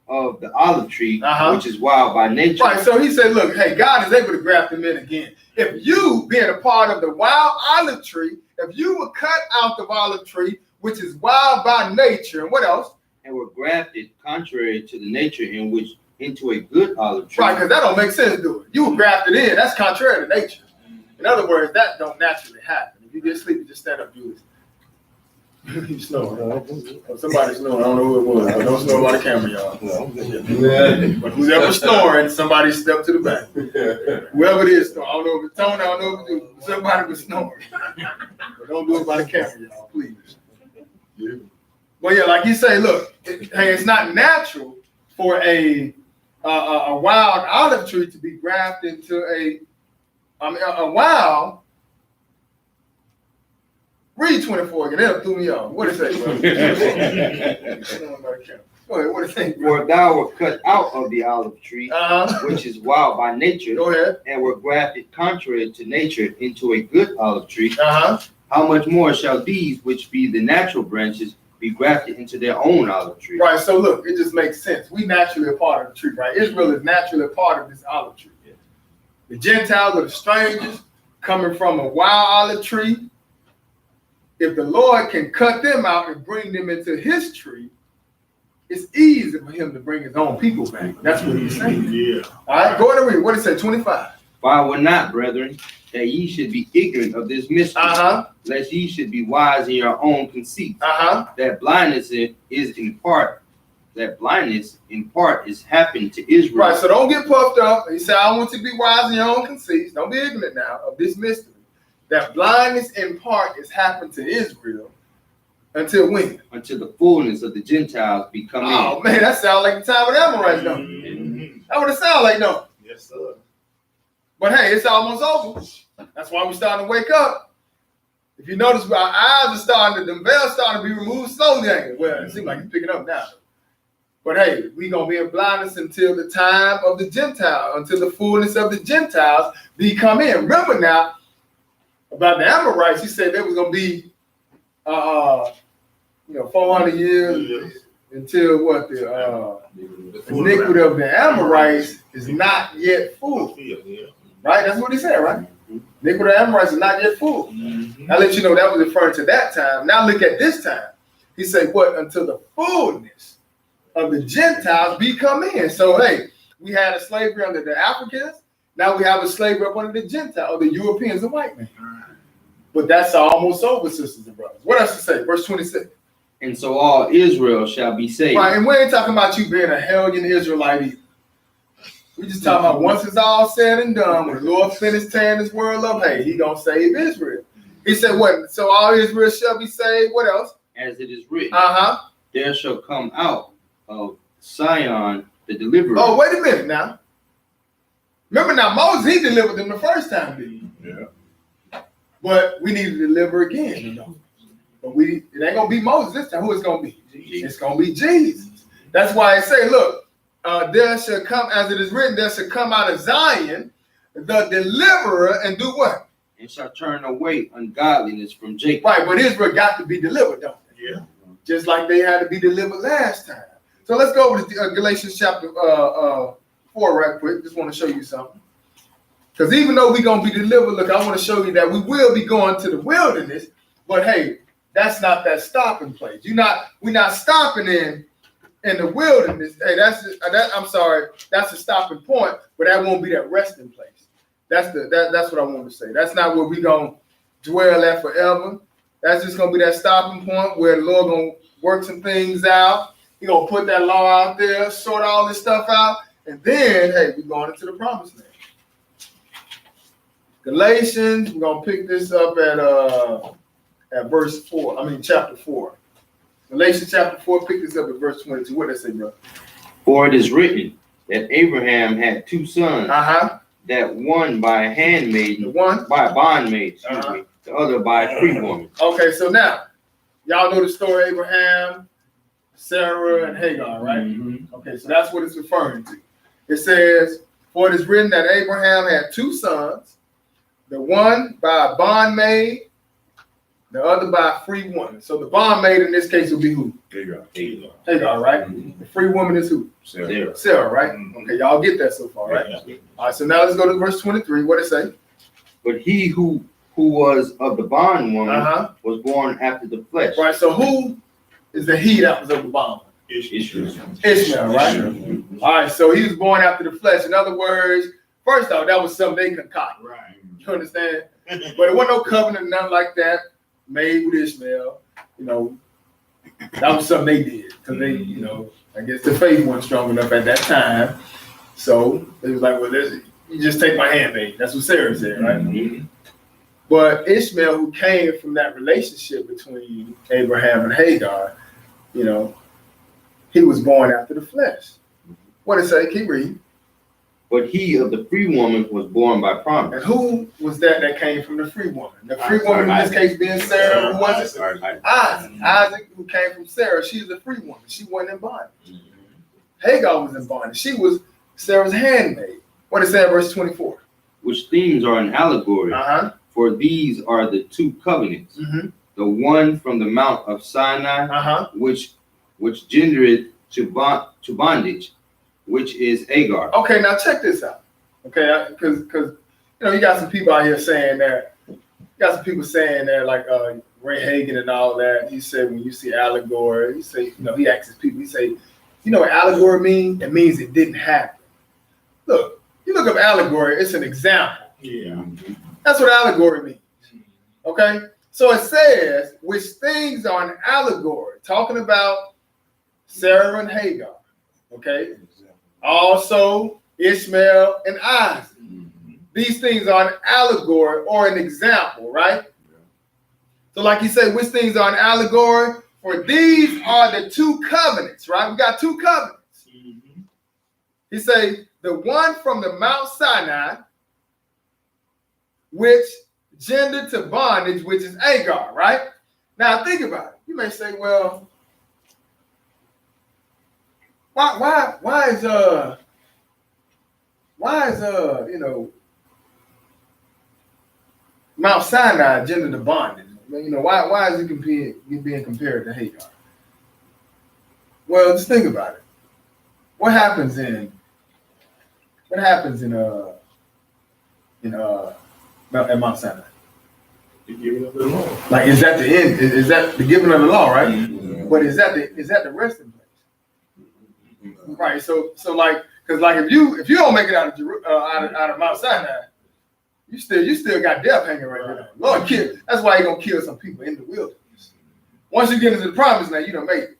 of the olive tree, which is wild by nature. Right, so he said, look, hey, God is able to graft them in again. If you, being a part of the wild olive tree, if you were cut out the olive tree, which is wild by nature, and what else? And were grafted contrary to the nature in which into a good olive tree. Right, because that don't make sense, do it? You were grafted in. That's contrary to nature. In other words, that don't naturally happen. If you get sleepy, just stand up, do this. You snoring. Somebody snoring. I don't know who it was. Don't snore by the camera, y'all. But whoever snoring, somebody step to the back. Whoever it is, I don't know if it's Tony, I don't know if it's somebody was snoring. But don't do it by the camera, y'all, please. But yeah, like you say, look, hey, it's not natural for a wild olive tree to be grafted into a wild. Read 24 again. That threw me off. What did it say, bro? Go ahead. What did it say? For if thou were cut out of the olive tree, which is wild by nature, Go ahead. And were grafted contrary to nature into a good olive tree, how much more shall these, which be the natural branches, be grafted into their own olive tree? Right. So look, it just makes sense. We naturally a part of the tree, right? Israel is naturally a part of this olive tree. The Gentiles are the strangers coming from a wild olive tree. If the Lord can cut them out and bring them into his tree, it's easy for him to bring his own people back. That's what he's saying. Yeah. All right, go ahead and read. What did it say? 25. For I will not, brethren, that ye should be ignorant of this mystery, lest ye should be wise in your own conceit. That blindness is in part. That blindness in part is happened to Israel. Right. So don't get puffed up. He said, I want you to be wise in your own conceits. Don't be ignorant now of this mystery. That blindness in part is happened to Israel until when? Until the fullness of the Gentiles be come in. Oh man, that sounds like the time of the Amorites, don't it? That would it sound like, no? Yes, sir. But hey, it's almost over. That's why we're starting to wake up. If you notice, our eyes are starting to, the veil's starting to be removed slowly. Well, it seems like it's picking up now. But hey, we're going to be in blindness until the time of the Gentiles, until the fullness of the Gentiles be come in. Remember now, about the Amorites, he said there was going to be, 400 years until what the iniquity of the Amorites is not yet full. Right? That's what he said, right? Iniquity of the Amorites is not yet full. I'll let you know that was referring to that time. Now look at this time. He said, what? Until the fullness of the Gentiles be come in. So, hey, we had a slavery under the Africans. Now we have a slavery up under the Gentiles, or the Europeans, the white men. But that's almost over, sisters and brothers. What else to say? Verse 26. And so all Israel shall be saved. Right, and we ain't talking about you being a hellion Israelite either. We just talking about once it's all said and done, when the Lord finished tearing this world up, hey, he gonna save Israel. He said what? So all Israel shall be saved. What else? As it is written. There shall come out of Sion the deliverer. Oh, wait a minute now. Remember now, Moses, he delivered them the first time, didn't he? Yeah. But we need to deliver again, you know. But it ain't gonna be Moses this time. Who it's gonna be? It's gonna be Jesus. That's why I say, look, there shall come, as it is written, there shall come out of Zion the deliverer and do what? And shall turn away ungodliness from Jacob. Right, but Israel got to be delivered, don't they? Yeah. Just like they had to be delivered last time. So let's go over to Galatians chapter 4 right quick. Just want to show you something. Because even though we're going to be delivered, look, I want to show you that we will be going to the wilderness. But hey, that's not that stopping place. We're not stopping in the wilderness. Hey, I'm sorry, that's a stopping point, but that won't be that resting place. That's what I want to say. That's not where we're going to dwell at forever. That's just going to be that stopping point where the Lord going to work some things out. He's going to put that law out there, sort all this stuff out, and then, hey, we're going into the promised land. Galatians, we're going to pick this up at at verse 4. Chapter 4. Galatians chapter 4, pick this up at verse 22. What did it say, bro? For it is written that Abraham had two sons, that one by a handmaiden, The one. by a bondmaid, the other by a free woman. Okay, so now, y'all know the story, Abraham, Sarah, and Hagar, right? Okay, so that's what it's referring to. It says, for it is written that Abraham had two sons, the one by a bondmaid, the other by a free woman. So the bondmaid in this case will be who? Hagar, right? The free woman is who? Sarah, right? Okay, y'all get that so far, right? All right, so now let's go to verse 23. What it say? But he who was of the bondwoman was born after the flesh. Right, so who is the he that was of the bond? Ishmael. Ishmael, right? All right, so he was born after the flesh. In other words, first off, that was something they concocted. Right. You understand? But it wasn't no covenant, nothing like that made with Ishmael. That was something they did. Because they, I guess the faith wasn't strong enough at that time. So they was like, well, you just take my handmaid. That's what Sarah said, right? But Ishmael, who came from that relationship between Abraham and Hagar, he was born after the flesh. What did it say? Keep reading. But he of the free woman was born by promise. And who was that came from the free woman? The free woman in this case being Sarah. Who was it? Isaac. Isaac, who came from Sarah. She's a free woman. She wasn't in bondage. Hagar was in bondage. She was Sarah's handmaid. What did it say in verse 24? Which things are an allegory. For these are the two covenants. The one from the Mount of Sinai, which gendereth to bondage, which is Hagar. Okay, now check this out. Okay, because you got some people out here saying that. You got some people saying that, like Ray Hagan and all that. He said when you see allegory, he say, he asks his people, he say, you know what allegory means? It means it didn't happen. Look, you look up allegory, it's an example. Yeah. That's what allegory means. Okay? So it says, which things are an allegory, talking about Sarah and Hagar. Okay? Also, Ishmael and Isaac. These things are an allegory or an example, right? So like he said, which things are an allegory? For these are the two covenants, right? We got two covenants. He say, the one from the Mount Sinai, which gendered to bondage, which is Hagar, right? Now think about it. You may say, well, why is Mount Sinai gendered to bondage? Why is it being compared to Hagar? Well, just think about it. What happens in at Mount Sinai? The giving of the law. Like, is that the end? Is that the giving of the law, right? But is that the resting place? Right. So like, because like if you don't make it out of Mount Sinai, you still got death hanging right there. Lord, that's why He's gonna kill some people in the wilderness. Once you get into the promised land, you don't make it.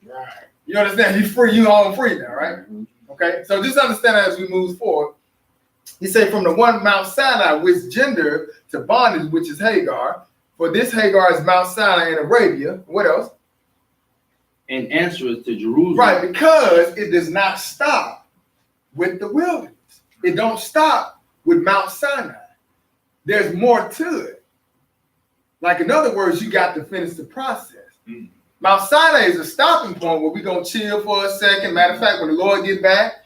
Right. You understand? You're free. You home free now, right? Okay. So just understand that as we move forward. He said, from the one Mount Sinai, which gender to bondage, which is Hagar. For this Hagar is Mount Sinai in Arabia. What else? And answereth to Jerusalem. Right, because it does not stop with the wilderness. It don't stop with Mount Sinai. There's more to it. Like, in other words, you got to finish the process. Mount Sinai is a stopping point where we're going to chill for a second. Matter of fact, when the Lord get back,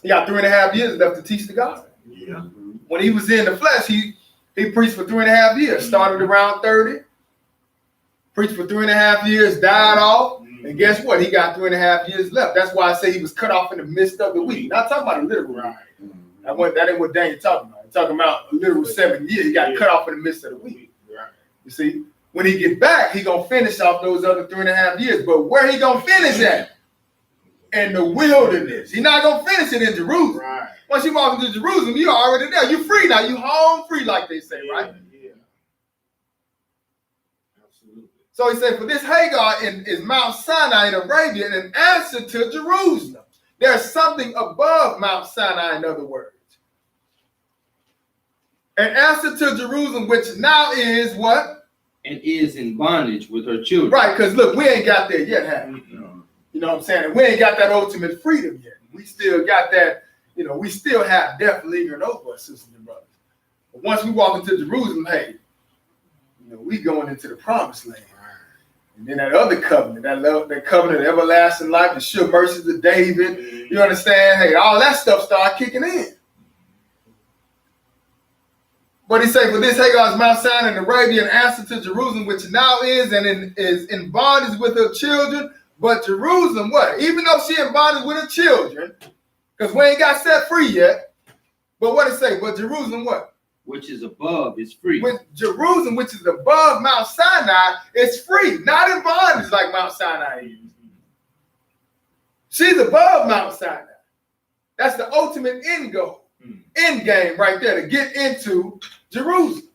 he got 3.5 years left to teach the gospel. Yeah. When he was in the flesh, he preached for 3.5 years. Started around 30, preached for 3.5 years, died off, and guess what? He got 3.5 years left. That's why I say he was cut off in the midst of the week. Not talking about a literal week. That ain't what Daniel talking about. He's talking about a literal 7 years. He got cut off in the midst of the week. You see, when he get back, he gonna finish off those other 3.5 years. But where he gonna finish at? In the wilderness. He's not gonna finish it in Jerusalem. Right. Once you walk into Jerusalem, you're already there. You're free now. You home free, like they say, right? Yeah. Absolutely. So he said, for this Hagar is Mount Sinai in Arabia, and an answer to Jerusalem. There's something above Mount Sinai, in other words. An answer to Jerusalem, which now is what? and is in bondage with her children. Right, because look, we ain't got there yet, have we? You know what I'm saying? And we ain't got that ultimate freedom yet. We still got that, we still have death lingering over us, sisters and brothers. But once we walk into Jerusalem, hey, we going into the promised land. And then that other covenant, that covenant of everlasting life, the sure mercies of David, you understand? Hey, all that stuff start kicking in. But he say, for this Hagar's Mount Sinai and Arabian answer to Jerusalem, which now is and is in bondage with her children. But Jerusalem, what? Even though she in bondage with her children, because we ain't got set free yet. But what it say? But Jerusalem, what? Which is above is free. With Jerusalem, which is above Mount Sinai, is free, not in bondage like Mount Sinai is. She's above Mount Sinai. That's the ultimate end goal, end game right there to get into Jerusalem.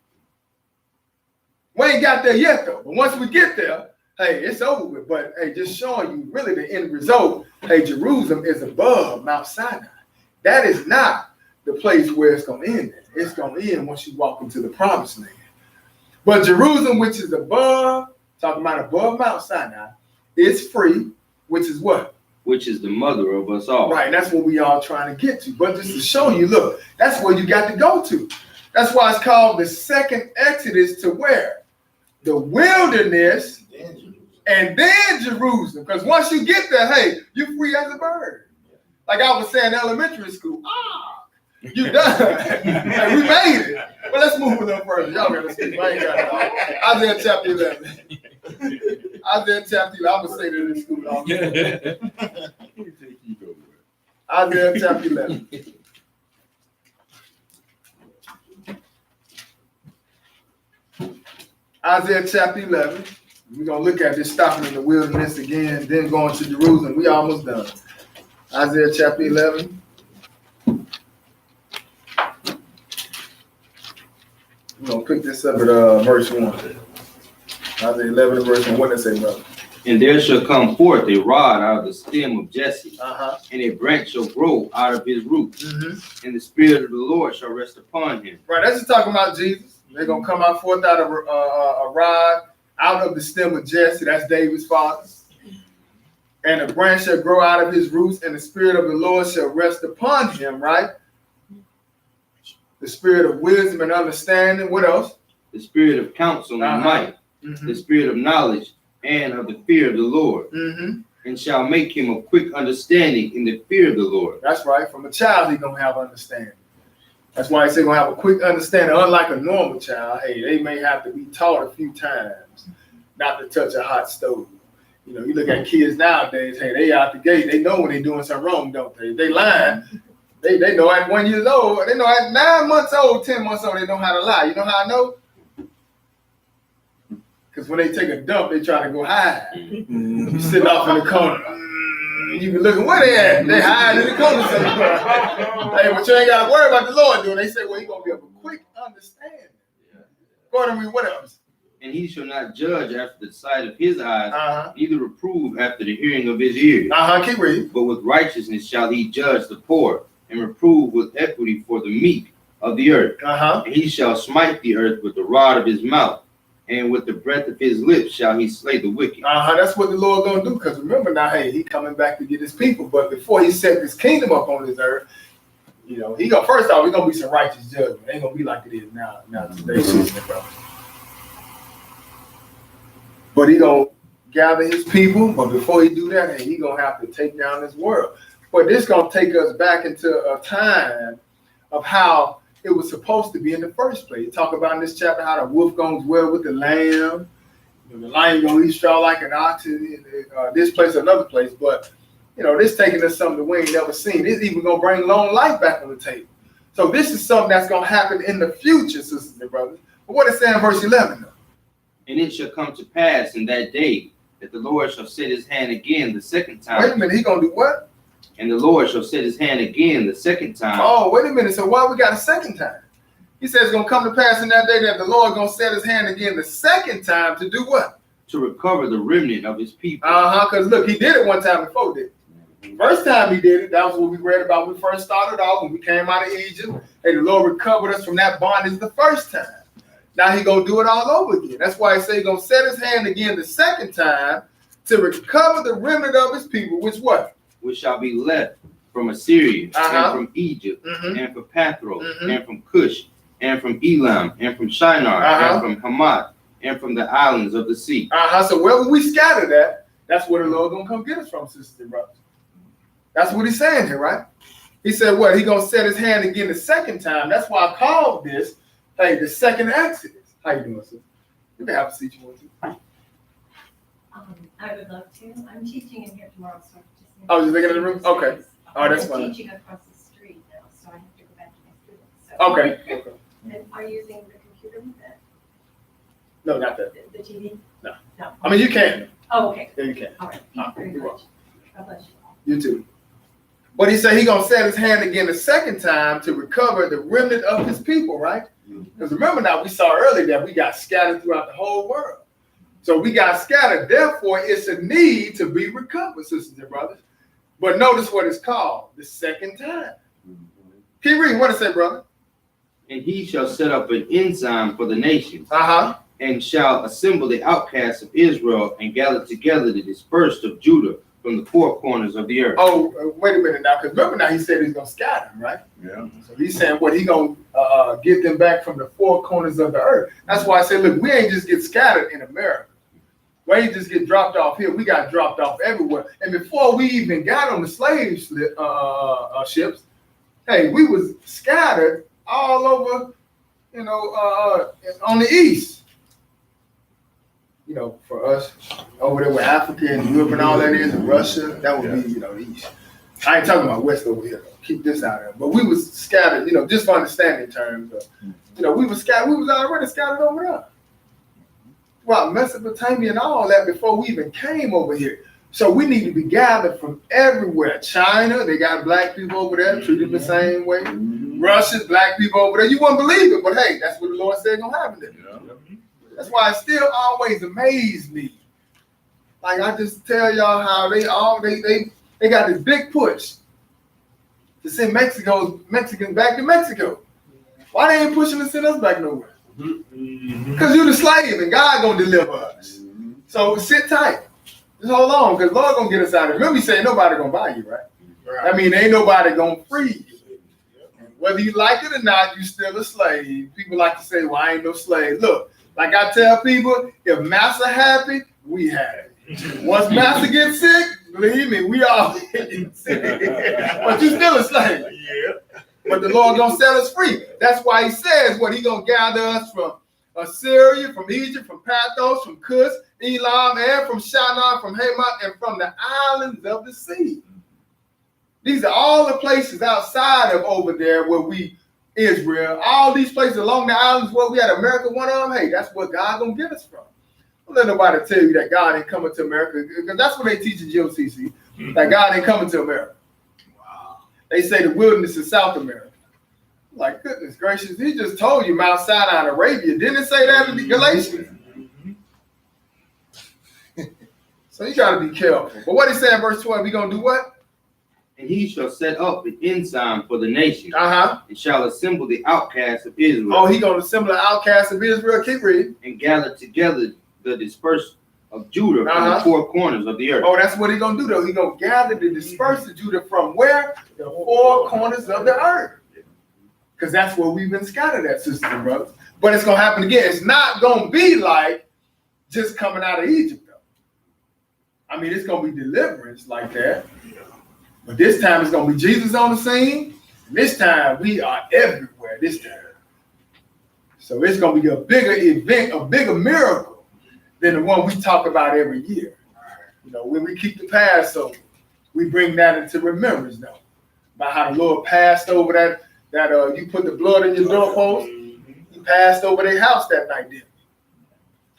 We ain't got there yet though, but once we get there, hey, it's over with. But hey, just showing you really the end result. Hey, Jerusalem is above Mount Sinai. That is not the place where it's going to end. It's going to end once you walk into the promised land. But Jerusalem, which is above, talking about above Mount Sinai, is free, which is what? Which is the mother of us all. Right, that's what we all trying to get to. But just to show you, look, that's where you got to go to. That's why it's called the second Exodus to where? The wilderness and then Jerusalem. Because once you get there, hey, you're free as a bird. Like I was saying in elementary school, you done. Hey, we made it. But let's move a little further. Y'all gotta see. Isaiah chapter 11. Isaiah chapter 11. I'm going to say that in school all day. Isaiah chapter 11. Isaiah chapter 11. We're going to look at this stopping in the wilderness again, then going to Jerusalem. We almost done. Isaiah chapter 11. We're going to pick this up at verse 1. Isaiah 11 verse 1. What did it say, brother? And there shall come forth a rod out of the stem of Jesse, Uh-huh. and a branch shall grow out of his roots, Mm-hmm. and the Spirit of the Lord shall rest upon him. Right, that's just talking about Jesus. They're going to come out forth out of a rod, out of the stem of Jesse. That's David's father. And a branch shall grow out of his roots, and the Spirit of the Lord shall rest upon him, right? The spirit of wisdom and understanding. What else? The Spirit of counsel and might, Mm-hmm. the Spirit of knowledge and of the fear of the Lord, Mm-hmm. and shall make him of quick understanding in the fear of the Lord. That's right. From a child, he's going to have understanding. That's why I say going to have a quick understanding. Unlike a normal child, hey, they may have to be taught a few times not to touch a hot stove. You know, you look at kids nowadays, hey, they out the gate. They know when they're doing something wrong, don't they? If they lying, they know at 1 year old. They know at 9 months old, 10 months old, they know how to lie. You know how I know? Because when they take a dump, they try to go hide. You sitting off in the corner. You be looking, where they at? They hide in the corner. Hey, but you ain't got to worry about the Lord doing. They say, well, he's going to be of a quick understanding. Go ahead and read what else? And he shall not judge after the sight of his eyes, Uh-huh. neither reprove after the hearing of his ears. Uh-huh, keep reading. But with righteousness shall he judge the poor, and reprove with equity for the meek of the earth. Uh-huh. And he shall smite the earth with the rod of his mouth, and with the breath of his lips shall he slay the wicked. Uh-huh, that's what the Lord gonna do. Because remember now, hey, he coming back to get his people. But before he set his kingdom up on this earth, you know, he gonna first off, he's gonna be some righteous judgment. It ain't gonna be like it is now today, bro. But he gonna gather his people. But before he do that, hey, he gonna have to take down this world. But this gonna take us back into a time of how it was supposed to be in the first place. Talk about in this chapter how the wolf gonna dwell with the lamb. You know, the lion gonna eat straw like an ox in this place or another place. But you know, this taking us something that we ain't never seen. It's even gonna bring long life back on the table. So this is something that's gonna happen in the future, sisters and brothers. But what it say in verse 11 though? And it shall come to pass in that day that the Lord shall set his hand again the second time. Wait a minute, he gonna do what? And the Lord shall set his hand again the second time. Oh, wait a minute. So why we got a second time? He says it's gonna come to pass in that day that the Lord gonna set his hand again the second time to do what? To recover the remnant of his people. Because look, he did it one time before, didn't he? First time he did it, that was what we read about when we first started off, when we came out of Egypt. Hey, the Lord recovered us from that bondage the first time. Now he gonna do it all over again. That's why he say he gonna set his hand again the second time to recover the remnant of his people, which what? Which shall be left from Assyria, Uh-huh. and from Egypt, Mhm. and from Pathros, Mhm. and from Cush, and from Elam, and from Shinar, Uh-huh. and from Hamath, and from the islands of the sea. So wherever we scattered at, that's where the Lord gonna come get us from, sisters and brothers. That's what he's saying here, right? He said what? He gonna set his hand again the second time. That's why I called this, hey, the second Exodus. How you doing, sister? You can have a seat you want to. I would love to. I'm teaching in here tomorrow, so I'm just. Oh, you're looking at the room? Okay. Oh, that's I'm fine. teaching across the street now, so I have to go back to my students. So. Okay. And are you using the computer with that? No, not that. The TV? No. No. I mean, you can. Oh, okay. Yeah, you can. All right. Thank you very you're much. God bless you all. You too. But he said he gonna set his hand again the second time to recover the remnant of his people, right? Because remember now, we saw earlier that we got scattered throughout the whole world. So we got scattered. Therefore, it's a need to be recovered, sisters and brothers. But notice what it's called, the second time. Keep reading. What it say, brother? And he shall set up an ensign for the nations, Uh-huh. and shall assemble the outcasts of Israel, and gather together the dispersed of Judah from the four corners of the earth. Oh, wait a minute now, because remember now he said he's gonna scatter them, right? Yeah. So he's saying what he gonna get them back from the four corners of the earth. That's why I said, look, we ain't just get scattered in America. We ain't just get dropped off here. We got dropped off everywhere. And before we even got on the slave ships, hey, we was scattered all over, on the east. For us, over there where Africa and Europe and all that is, and Russia, that would be, the east. I ain't talking about west over here, though. Keep this out of it. But we was scattered, just for understanding terms. We was scattered. We was already scattered over there. Well, Mesopotamia and all that before we even came over here. So we need to be gathered from everywhere. China, they got black people over there, treated the same way. Russia, black people over there. You wouldn't believe it, but hey, that's what the Lord said gonna happen there. That's why it still always amazed me. Like I just tell y'all how they got this big push to send Mexicans back to Mexico. Why they ain't pushing to send us back nowhere? Because you're the slave and God gonna deliver us. So sit tight. Just hold on, because Lord gonna get us out of it. Remember, he said nobody gonna buy you, right? I mean, ain't nobody gonna free you. And whether you like it or not, you still a slave. People like to say, well, I ain't no slave. Look, like I tell people, if master happy, we happy. Once master gets sick, believe me, we all get sick. But you still a slave. Yeah. But the Lord gonna set us free. That's why he says what he gonna gather us from Assyria, from Egypt, from Pathros, from Cush, Elam, and from Shinar, from Hamath, and from the islands of the sea. These are all the places outside of over there where we, Israel, all these places along the islands where we had America, one of them, hey, that's where God gonna get us from. Don't let nobody tell you that God ain't coming to America, because that's what they teach in GOCC, that God ain't coming to America. Wow. They say the wilderness is South America. Like, goodness gracious, he just told you Mount Sinai in Arabia. Didn't it say that in the Galatians? So you got to be careful. But what he said in verse 12, he going to do what? And he shall set up an ensign for the nation, Uh-huh. and shall assemble the outcasts of Israel, Oh, he going to assemble the outcasts of Israel. Keep reading. and gather together the dispersed of Judah from Uh-huh. the four corners of the earth. Oh, that's what he going to do, though. He going to gather the dispersed of Judah from where? The four corners of the earth. Because that's where we've been scattered at, sisters and brothers. But it's going to happen again. It's not going to be like just coming out of Egypt, though. I mean, it's going to be deliverance like that. But this time it's going to be Jesus on the scene. And this time we are everywhere this time. So it's going to be a bigger event, a bigger miracle than the one we talk about every year. When we keep the Passover, we bring that into remembrance now. About how the Lord passed over that you put the blood in your doorpost. He passed over their house that night, didn't he?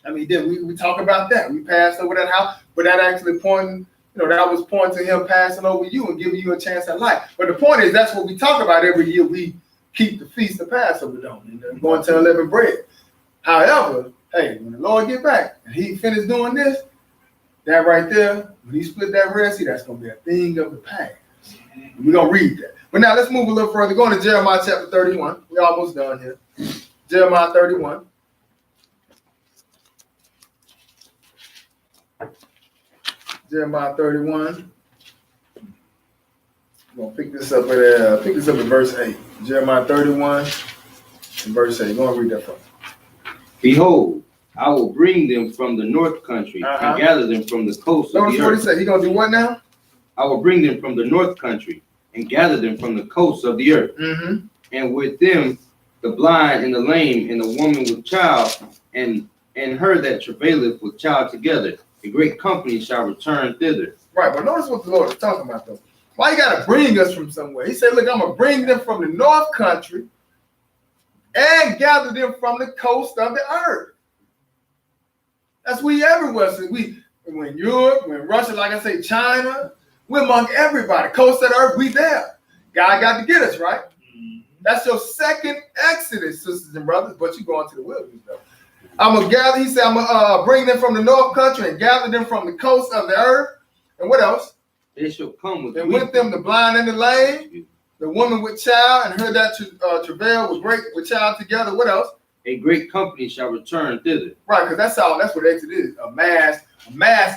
I mean, we talk about that. We passed over that house, but that actually pointing, that was pointing to him passing over you and giving you a chance at life. But the point is, that's what we talk about every year. We keep the feast of Passover, don't we? Going to unleavened bread. However, hey, when the Lord get back and he finished doing this, that right there, when he split that Red Sea, that's going to be a thing of the past. We're going to read that. But now let's move a little further. Going to Jeremiah chapter 31. We're almost done here. Jeremiah 31. Jeremiah 31. We're gonna pick this up at verse 8. Jeremiah 31 and verse 8. Go and read that for me. Behold, I will bring them from the north country and gather them from the coast of Notice the what he earth. said. He gonna do what now? I will bring them from the north country and gather them from the coast of the earth. Mm-hmm. And with them the blind and the lame and the woman with child and her that travaileth with child together. A great company shall return thither. Right, but notice what the Lord is talking about though. Why you gotta bring us from somewhere? He said, look, I'm gonna bring them from the north country and gather them from the coast of the earth. That's we everywhere. So we're in Europe, we're in Russia, like I say, China, we're among everybody. Coast of the earth, we there. God got to get us, right? That's your second exodus, sisters and brothers, but you go into the wilderness though. I'm gonna gather, he said, I'm gonna bring them from the north country and gather them from the coast of the earth. And what else? They shall come with And with them the blind and the lame, the woman with child, and her that travail was great with child together. What else? A great company shall return thither. Right, because that's what Exodus is, a mass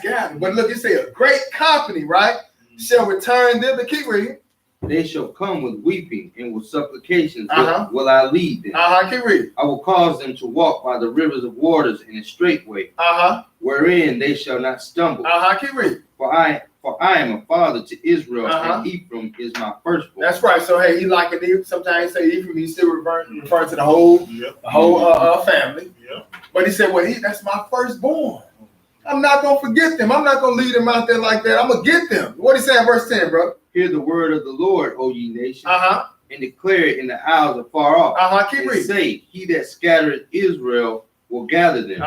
gathering. But look, it say a great company, right? Shall return thither. Keep reading. They shall come with weeping and with supplications will I lead them. Keep reading. I will cause them to walk by the rivers of waters in a straight way, wherein they shall not stumble. Keep reading. For I am a father to Israel, and Ephraim is my firstborn. That's right. So hey, he like it. Sometimes he say Ephraim, he still referring to the whole family. But he said, well, that's my firstborn. I'm not gonna forget them. I'm not gonna leave them out there like that. I'm gonna get them. What he say in verse 10, bro? Hear the word of the Lord, O ye nations, and declare it in the isles afar off. Keep and reading. say, he that scattereth Israel will gather them,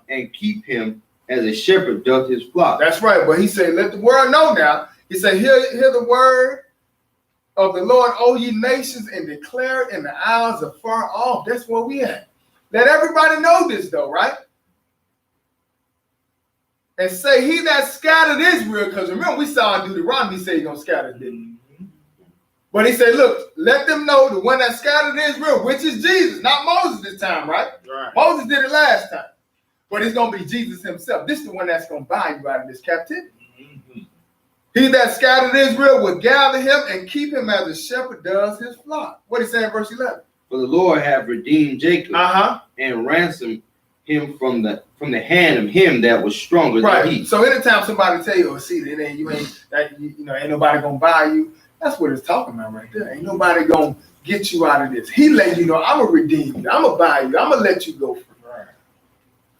and keep him as a shepherd doth his flock. That's right. But he said, let the world know now. He said, hear the word of the Lord, O ye nations, and declare it in the isles afar off. That's where we at. Let everybody know this though, right? And say, he that scattered Israel, because remember we saw in Deuteronomy, he said he's going to scatter them. But he said, look, let them know the one that scattered Israel, which is Jesus, not Moses this time, right? Moses did it last time. But it's going to be Jesus himself. This is the one that's going to buy you out of this captivity. He that scattered Israel will gather him and keep him as a shepherd does his flock. What he say in verse 11? For the Lord hath redeemed Jacob and ransomed him from the hand of him that was stronger than he. So anytime somebody tell you, ain't nobody gonna buy you, that's what it's talking about right there. Ain't nobody gonna get you out of this. He let you know, I'm gonna redeem you, I'm gonna buy you, I'm gonna let you go free.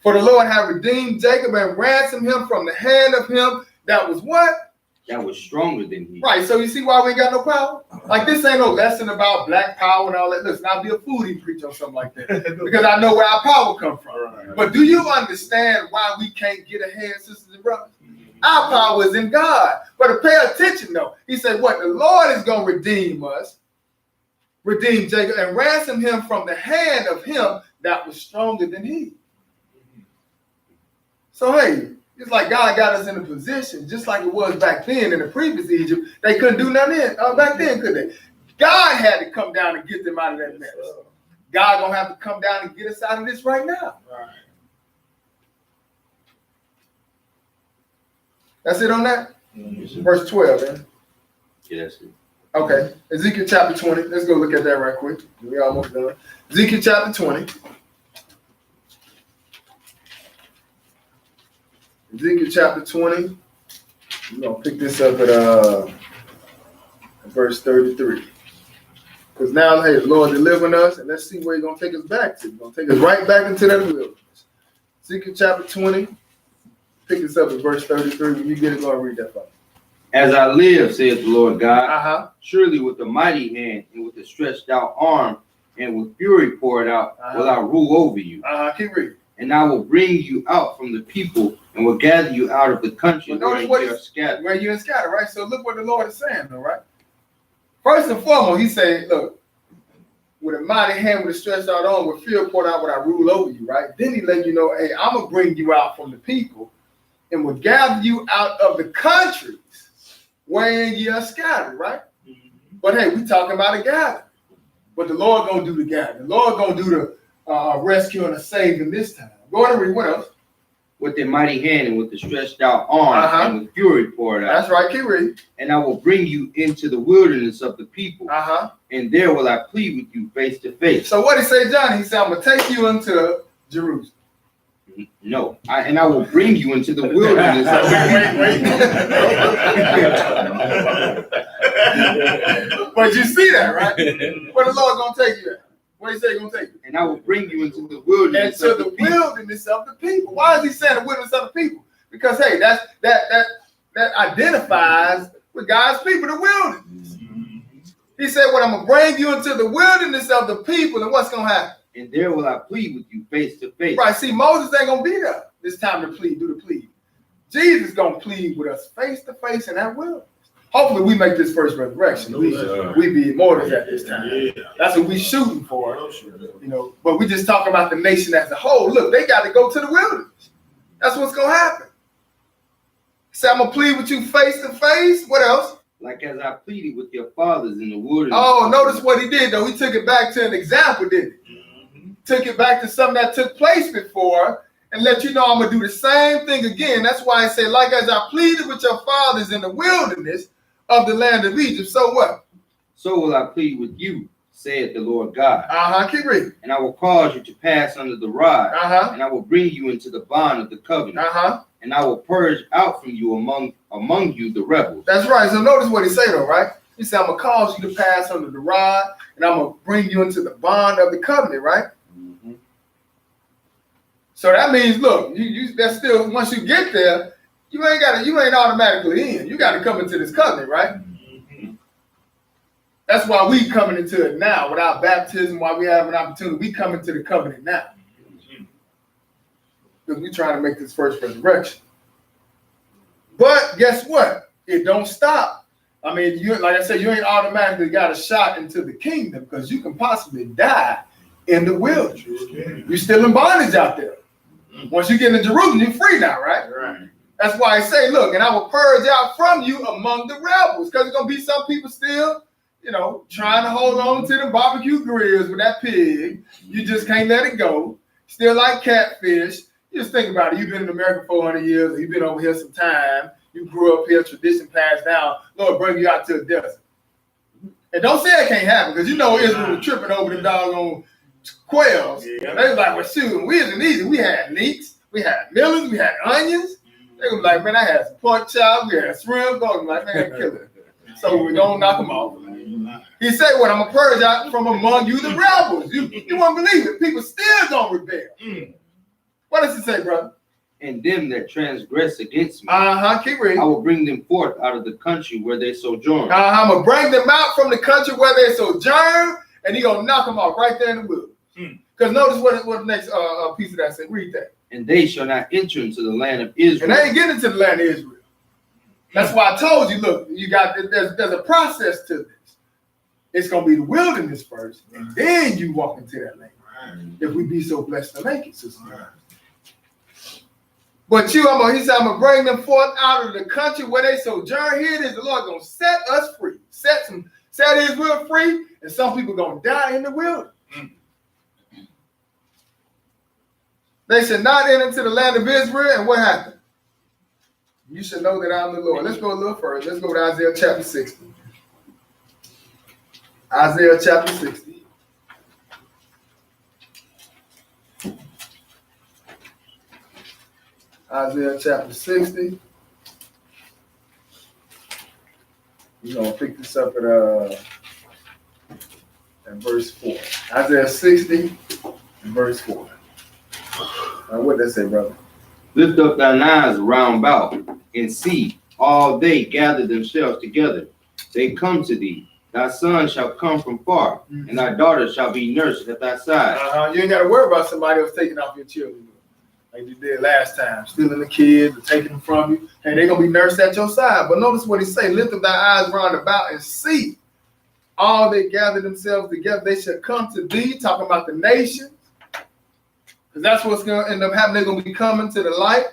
For the Lord have redeemed Jacob and ransomed him from the hand of him that was what? That was stronger than he. Right, so you see why we ain't got no power? Like this ain't no lesson about black power and all that. Listen, I'll be a foodie preacher or something like that. Because I know where our power comes from. But do you understand why we can't get ahead, sisters and brothers? Our power is in God. But to pay attention though, he said what? The Lord is going to redeem us, redeem Jacob, and ransom him from the hand of him that was stronger than he. So hey, it's like God got us in a position, just like it was back then in the previous Egypt. They couldn't do nothing back then, could they? God had to come down and get them out of that mess. God gonna have to come down and get us out of this right now. That's it on that? Verse 12, man. Yeah, that's it. Okay, Ezekiel chapter 20. Let's go look at that right quick. We almost done. Ezekiel chapter 20. Ezekiel chapter 20. We're going to pick this up at verse 33. Because now, hey, the Lord delivering us, and let's see where he's going to take us back to. He's going to take us right back into that wilderness. Ezekiel chapter 20. Pick this up at verse 33. When you get it, go and read that for me. As I live, saith the Lord God, surely with a mighty hand and with a stretched out arm and with fury poured out will I rule over you. Keep reading. And I will bring you out from the people and will gather you out of the country where you are scattered. Where you are scattered, right? So look what the Lord is saying, though, right? First and foremost, he said, look, with a mighty hand, with a stretched out arm, with fear poured out, will I rule over you, right? Then he let you know, hey, I'm going to bring you out from the people and will gather you out of the countries wherein ye are scattered, right? But hey, we talking about a gathering. But the Lord going to do the gathering. The Lord going to do the rescue and the saving this time. Go ahead and read. What else? with a mighty hand and with the stretched out arm and with fury poured out. That's right, keep reading. And I will bring you into the wilderness of the people, and there will I plead with you face to face. So what did he say, John? He said, I'm going to take you into Jerusalem. No, and I will bring you into the wilderness of the people. But you see that, right? Where the Lord going to take you at? Where he say he going to take you? And I will bring you into the wilderness of the people. Wilderness of the people. Why is he saying the wilderness of the people? Because, hey, that identifies with God's people, the wilderness. He said, well, I'm going to bring you into the wilderness of the people, and what's going to happen? And there will I plead with you face to face. Right, see, Moses ain't going to be there this time to plead, do the plead. Jesus is going to plead with us face to face in that wilderness. Hopefully we make this first resurrection. We be immortals at this time. That's what we shooting for. You know, but we just talk about the nation as a whole. Look, they got to go to the wilderness. That's what's going to happen. Say, I'm going to plead with you face to face. What else? Like as I pleaded with your fathers in the wilderness. Oh, notice what he did, though. He took it back to an example, didn't he? Took it back to something that took place before and let you know I'm going to do the same thing again. That's why I say, like as I pleaded with your fathers in the wilderness of the land of Egypt. So what? So will I plead with you, saith the Lord God. Keep reading. And I will cause you to pass under the rod. And I will bring you into the bond of the covenant. And I will purge out from you among you the rebels. That's right. So notice what he said, though, right? He said, I'm going to cause you to pass under the rod, and I'm going to bring you into the bond of the covenant, right? So that means, look, that's still, once you get there, you ain't automatically in. You got to come into this covenant, right? That's why we coming into it now. With our baptism, while we have an opportunity, we come into the covenant now. Because we're trying to make this first resurrection. But guess what? It don't stop. I mean, like I said, you ain't automatically got a shot into the kingdom because you can possibly die in the wilderness. You're still in bondage out there. Once you get into Jerusalem, you're free now, right? Right. That's why I say, look, and I will purge out from you among the rebels, because there's going to be some people still, trying to hold on to the barbecue grills with that pig. You just can't let it go. Still like catfish. Just think about it. You've been in America 400 years, or you've been over here some time. You grew up here, tradition passed down. Lord, bring you out to the desert. And don't say it can't happen, because Israel was tripping over the doggone quails. Yeah. They was like, well, shoot, we was in Egypt. We had leeks, we had millions, we had onions. They was like, man, I had some pork chops, we had shrimp. I was like, man, kill it. So we're going to knock them off. He said, what, I'm going to purge out from among you the rebels. You won't believe it. People still don't rebel. What does he say, brother? And them that transgress against me, keep reading. I will bring them forth out of the country where they sojourn. I'm going to bring them out from the country where they sojourn, and he's going to knock them off right there in the wilderness. Because notice what the next piece of that said. Read that. And they shall not enter into the land of Israel. And they ain't getting into the land of Israel. That's why I told you, look, there's a process to this. It's going to be the wilderness first, and then you walk into that land. If we be so blessed to make it, sister. But he said, I'm going to bring them forth out of the country where they sojourn. Here it is, the Lord going to set us free. Set Israel free, and some people going to die in the wilderness. They should not enter into the land of Israel, and what happened? You should know that I'm the Lord. Let's go a little further. Let's go to Isaiah chapter 60. Isaiah chapter 60. Isaiah chapter 60. We're going to pick this up at verse 4. Isaiah 60 and verse 4. What did that say, brother? Lift up thine eyes round about and see, all they gather themselves together. They come to thee. Thy son shall come from far, and thy daughter shall be nursed at thy side. You ain't got to worry about somebody else taking off your children like you did last time, stealing the kids or taking them from you. Hey, they're going to be nursed at your side. But notice what he say, lift up thy eyes round about and see, all they gather themselves together. They shall come to thee, talking about the nation. Because that's what's going to end up happening. They're going to be coming to the light.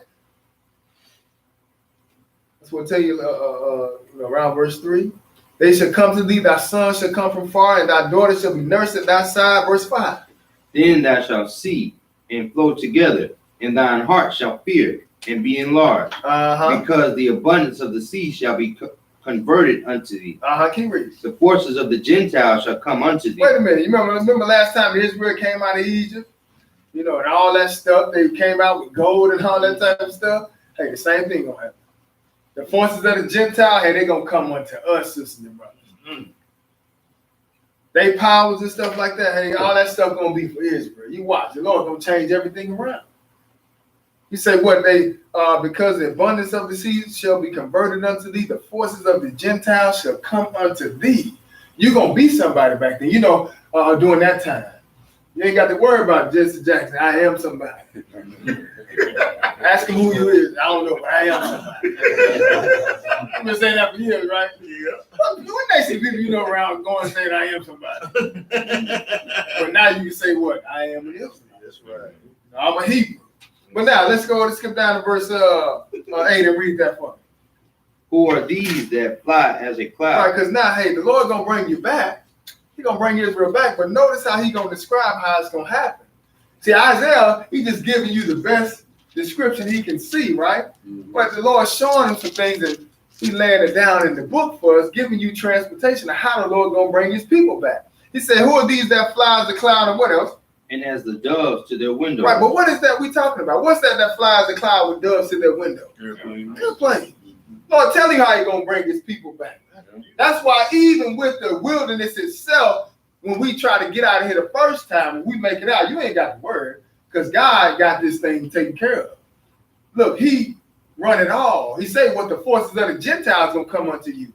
That's what I tell you around verse 3. They shall come to thee, thy son shall come from far, and thy daughter shall be nursed at thy side. Verse 5. Then thou shalt see and flow together, and thine heart shall fear and be enlarged, because the abundance of the sea shall be converted unto thee. Keep reading. The forces of the Gentiles shall come unto thee. Wait a minute. You remember last time Israel came out of Egypt? You know, and all that stuff. They came out with gold and all that type of stuff. Hey, the same thing gonna happen. The forces of the Gentile, hey, they gonna come unto us, sisters and brothers. They powers and stuff like that. Hey, all that stuff gonna be for Israel. You watch. The Lord gonna change everything around. He said, what they because the abundance of the seas shall be converted unto thee, the forces of the Gentiles shall come unto thee. You're gonna be somebody back then, you know, during that time. You ain't got to worry about Jesse Jackson. I am somebody. Ask him who you is. I don't know, but I am somebody. I've been saying that for years, right? Yeah. When they see people you know around going saying I am somebody. But now you can say what? I am an Israelite. That's right. I'm a Hebrew. But now let's skip down to verse 8 and read that for me. Who are these that fly as a cloud? All right, because now, hey, the Lord's gonna bring you back. He's gonna bring Israel back, but notice how he's gonna describe how it's gonna happen. See, Isaiah, he just giving you the best description he can see, right? But the Lord's showing him some things and he laying it down in the book for us, giving you transportation of how the Lord gonna bring his people back. He said, who are these that flies the cloud and what else? And as the doves to their window. Right, but what is that we talking about? What's that flies the cloud with doves to their window? Airplane. Lord, tell you how he's gonna bring his people back. That's why even with the wilderness itself, when we try to get out of here the first time, when we make it out, you ain't got to worry because God got this thing taken care of. Look, he run it all. He say what the forces of the Gentiles gonna come unto you.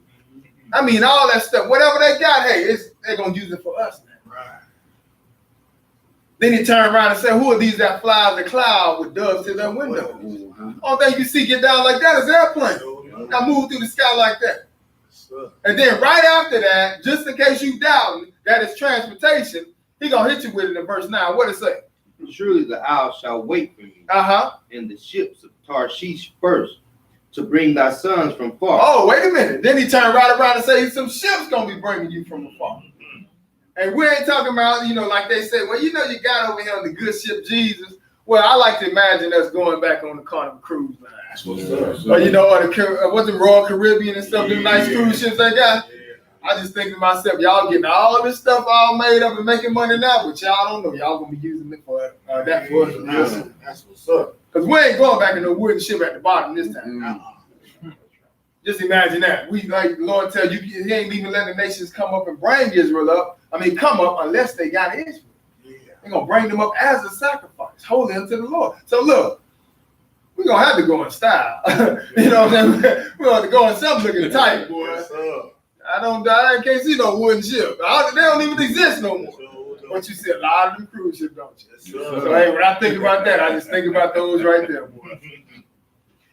I mean, all that stuff, whatever they got, hey, they're gonna use it for us now. Right. Then he turned around and said, who are these that fly the cloud with doves to their window? Only thing you see get down like that is airplane. Now move through the sky like that. And then right after that, just in case you doubt that it's transportation, he gonna hit you with it in verse 9. What it say? Surely the owl shall wait for you. And the ships of Tarshish first, to bring thy sons from far. Oh, wait a minute. Then he turned right around and say some ships gonna be bringing you from afar. And we ain't talking about, you know, like they said, well, you know, you got over here on the good ship Jesus. Well, I like to imagine us going back on the Carnival Cruise Line. Or, you know, or what's the Royal Caribbean and stuff, them nice cruise ships they got. I just think to myself, y'all getting all this stuff all made up and making money now, but y'all don't know. Y'all gonna be using it for that for us. That's what's up. Because we ain't going back in no wooden ship at the bottom this time. Just imagine that. We like the Lord tell you, he ain't even letting the nations come up and bring Israel up. I mean, come up unless they got Israel. They're gonna bring them up as a sacrifice, holy unto the Lord. So look, we're gonna have to go in style. You know what I'm saying? We're gonna have to go in something looking tight, boy. I can't see no wooden ship. They don't even exist no more. But you see a lot of them cruise ships, don't you? So hey, when I think about that, I just think about those right there, boy.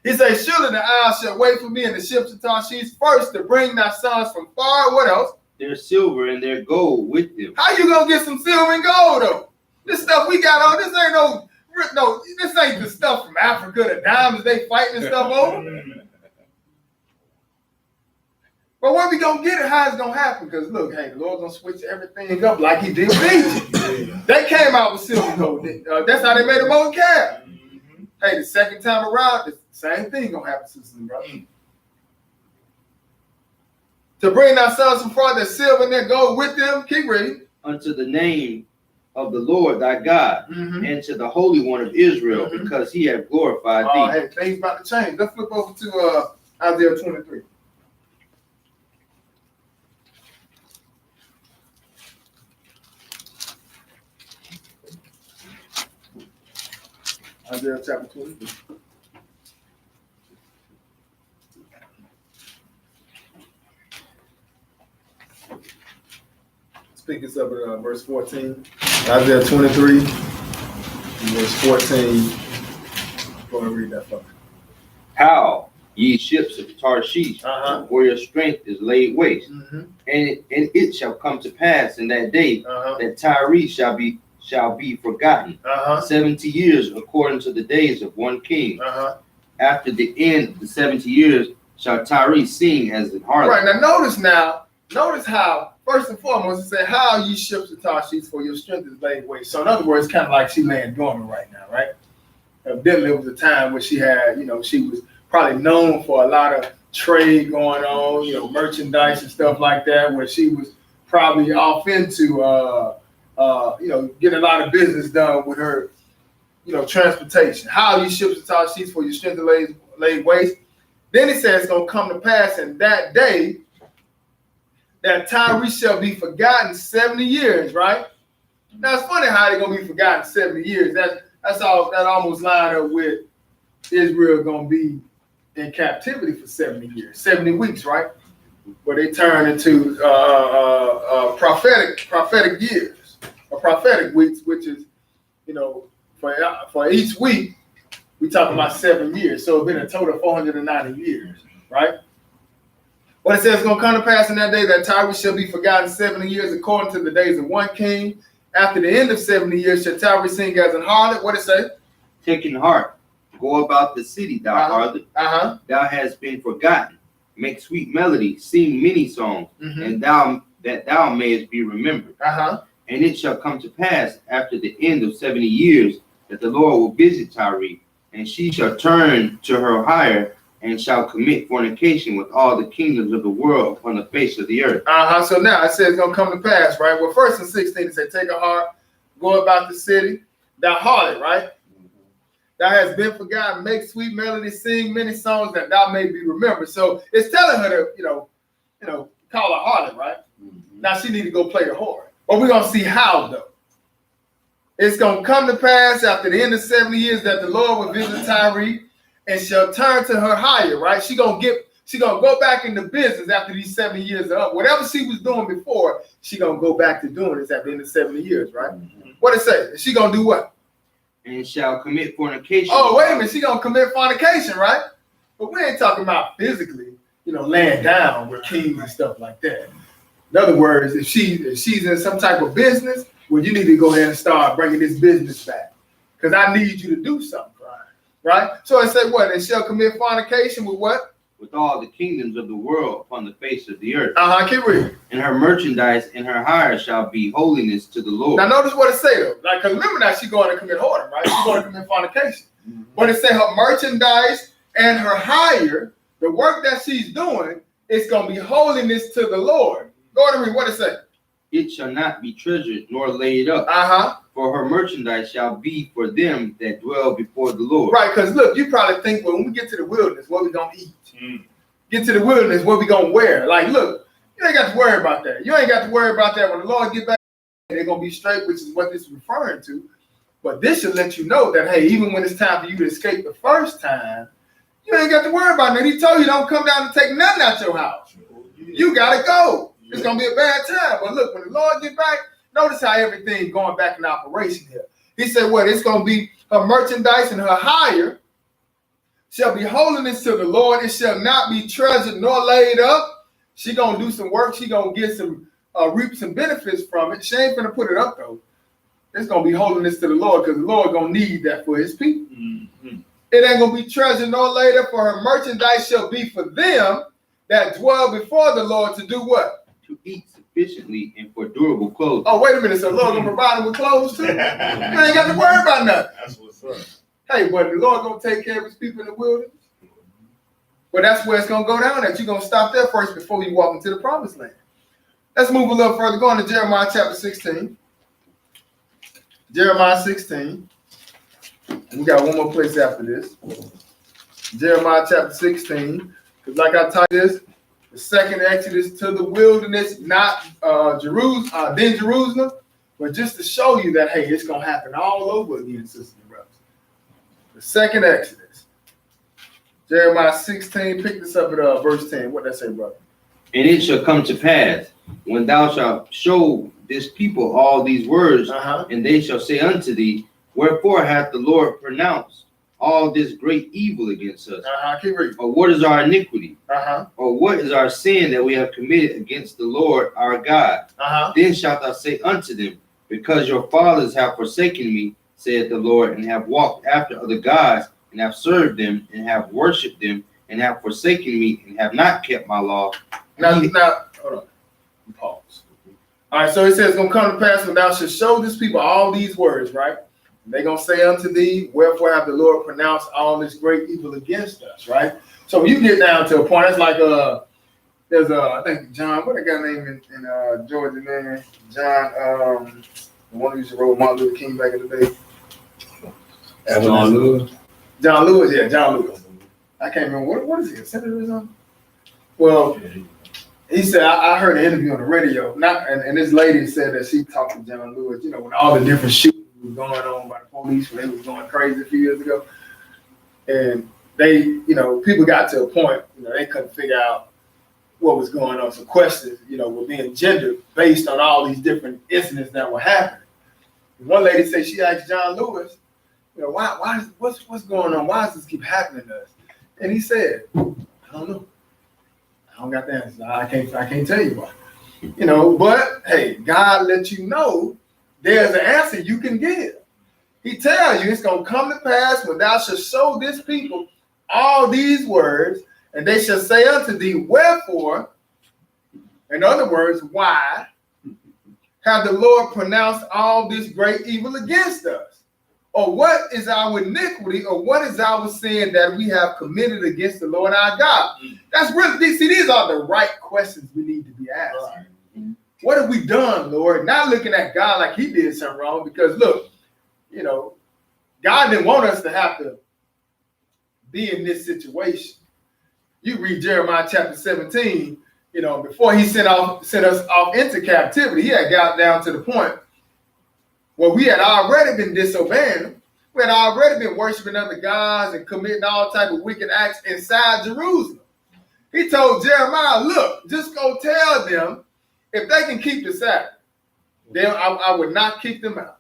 He says, surely the owl shall wait for me in the ships of Tarshish first to bring thy sons from far. What else? Their silver and their gold with them. How you gonna get some silver and gold though? This stuff we got on, this ain't this ain't the stuff from Africa, the diamonds they fighting and stuff over. But where we gonna get it? How it's gonna happen? Because look, hey, the Lord's gonna switch everything up like he did with Egypt. They came out with silver and gold. That's how they made a molten calf. Hey, the second time around, the same thing gonna happen, sisters and brothers. To bring thy sons from far, their silver and their gold with them. Keep reading. Unto the name of the Lord thy God, and to the Holy One of Israel, because he hath glorified thee. Hey, things about to change. Let's flip over to Isaiah 23. Isaiah chapter 20. Pick us up at verse 14. Isaiah 23, verse 14. Go and read that for me. How, ye ships of Tarshish, where your strength is laid waste, and it shall come to pass in that day that Tyre shall be forgotten 70 years according to the days of one king. After the end of the 70 years shall Tyre sing as an harlot. Right, notice how, first and foremost, it said, how ye ships of Tarshish, for your strength is laid waste. So in other words, kind of like she laying dormant right now, right? evidently it was a time where she had, she was probably known for a lot of trade going on, merchandise and stuff like that, where she was probably off into, getting a lot of business done with her, transportation. How you ships and tall sheets for your strength to lay waste. Then it says it's going to come to pass in that day that Tyre shall be forgotten 70 years, right? Now, it's funny how they're going to be forgotten 70 years. That almost line up with Israel going to be in captivity for 70 years, 70 weeks, right? Where they turn into prophetic years, or prophetic weeks, which is, for each week, we talking about 7 years. So it's been a total of 490 years, right? What it says is going to come to pass in that day that Tyre shall be forgotten 70 years according to the days of one king. After the end of 70 years shall Tyre sing as an harlot. What it say? Taking heart, go about the city, thou harlot. Thou hast been forgotten. Make sweet melody, sing many songs, and thou mayest be remembered. And it shall come to pass after the end of 70 years that the Lord will visit Tyre, and she shall turn to her hire, and shall commit fornication with all the kingdoms of the world upon the face of the earth. So now it says it's going to come to pass, right? Well, first in 16, it said, take a heart, go about the city, thou harlot, right? Thou hast been forgotten, make sweet melody, sing many songs that thou may be remembered. So it's telling her to, call her harlot, right? Now she need to go play the whore. But we're going to see how, though. It's going to come to pass after the end of 70 years that the Lord will visit Tyre and shall turn to her hire, right? She gonna go back into business after these 70 years are up. Whatever she was doing before, she gonna go back to doing this at the end of 70 years, right? What it say? She gonna do what? And shall commit fornication. Oh, wait a minute. She gonna commit fornication, right? But we ain't talking about physically, laying down with kings and stuff like that. In other words, if she's in some type of business, well, you need to go ahead and start bringing this business back, because I need you to do something. Right? So it said what? And shall commit fornication with what? With all the kingdoms of the world upon the face of the earth. Keep reading. And her merchandise and her hire shall be holiness to the Lord. Now notice what it say though. Like, cause remember now she's going to commit whoredom, right? She's going to commit fornication. But it say her merchandise and her hire, the work that she's doing, is going to be holiness to the Lord. Go ahead and read what it say. It shall not be treasured nor laid up. For her merchandise shall be for them that dwell before the Lord. Right, because look, you probably think, well, when we get to the wilderness, what we gonna eat? Get to the wilderness, what we gonna wear? Like, look, you ain't got to worry about that. You ain't got to worry about that. When the Lord get back, they're gonna be straight, which is what this is referring to. But this should let you know that, hey, even when it's time for you to escape the first time, you ain't got to worry about that. He told you don't come down to take nothing out your house. You gotta go. It's gonna be a bad time. But look, when the Lord get back, notice how everything going back in operation here. He said, what? It's going to be her merchandise and her hire shall be holiness to the Lord. It shall not be treasured nor laid up. She going to do some work. She going to get some, reap some benefits from it. She ain't going to put it up, though. It's going to be holiness to the Lord, because the Lord going to need that for his people. It ain't going to be treasured nor laid up, for her merchandise shall be for them that dwell before the Lord to do what? To eat sufficiently and for durable clothes. Oh, wait a minute. So the Lord gonna provide them with clothes too? You ain't got to worry about nothing. That's what's up. Hey, but the Lord gonna take care of his people in the wilderness. But that's where it's gonna go down at. You're gonna stop there first before you walk into the promised land. Let's move a little further. Go on to Jeremiah chapter 16. Jeremiah 16. We got one more place after this. Jeremiah chapter 16. Because like I taught this, the second exodus to the wilderness, not then Jerusalem, but just to show you that, hey, it's going to happen all over again, sisters and brothers. The second exodus. Jeremiah 16, pick this up at verse 10. What that say, brother? And it shall come to pass, when thou shalt show this people all these words, and they shall say unto thee, wherefore hath the Lord pronounced all this great evil against us? Keep reading. Or what is our iniquity? Or what is our sin that we have committed against the Lord our God? Then shalt thou say unto them, because your fathers have forsaken me, saith the Lord, and have walked after other gods, and have served them, and have worshipped them, and have forsaken me, and have not kept my law. Now, hold on. Pause. All right, so it says, it's going to come to pass when thou shalt show this people all these words, right? They're going to say unto thee, wherefore have the Lord pronounced all this great evil against us, right? So you get down to a point, it's like, there's I think John, what that guy name in Georgia, man? John, the one who used to roll Martin Luther King back in the day. John Lewis. John Lewis, yeah, John Lewis. I can't remember, what is he, a senator or something? Well, he said, I heard an interview on the radio, and this lady said that she talked to John Lewis, you know, when all the different shootings was going on by the police, when they was going crazy a few years ago. And they, you know, people got to a point, you know, they couldn't figure out what was going on. So questions, you know, were being gendered based on all these different incidents that were happening. One lady said she asked John Lewis, you know, what's going on? Why does this keep happening to us? And he said, I don't know. I don't got the answer. I can't tell you why. You know, but hey, God let you know there's an answer you can give. He tells you it's gonna come to pass when thou shalt show this people all these words, and they shall say unto thee, wherefore, in other words, why have the Lord pronounced all this great evil against us? Or what is our iniquity, or what is our sin that we have committed against the Lord our God? That's really, see, these are the right questions we need to be asked. Right. What have we done, Lord? Not looking at God like he did something wrong, because look, you know, God didn't want us to have to be in this situation. You read Jeremiah chapter 17, you know, before he sent us off into captivity, he had got down to the point where we had already been disobeying him. We had already been worshiping other gods and committing all type of wicked acts inside Jerusalem. He told Jeremiah, look, just go tell them if they can keep the Sabbath, then I would not kick them out.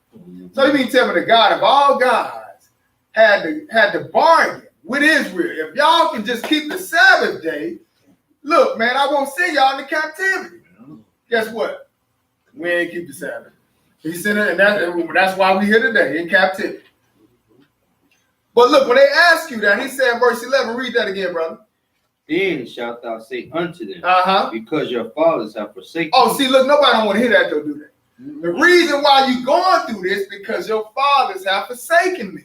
So you mean tell me the God of all gods had to bargain with Israel. If y'all can just keep the Sabbath day, look, man, I won't send y'all into captivity. Guess what? We ain't keep the Sabbath. He sent it, and that's why we're here today, in captivity. But look, when they ask you that, he said in verse 11, read that again, brother. Then shalt thou say unto them, because your fathers have forsaken. Oh, see, look, nobody don't want to hear that, though, do they? The reason why you're going through this, because your fathers have forsaken me,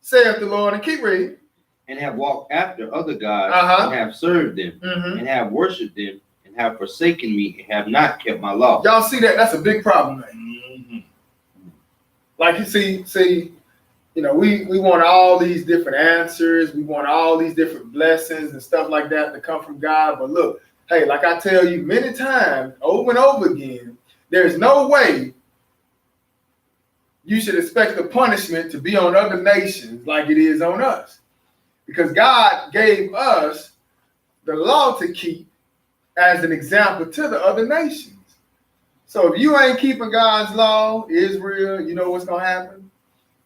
saith the Lord, and keep reading. And have walked after other gods, and have served them, and have worshipped them, and have forsaken me, and have not kept my law. Y'all see that? That's a big problem, man. Like you see, you know, we want all these different answers. We want all these different blessings and stuff like that to come from God. But look, hey, like I tell you many times, over and over again, there's no way you should expect the punishment to be on other nations like it is on us. Because God gave us the law to keep as an example to the other nations. So if you ain't keeping God's law, Israel, you know what's going to happen?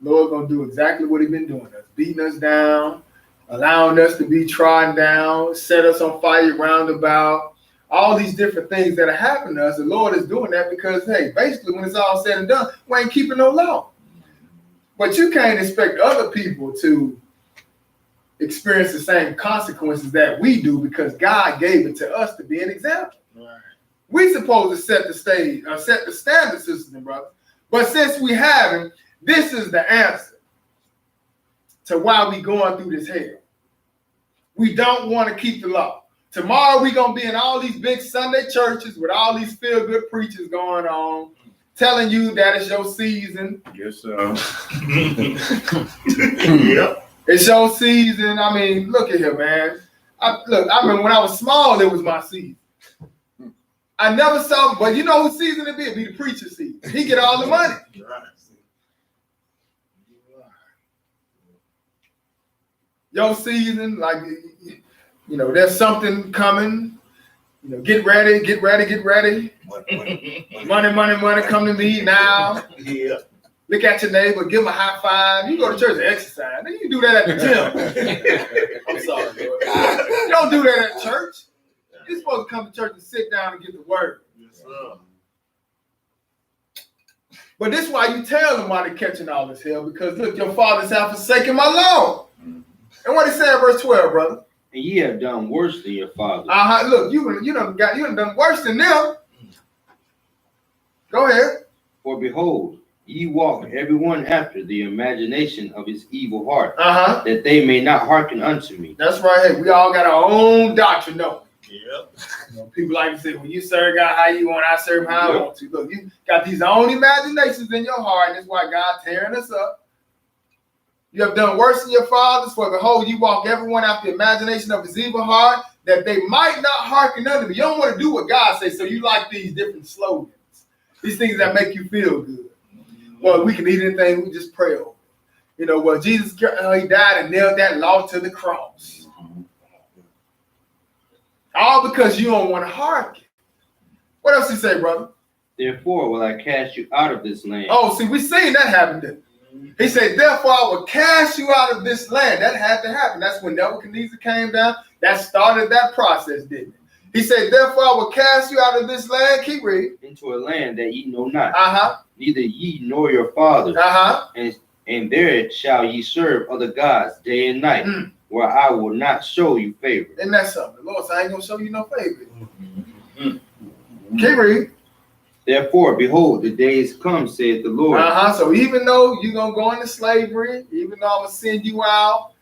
Lord going to do exactly what he's been doing us, beating us down, allowing us to be trodden down, set us on fire round about, all these different things that are happening to us. The Lord is doing that because, hey, basically when it's all said and done, we ain't keeping no law. But you can't expect other people to experience the same consequences that we do because God gave it to us to be an example. Right. We supposed to set the stage, set the standard system, brother. But since we haven't, this is the answer to why we going through this hell. We don't want to keep the law. Tomorrow we're going to be in all these big Sunday churches with all these feel-good preachers going on, telling you that it's your season. Yes, sir. Yep. It's your season. I mean, look at here, man. I remember when I was small, it was my season. I never saw, but you know whose season it be? It'd be the preacher's season. He get all the money. Your season, like, you know, there's something coming. You know, get ready. Money, come to me now. Yeah. Look at your neighbor, give him a high five. You go to church and exercise. Then you do that at the gym. I'm sorry, Lord. You don't do that at church. You're supposed to come to church and sit down and get the word. Yes, sir. But this is why you tell them why they're catching all this hell, because look, your fathers have forsaken my law. And what he said in verse 12, brother? And ye have done worse than your fathers. Look, you done done worse than them. Go ahead. For behold, Ye walk everyone after the imagination of his evil heart, Uh-huh. that they may not hearken unto me. That's right. Hey, we all got our own doctrine, though. Yep. You know, people like to say, well, you serve God how you want, I serve him how I want to. Look, you got these own imaginations in your heart, and that's why God tearing us up. You have done worse than your fathers, for behold, you walk everyone after the imagination of his evil heart, that they might not hearken unto me. You don't want to do what God says, so you like these different slogans, these things that make you feel good. Well, we can eat anything, we just pray over. You know, well, Jesus, he died and nailed that law to the cross. All because you don't want to hearken. What else he say, brother? Therefore will I cast you out of this land. Oh, see, we seen that happen then. He said, therefore I will cast you out of this land. That had to happen. That's when Nebuchadnezzar came down. That started that process, didn't it? He said, therefore I will cast you out of this land. Keep reading. Into a land that ye know not, Uh-huh. neither ye nor your fathers. Uh-huh. And there shall ye serve other gods day and night, where I will not show you favor. Isn't that something? The Lord said, I ain't going to show you no favor. Keep reading. Therefore, behold, the days come, saith the Lord. Uh-huh. So even though you're going to go into slavery, even though I'm going to send you out,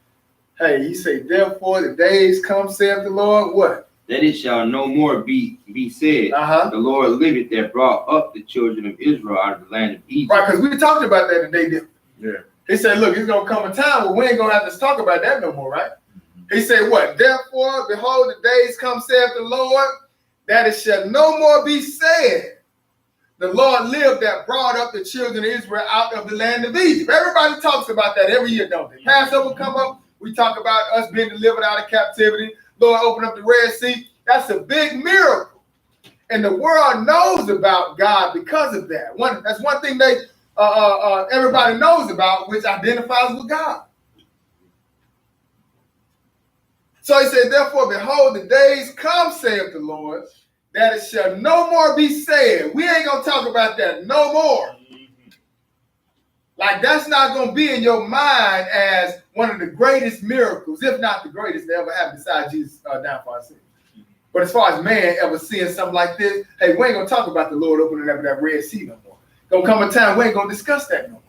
hey, he said, therefore the days come, saith the Lord, what? That it shall no more be said, Uh-huh. the Lord liveth that brought up the children of Israel out of the land of Egypt. Right, because we talked about that today, didn't we? Yeah. He said, look, it's going to come a time where we ain't going to have to talk about that no more, right? He said, what? Therefore, behold, the days come, saith the Lord, that it shall no more be said, the Lord lived that brought up the children of Israel out of the land of Egypt. Everybody talks about that every year, don't they? Passover come up, we talk about us being delivered out of captivity. Lord opened up the Red Sea. That's a big miracle. And the world knows about God because of that. That's one thing they everybody knows about, which identifies with God. So he said, therefore, behold, the days come, saith the Lord, that it shall no more be said. We ain't going to talk about that no more. Like, that's not going to be in your mind as one of the greatest miracles, if not the greatest that ever happened besides Jesus down for our sins. But as far as man ever seeing something like this, hey, we ain't going to talk about the Lord opening up that Red Sea no more. Going to come a time we ain't going to discuss that no more.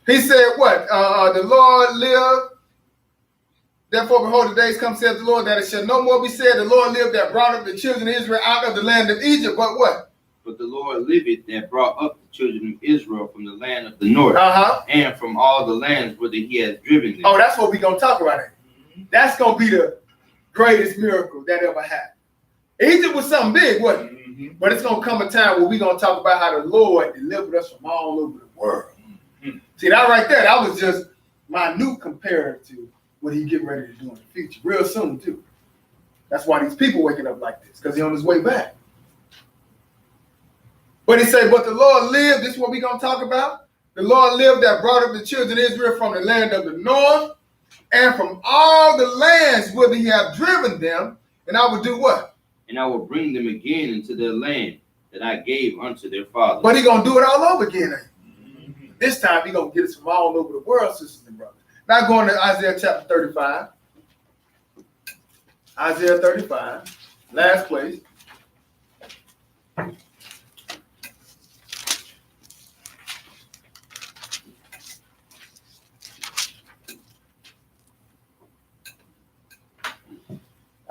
He said what? The Lord lived. Therefore, behold, the days come, saith the Lord, that it shall no more be said, the Lord lived that brought up the children of Israel out of the land of Egypt. But what? But the Lord liveth that brought up the children of Israel from the land of the north, Uh-huh. and from all the lands whither he has driven them. Oh, that's what we're going to talk about. That's going to be the greatest miracle that ever happened. Egypt was something big, wasn't it? But it's going to come a time where we're going to talk about how the Lord delivered us from all over the world. See, that right there, that was just minute compared to what he getting ready to do in the future. Real soon, too. That's why these people waking up like this, because he's on his way back. But he said, but the Lord lived, this is what we're going to talk about. The Lord lived that brought up the children of Israel from the land of the north and from all the lands whither he have driven them. And I will do what? And I will bring them again into their land that I gave unto their fathers. But he's going to do it all over again. This time he's going to get us from all over the world, sisters and brothers. Now going to Isaiah chapter 35. Isaiah 35, last place.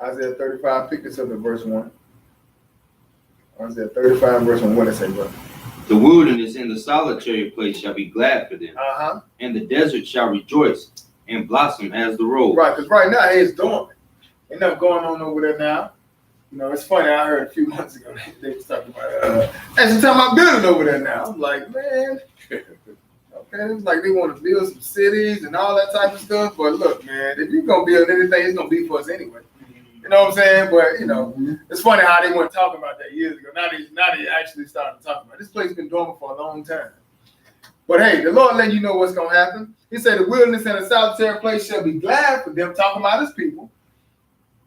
Isaiah 35, pick this up at verse 1. Isaiah 35, verse 1. What did it say, brother? The wilderness and the solitary place shall be glad for them, Uh-huh. and the desert shall rejoice and blossom as the rose. Right, because right now it's dormant. Ain't nothing going on over there now. You know, it's funny, I heard a few months ago they was talking about and some time I'm building over there now. I'm like, man, okay, it's like they want to build some cities and all that type of stuff. But look, man, if you're gonna build anything, it's gonna be for us anyway. You know what I'm saying? But you know, it's funny how they weren't talking about that years ago. Now they actually started to talk about it. This place been dormant for a long time. But hey, the Lord letting you know what's gonna happen. He said the wilderness and the solitary place shall be glad for them, talking about his people.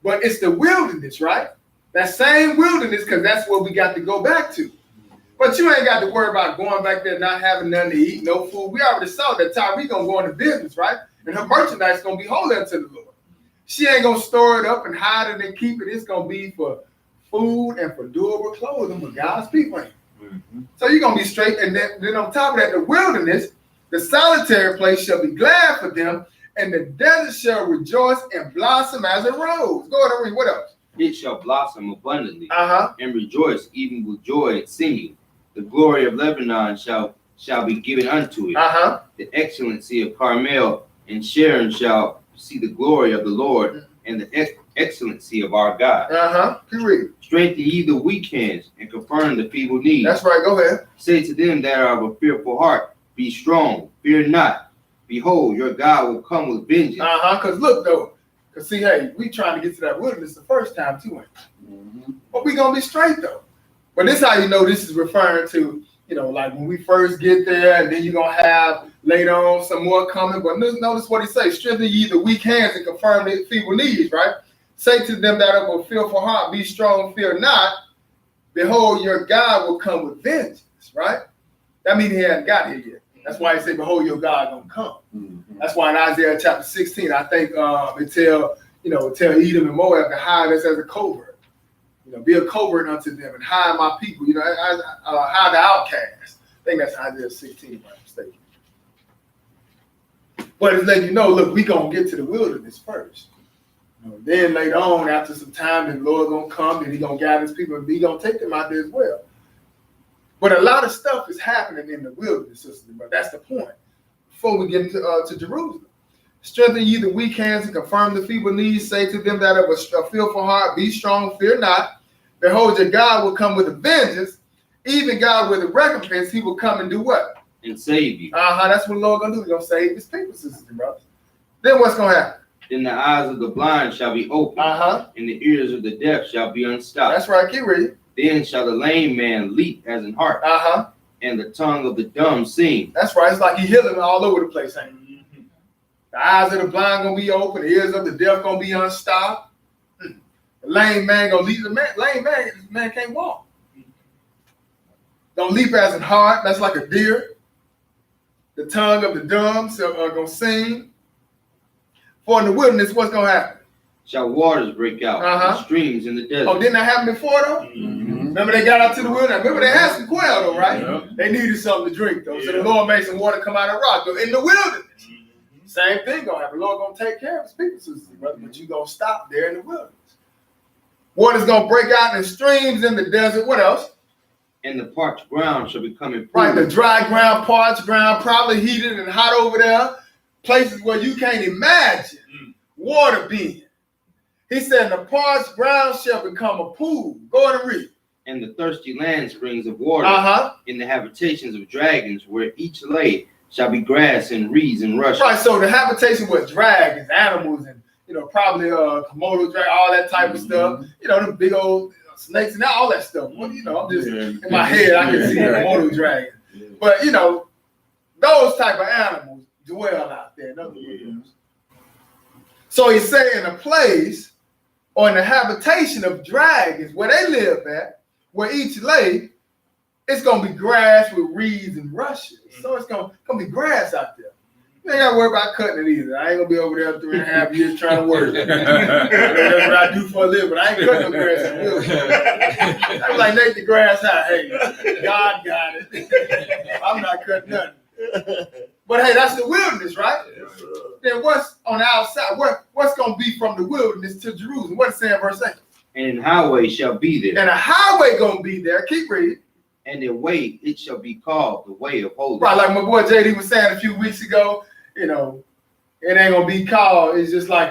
But it's the wilderness, right? That same wilderness, because that's what we got to go back to. But you ain't got to worry about going back there not having nothing to eat, no food. We already saw that Tyree gonna go into business, right? And her merchandise gonna be holy unto the Lord. She ain't gonna store it up and hide it and keep it. It's gonna be for food and for durable clothing with God's people. So you're gonna be straight, and then on top of that, the wilderness, the solitary place shall be glad for them, and the desert shall rejoice and blossom as a rose. Go ahead and read. What else? It shall blossom abundantly Uh-huh. and rejoice even with joy and singing. The glory of Lebanon shall be given unto it. Uh-huh. The excellency of Carmel and Sharon shall see the glory of the Lord and the excellency of our God. Uh-huh. Keep reading. Strengthen ye the weak hands and confirm the feeble knees. That's right. Go ahead. Say to them that are of a fearful heart, be strong, fear not. Behold, your God will come with vengeance. Uh-huh. Because look, though. Because see, hey, we trying to get to that wilderness the first time, too, ain't we? But we going to be straight, though. But this is how you know this is referring to, you know, like when we first get there, and then you're going to have later on some more coming. But notice what he says. Strengthen ye the weak hands and confirm the feeble knees, right? Say to them that are of a fearful heart, be strong, fear not. Behold, your God will come with vengeance, right? That means he hadn't got here yet. That's why he said, behold, your God gonna come. That's why in Isaiah chapter 16, I think it tell Edom and Moab to hide us as a covert. You know, be a covert unto them and hide my people. You know, hide the outcast. I think that's Isaiah 16, if I'm not mistaken. But it's letting you know, look, we gonna get to the wilderness first. You know, then later on, after some time, the Lord gonna come and he gonna gather his people and he gonna take them out there as well. But a lot of stuff is happening in the wilderness, sister, but that's the point. Before we get to Jerusalem. Strengthen ye the weak hands and confirm the feeble knees. Say to them that have a fearful heart, be strong, fear not. Behold, your God will come with a vengeance. Even God with a recompense, he will come and do what? And save you. That's what the Lord gonna do. He's gonna save his people, sisters and brothers. Then what's gonna happen? Then the eyes of the blind shall be opened, and the ears of the deaf shall be unstopped. That's right, keep reading. Then shall the lame man leap as an hart, and the tongue of the dumb sing. That's right. It's like he healing all over the place, ain't it? The eyes of the blind gonna be open, the ears of the deaf gonna be unstopped. The lame man gonna leap. The lame man can't walk. Gonna leap as an hart. That's like a deer. The tongue of the dumb are gonna sing. For in the wilderness, what's gonna happen? Shall waters break out, and streams in the desert. Oh, didn't that happen before though? Remember they got out to the wilderness. Remember they had some quail though, right? Yeah. They needed something to drink though. So the Lord made some water come out of rock though in the wilderness. Same thing gonna happen. The Lord gonna take care of his people, sisters and brothers, but you gonna stop there in the wilderness. Water's gonna break out in streams in the desert. What else? And the parched ground shall become improved. Right, the dry ground, parched ground, probably heated and hot over there. Places where you can't imagine water being. He said, the parched ground shall become a pool. Go ahead and read. And the thirsty land springs of water in the habitations of dragons, where each lay shall be grass and reeds and rushes. Right, so the habitation with dragons, animals, and probably Komodo dragon, all that type of stuff. The big old snakes and all that stuff. Well, I'm just in my head, I can see a Komodo dragon. But those type of animals dwell out there. In other words. So he's saying a place or in the habitation of dragons where they live at, where each lay, it's gonna be grass with reeds and rushes. So it's gonna be grass out there. You ain't gotta worry about cutting it either. I ain't gonna be over there 3.5 years trying to work. That's what I do for a living. I ain't cutting no grass in the wilderness. I'm like, Nate, the grass high. Hey, God got it. I'm not cutting nothing. But hey, that's the wilderness, right? Yes, then what's on the outside? What's going to be from the wilderness to Jerusalem? What's it saying, verse 8? And an highway shall be there. And a highway going to be there. Keep reading. And a way, it shall be called the way of holiness. Right, like my boy JD was saying a few weeks ago, it ain't going to be called. It's just like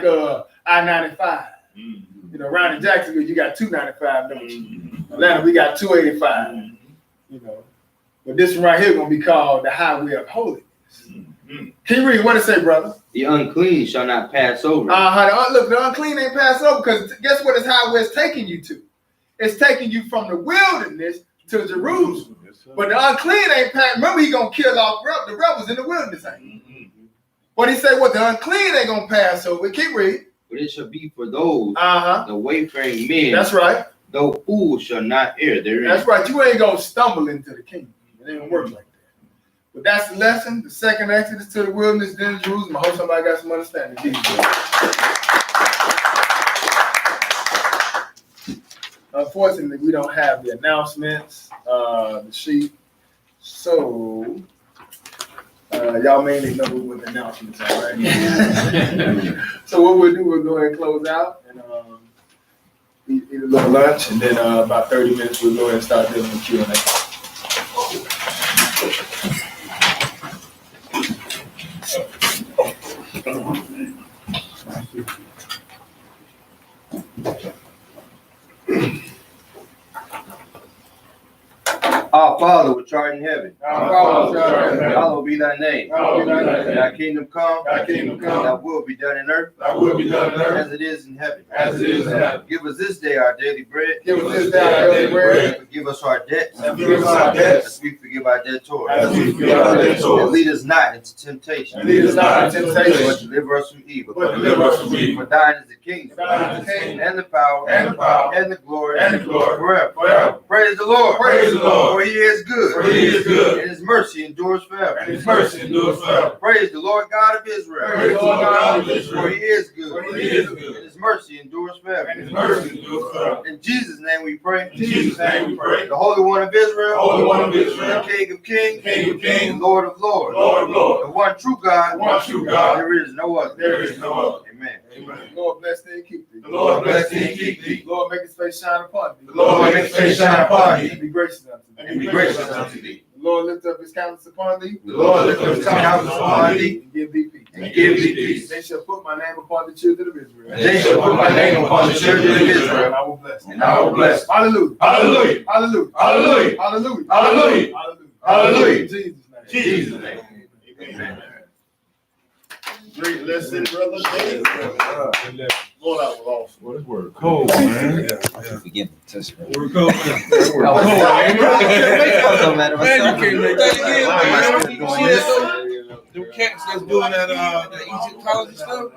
I-95. Around in Jacksonville, you got 295, don't you? Atlanta, we got 285. But this one right here going to be called the highway of holiness. Can you read what it say, brother? The unclean shall not pass over. Look, the unclean ain't pass over because guess what this highway is taking you to? It's taking you from the wilderness to Jerusalem. But the unclean ain't pass. Remember, he gonna kill off the rebels in the wilderness. But he said, what the unclean ain't gonna pass over. Keep reading. But it shall be for those the wayfaring men. That's right. Though fools shall not err therein. That's right. You ain't gonna stumble into the kingdom. It ain't gonna work like that. But that's the lesson. The second exodus to the wilderness, then Jerusalem. I hope somebody got some understanding. Unfortunately, we don't have the announcements. the sheet. So, y'all mainly know what the announcements are, right? So what we'll do, we'll go ahead and close out and eat a little lunch, and then about 30 minutes, we'll go ahead and start doing the Q&A. Our Father which art in heaven, Our Father which art in heaven, hallowed be thy name. hallowed be thy name. Thy kingdom come, Thy kingdom come. thy will be done in earth Thy will be done on earth as it is in heaven. as it is in heaven. Give us this day our daily bread. Give us this day our daily bread. Forgive us our debts And forgive us our debts as we forgive our debtors. as we forgive our And debtors. lead us not into temptation, And lead us not into but temptation, deliver us from evil. but deliver us from evil. For thine is the kingdom, Thine is the kingdom, and the power, and the power, and the glory, and the glory, forever. forever. Praise the Lord. Praise the Lord. For he is good. For he is good. And his mercy endures forever. And his mercy endures forever. Praise the Lord God of Israel. Praise the Lord God of Israel. For he is good. For he is good. And his mercy endures forever. And his mercy endures forever. In Jesus' name we pray. In Jesus' name we pray. The Holy One of Israel. Holy One of Israel. The King of Kings. King of kings. Lord of Lords. Lord of lords. The one true God. The one true God. There is no other. There is no other. Amen. Amen. Lord bless thee and keep thee. The Lord bless thee and keep thee. Lord make his face shine upon thee. The Lord make his face shine upon thee. And be gracious unto thee. And be gracious unto thee. The Lord lift up his countenance upon thee. The Lord lift up his countenance upon thee. And give thee peace. And give thee peace. They shall put my name upon the children of Israel. And they shall put my name upon the children of And Israel. I will bless them. And I will bless. Hallelujah. Hallelujah. Hallelujah. Hallelujah. Hallelujah. Hallelujah. Hallelujah. Hallelujah. In Jesus' name. Jesus' name. Amen. Great lesson, brother Dave. Going out with awesome. Well, this word cold, man. Word Word cold, man. Man, you can't make that again, man. Them cats that's doing that Egypt college stuff.